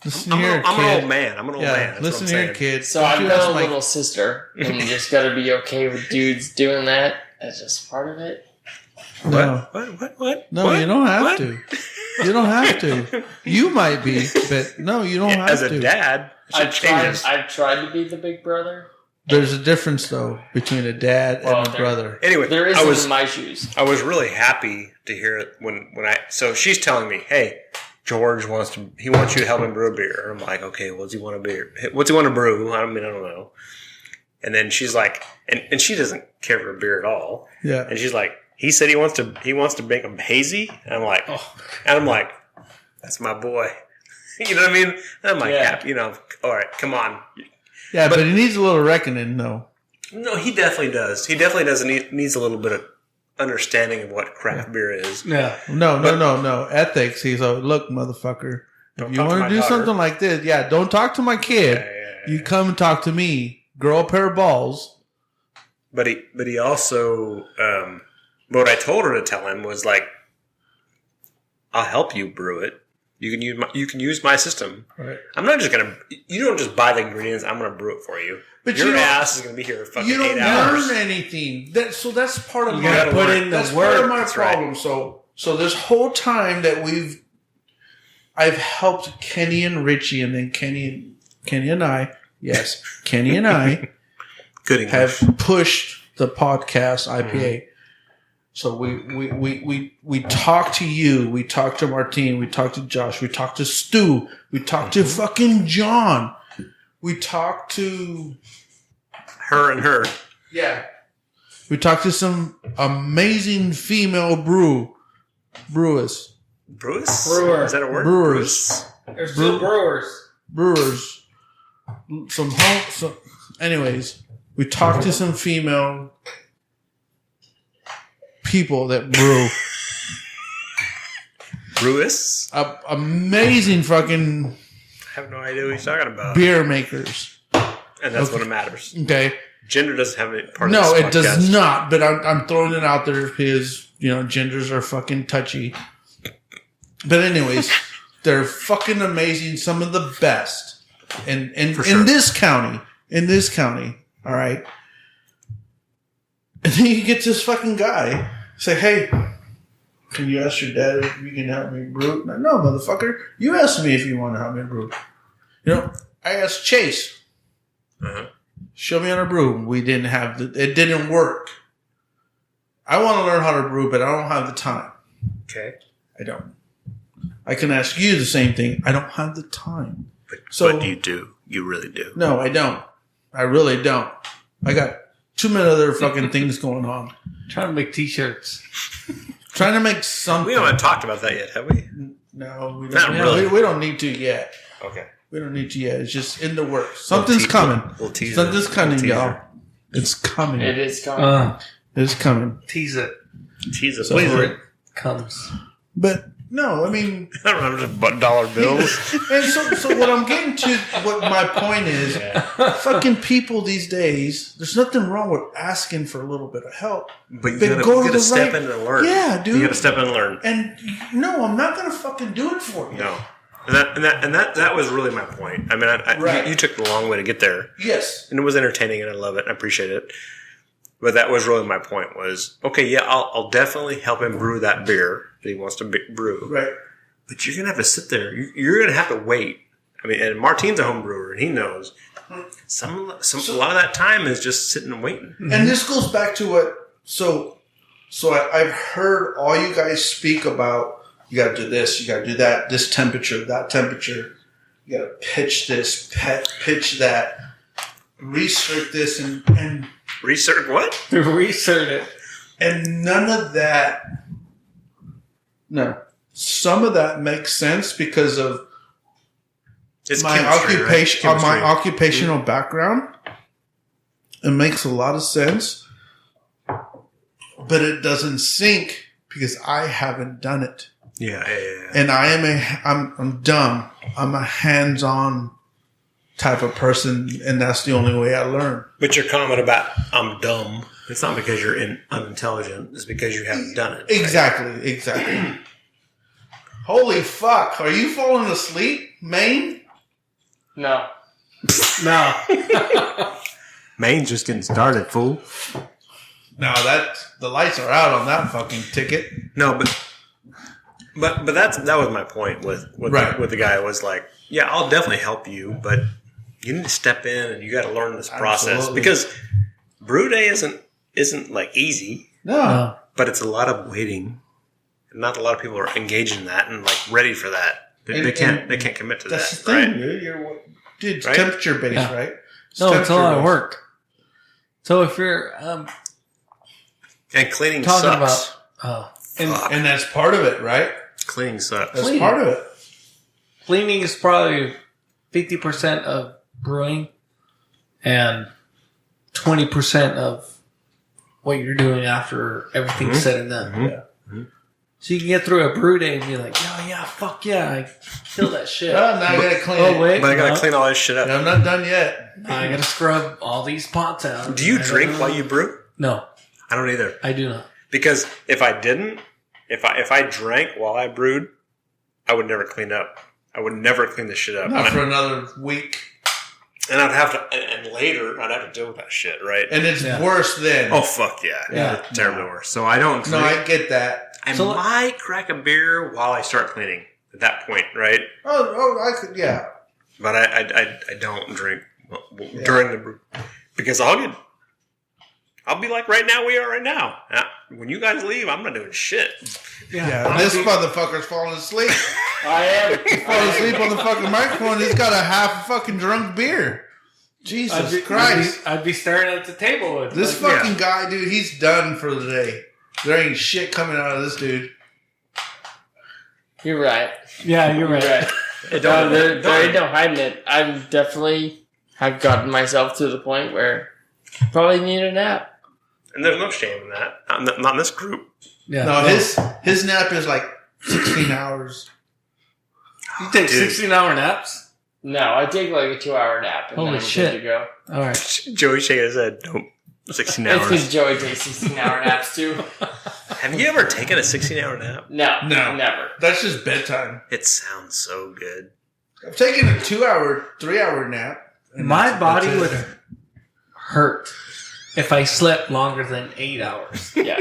Listen I'm, here, I'm kid. an old man. I'm an old man. That's Listen what I'm here, saying. kid. So Don't I've you got ask a my- little sister, and you just got to be okay with dudes doing that. That's just part of it. No, What? no, What? you don't have What? to. You don't have to. You might be, but no, you don't have As a to. dad, it changes. I've tried to be the big brother. There's a difference though between a dad Well, and a there- brother. Anyway, There I isn't was in my shoes. I was really happy to hear it when so she's telling me, "Hey, George wants you to help him brew a beer." And I'm like, "Okay, what's he want to beer? What's he want to brew?" I don't know. And then she's like, and she doesn't care for beer at all. Yeah. And she's like, he said he wants to make them hazy. And I'm like, that's my boy. You know what I mean? And I'm like, Yeah. all right, come on. Yeah, but he needs a little reckoning though. No, he definitely does. He definitely does. Needs a little bit of understanding of what craft beer is. Yeah. No. Ethics. He's like, look, motherfucker. Don't If you talk to want my to do daughter. something like this, don't talk to my kid. Yeah. You come and talk to me. Grow a pair of balls. But he also, what I told her to tell him was like, I'll help you brew it. You can use my system. Right. I'm not just gonna. You don't just buy the ingredients. I'm gonna brew it for you. But your you don't- ass is gonna be here for fucking You don't 8 hours. learn anything. That's part of You my gotta put in the that's part of work. my That's right. problem. So this whole time that I've helped Kenny and Richie, and then Kenny and I, yes, Kenny and I Good English. have pushed the podcast IPA. So we talk to you, we talk to Martine, we talk to Josh, we talk to Stu, we talk to fucking John, we talk to her. yeah, we talk to some amazing female brewers. Brewers? Brewer. Is that a word? Brewers. There's still brewers. Anyways, we talked to some female people that brew Brewers? amazing fucking I have no idea what he's talking about. beer makers. And that's what matters. Okay. Gender doesn't have any part of No, this it does podcast. not. But I'm throwing it out there because genders are fucking touchy. But anyways, they're fucking amazing. Some of the best in sure. this county. In this county, all right. And then you get this fucking guy say, "Hey, can you ask your dad if you can help me brew?" No, motherfucker. You asked me if you want to help me brew. I asked Chase. Uh-huh. Show me how to brew. We didn't have it didn't work. I want to learn how to brew, but I don't have the time. Okay. I don't. I can ask you the same thing. I don't have the time. But you do. You really do. No, I don't. I really don't. I got too many other fucking things going on. Trying to make t-shirts. Trying to make something. We haven't talked about that yet, have we? No, we Not don't. really. We don't need to yet. Okay. We don't need to yet. It's just in the works. Something's coming. Little teaser. Something's coming, Little teaser. y'all. It's coming. It is coming. It's coming. Tease it Teaser. So- Please. before it comes. But No, I mean, I don't know, just dollar bills. and so what I'm getting to, what my point is, fucking people these days, there's nothing wrong with asking for a little bit of help. But you But gotta step in and learn. Yeah, dude. You gotta step in and learn. And no, I'm not gonna fucking do it for you. No. And that was really my point. I mean, Right. you took the long way to get there. Yes. And it was entertaining, and I love it, and I appreciate it. But that was really my point was, okay, yeah, I'll definitely help him brew that beer that he wants to brew. Right. But you're going to have to sit there. You're going to have to wait. I mean, and Martine's a home brewer, and he knows. A lot of that time is just sitting and waiting. And this goes back to what, I've heard all you guys speak about, you got to do this, you got to do that, this temperature, that temperature. You got to pitch this, pitch that, research this, and Research what? Research it. And none of that, no. Some of that makes sense because of It's my chemistry, occupation, right? my occupational background. It makes a lot of sense, but it doesn't sink because I haven't done it. Yeah. And I'm dumb. I'm a hands-on type of person, and that's the only way I learn. But your comment about I'm dumb, it's not because you're unintelligent. It's because you haven't done it. Exactly. Holy fuck. Are you falling asleep, Maine? No. Maine's just getting started, fool. No, the lights are out on that fucking ticket. No, but that was my point with the guy was like, yeah, I'll definitely help you, but you need to step in and you got to learn this process. Absolutely. Because brew day isn't like easy, No. but it's a lot of waiting. And not a lot of people are engaged in that and like ready for that. They can't commit to That's that, the thing, right? dude. It's Right? temperature based, Yeah. right? It's a lot of temperature-based. work. So if you're And cleaning talking sucks. about And that's part of it, right? Cleaning sucks. That's Cleaning. part of it. cleaning is probably 50% of brewing and 20% of what you're doing after everything's said and done. Mhm. Yeah. So you can get through a brew day and be like, oh yeah, fuck yeah, I killed that shit. Oh, now I gotta clean Oh it. wait, But I got to no, clean all this shit up. I'm not done yet. I gotta scrub all these pots out. Do you I drink gotta- while you brew? No, I don't either. I do not. Because if I didn't, if I drank while I brewed, I would never clean up. I would never clean this shit up. Not for another week. And I'd have to, and later I'd have to deal with that shit, right? And it's Yeah. worse then. Oh fuck yeah, Yeah. It's terribly worse. So I don't. no, Drink. I get that. I So- might crack a beer while I start cleaning at that point, right? Oh, I could, yeah. But I don't drink during the brew because I'll be like right now we are right now. When you guys leave, I'm not doing shit. Yeah, this motherfucker's falling asleep. I am. He's falling asleep on the fucking microphone. He's got a half fucking drunk beer. Jesus Christ. I'd be staring at the table with This fucking guy, dude, he's done for the day. There ain't shit coming out of this dude. You're right. Yeah, you're right. Right. There ain't no hiding it. I'm definitely have gotten myself to the point where I probably need a nap. And there's no shame in that. Not in this group. Yeah. No, his nap is like 16 hours. You take Dude. 16-hour naps? No, I take like a 2-hour nap and Holy then I'm shit. good to go. All right. Joey shaking his head. Don't. 16 It's because hours. Joey takes 16-hour naps too. Have you ever taken a 16-hour nap? No, No. never. That's just bedtime. It sounds so good. I've taken a 2-hour, 3-hour nap. and My that's body it. would hurt if I slept longer than 8 hours. Yeah.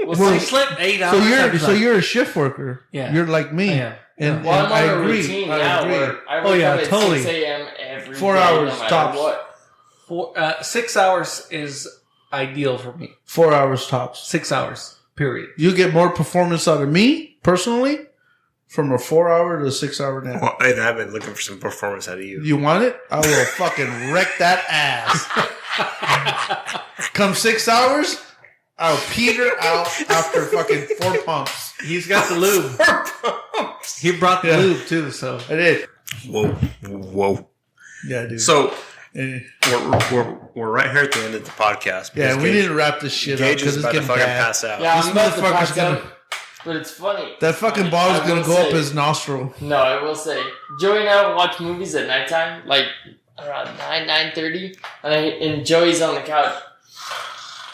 If I slept 8 hours, I'd be like, you're a shift worker. Yeah. You're like me. I am. And, Well, I'm and on I a agree. routine I now agree. where I Oh, wake yeah, up at totally. 6 a.m. every 4 day, hours no matter tops. what. 6 hours is ideal for me. 4 hours tops. 6 hours, period. You get more performance out of me, personally, from a 4-hour to a 6-hour nap. Well, I've been looking for some performance out of you. You want it? I will fucking wreck that ass. Come 6 hours, I'll peter out after fucking 4 pumps. He's got the lube. He brought the Yeah. lube too, so. I did. Whoa. Yeah, dude. So Eh. we're right here at the end of the podcast. Yeah, because we Gage- need to wrap this shit up Gage because is it's about to getting fucking bad. pass out. Yeah, This I'm about to motherfucker's pass out. gonna- But it's funny. That fucking ball is I gonna will go up say- his nostril. No, I will say, Joey and I will watch movies at nighttime, like around 9:30, and Joey's on the couch.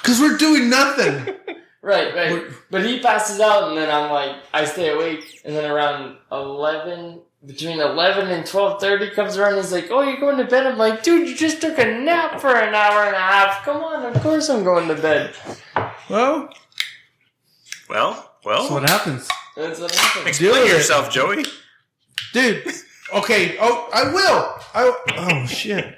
Cause we're doing nothing. Right. But he passes out, and then I'm like, I stay awake, and then around 11, between 11 and 12:30 comes around, and he's like, oh, you're going to bed? I'm like, dude, you just took a nap for an hour and a half. Come on, of course I'm going to bed. Well, That's what happens. That's what happens. Explain yourself, Joey. dude. Okay. Oh, I will. Oh shit.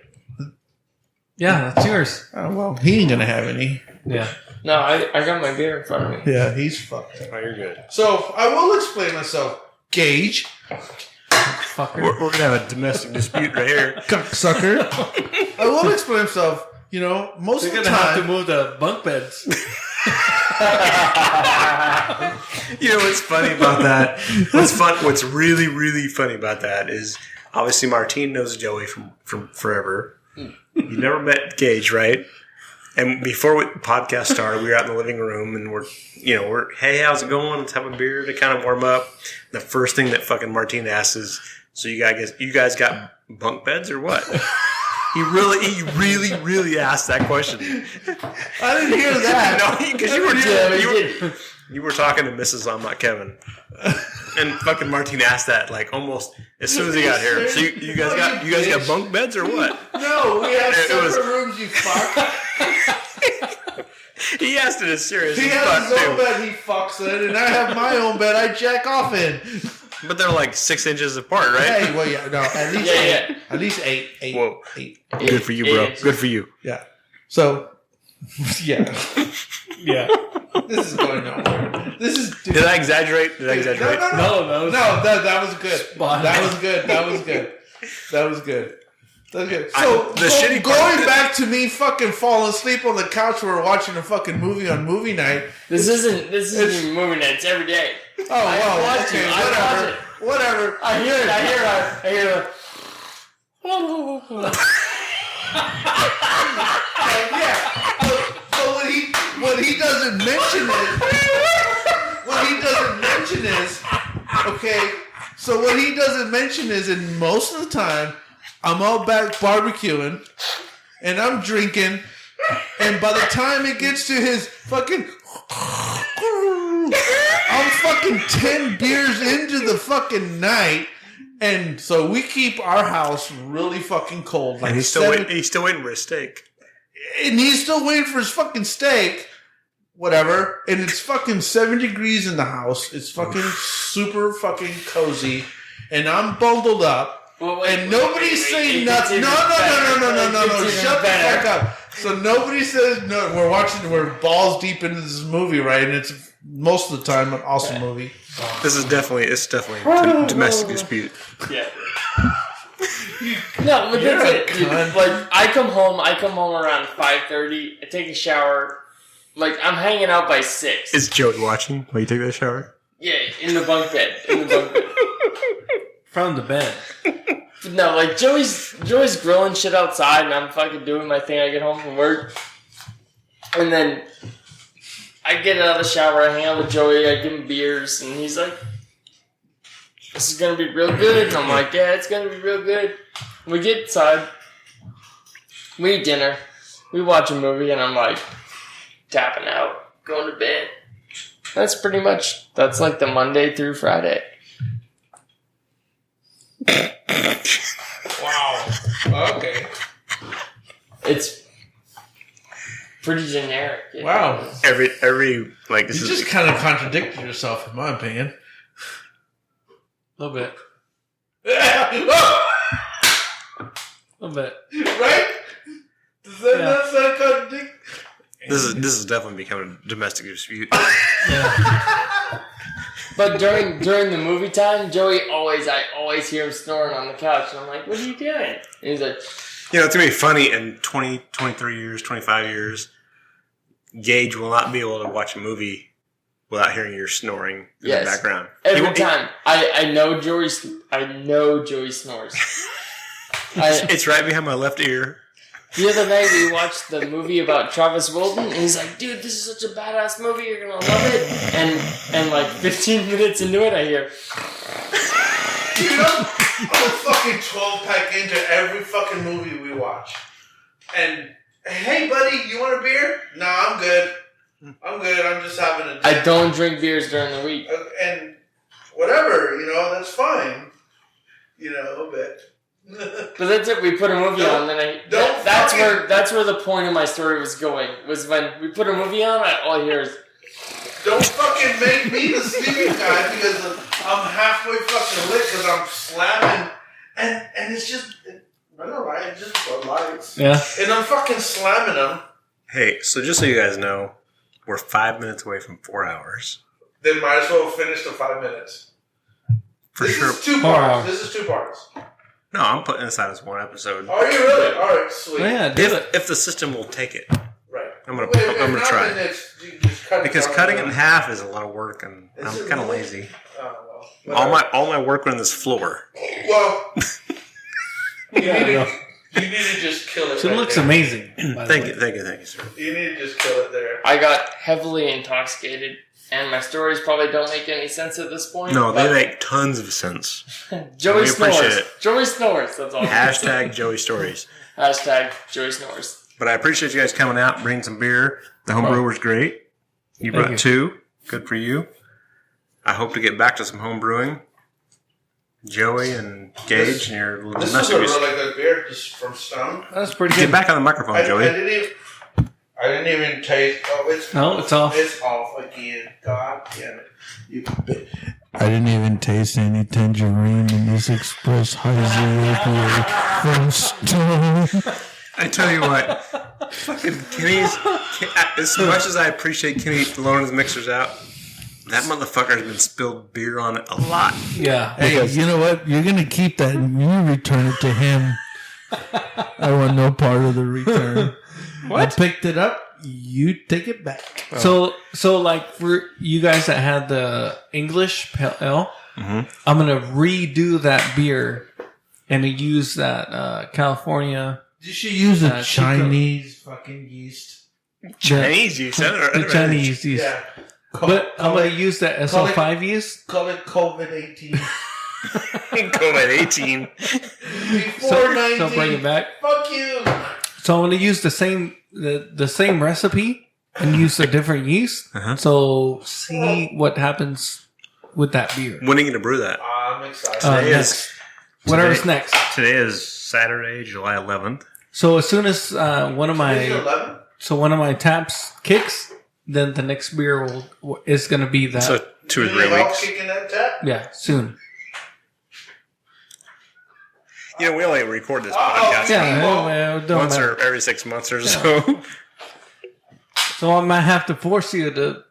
Yeah, that's yours. Oh well, he ain't gonna have any. Yeah. No, I got my beer in front of me. Yeah, he's fucked. Oh, you're good. So I will explain myself. Gage, Fucker. We're gonna have a domestic dispute right here. cocksucker. I will explain myself. You know, most They're of the gonna have to time. move the bunk beds. You know what's funny about that? What's really, really funny about that is obviously Martine knows Joey from forever. You never met Gage, right? And before the podcast started, we were out in the living room and we're hey, how's it going? Let's have a beer to kind of warm up. The first thing that fucking Martine asks is, so you guys got bunk beds or what? He really asked that question. I didn't hear that. No, because you were talking to Mrs. I'm Not Kevin, and fucking Martine asked that like almost as soon as he got here. So you guys got bunk beds or what? No, we have It was- separate rooms. You fuck. He asked it as serious He as has fuck his own too. bed. He fucks in, and I have my own bed. I jack off in. But they're like 6 inches apart, right? Hey, well, yeah, no, at least Yeah, eight. yeah. At least eight. Whoa. Eight. Good for you, bro. Eight. Good for you. Yeah. So, yeah, Yeah. this is going nowhere. This is. Did I exaggerate? No, No, that was good. Spot That on. was good. That was good. That was good. That was good. I- So the shitty part- going back to me fucking falling asleep on the couch while we're watching a fucking movie on movie night. This isn't even movie night. It's every day. Oh well, watch okay, it. I watch whatever. I hear it. Yeah. So what he doesn't mention is okay. So what he doesn't mention is, and most of the time, I'm out back barbecuing, and I'm drinking, and by the time it gets to his fucking, I'm fucking 10 beers into the fucking night. And so we keep our house really fucking cold. Like And he's still waiting for his steak. And he's still waiting for his fucking steak. Whatever. And it's fucking 7 degrees in the house. It's fucking super fucking cozy. And I'm bundled up. And nobody's saying nothing. No. Shut the fuck up. So nobody says no. We're balls deep into this movie, right? And it's most of the time an awesome movie. It's definitely a domestic dispute. Yeah. No, but that's it. Dude, like I come home around 5:30. I take a shower. Like I'm hanging out by 6. Is Joey watching while you take that shower? Yeah, in the bunk bed. From the bed. But no, like Joey's grilling shit outside, and I'm fucking doing my thing. I get home from work, and then I get out of the shower. I hang out with Joey. I give him beers, and he's like, "This is gonna be real good." And I'm like, "Yeah, it's gonna be real good." We get inside, we eat dinner, we watch a movie, and I'm like tapping out, going to bed. That's like the Monday through Friday. Wow. Okay. It's pretty generic. Wow. Every like this You is just kind of contradicted yourself, in my opinion. A little bit. A little bit. Right? Does that not sound contradict? this is definitely becoming a domestic dispute. Yeah. But during the movie time, I always hear him snoring on the couch, and I'm like, "What are you doing?" And he's like, You know, it's going to be funny in 20, 23 years, 25 years. Gage will not be able to watch a movie without hearing your snoring in Yes. the background. every time. I know Joey snores. It's right behind my left ear. The other night we watched the movie about Travis Wilton, and he's like, "Dude, this is such a badass movie. You're gonna love it." And like 15 minutes into it, I hear, Dude, I'm a fucking 12-pack into every fucking movie we watch. And, hey, buddy, you want a beer? No, I'm good. I'm just having a I don't drink beers during the week. And whatever, that's fine. But... But that's it. We put a movie on, then that's where the point of my story was going. Was when we put a movie on, all I hear is, don't fucking make me the sleeping guy because I'm halfway fucking lit because I'm slamming, and it's just, I don't know, right? It's just Bud Lights. Yeah. And I'm fucking slamming them. Hey, so just so you guys know, we're 5 minutes away from 4 hours. Then might as well finish the 5 minutes. This is 2 parts. This is 2 parts. No, I'm putting this out as one episode. Are you really? All right, sweet. Oh, yeah, If the system will take it. Right. I'm gonna try it. Because cutting it in half is a lot of work, and I'm kind of lazy. Oh, well. All my work went on this floor. Well, you need to just kill it. So it looks amazing. Thank you, sir. You need to just kill it there. I got heavily intoxicated, and my stories probably don't make any sense at this point. No, they make tons of sense. Joey We appreciate snores. it. Joey snores. That's all. Hashtag Joey Stories. Hashtag Joey snores. But I appreciate you guys coming out and bringing some beer. The home brewer's great. You brought 2. Good for you. I hope to get back to some home brewing. Joey and Gage and your little This is a really good beer, just from Stone. That's pretty Get good. back on the microphone, Joey. I didn't even taste. Oh, it's off. It's off again. God damn it! I didn't even taste any tangerine in this Express High Zero beer from Stone. I tell you what, fucking Kenny's. As much as I appreciate Kenny loaning his mixers out, that motherfucker's been spilled beer on it a lot. Yeah. Hey, you know what? You're gonna keep that and you return it to him. I want no part of the return. What? I picked it up. You take it back. So like for you guys that had the English Pale Ale, I'm gonna redo that beer and use that California. You should use the Chinese fucking yeast. Chinese yeast. The Chinese yeast. Yeah. But I'm going to use that SO5 yeast. Call it COVID-18. COVID-18. Before 19. So bring it back. Fuck you. So I'm going to use the same recipe and use a different yeast. So see what happens with that beer. When are you going to brew that? I'm excited. Whatever's next. Today is Saturday, July 11th. So as soon as one of Is it 11? my taps kicks, then the next beer is going to be that. So 2 or 3 weeks. Kicking that tap? Yeah, soon. We only record this podcast once or every 6 months or so. So I might have to force you to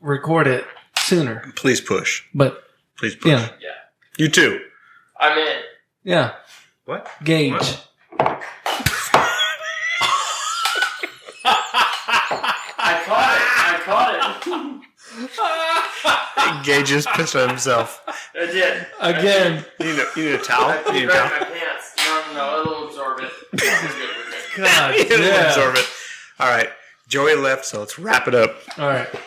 record it sooner. Please push. But Please push. yeah, You too. I'm in. yeah. What? Gage. What? I caught it. Gage just pissed on himself. I did. Again. You need a towel? I You need a grabbed towel? my pants. No, it'll absorb it. It's good with me. God, It'll yeah. absorb it. All right. Joey left, so let's wrap it up. All right. Alright.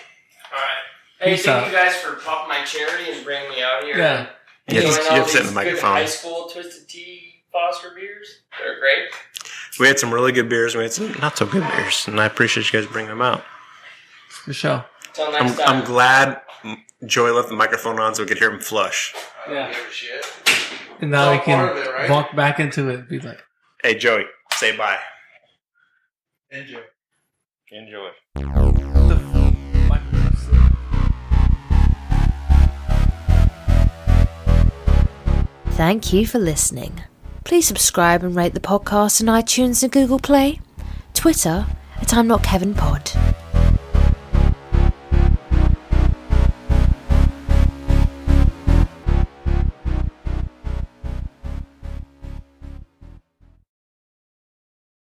Hey, Peace thank out. you guys for popping my cherry and bringing me out here. Yeah. You have Enjoying to all sit in these the good microphone. high school Twisted Tea Foster beers. They're great. We had some really good beers, and we had some not so good beers, and I appreciate you guys bringing them out. For sure. Till next time. I'm glad Joey left the microphone on so we could hear him flush. Yeah. Give a shit. And now we It's all can part of it, right? walk back into it and be like, Hey, Joey, say bye. Enjoy. Enjoy. the Thank you for listening. Please subscribe and rate the podcast on iTunes and Google Play. Twitter @I'mNotKevinPod.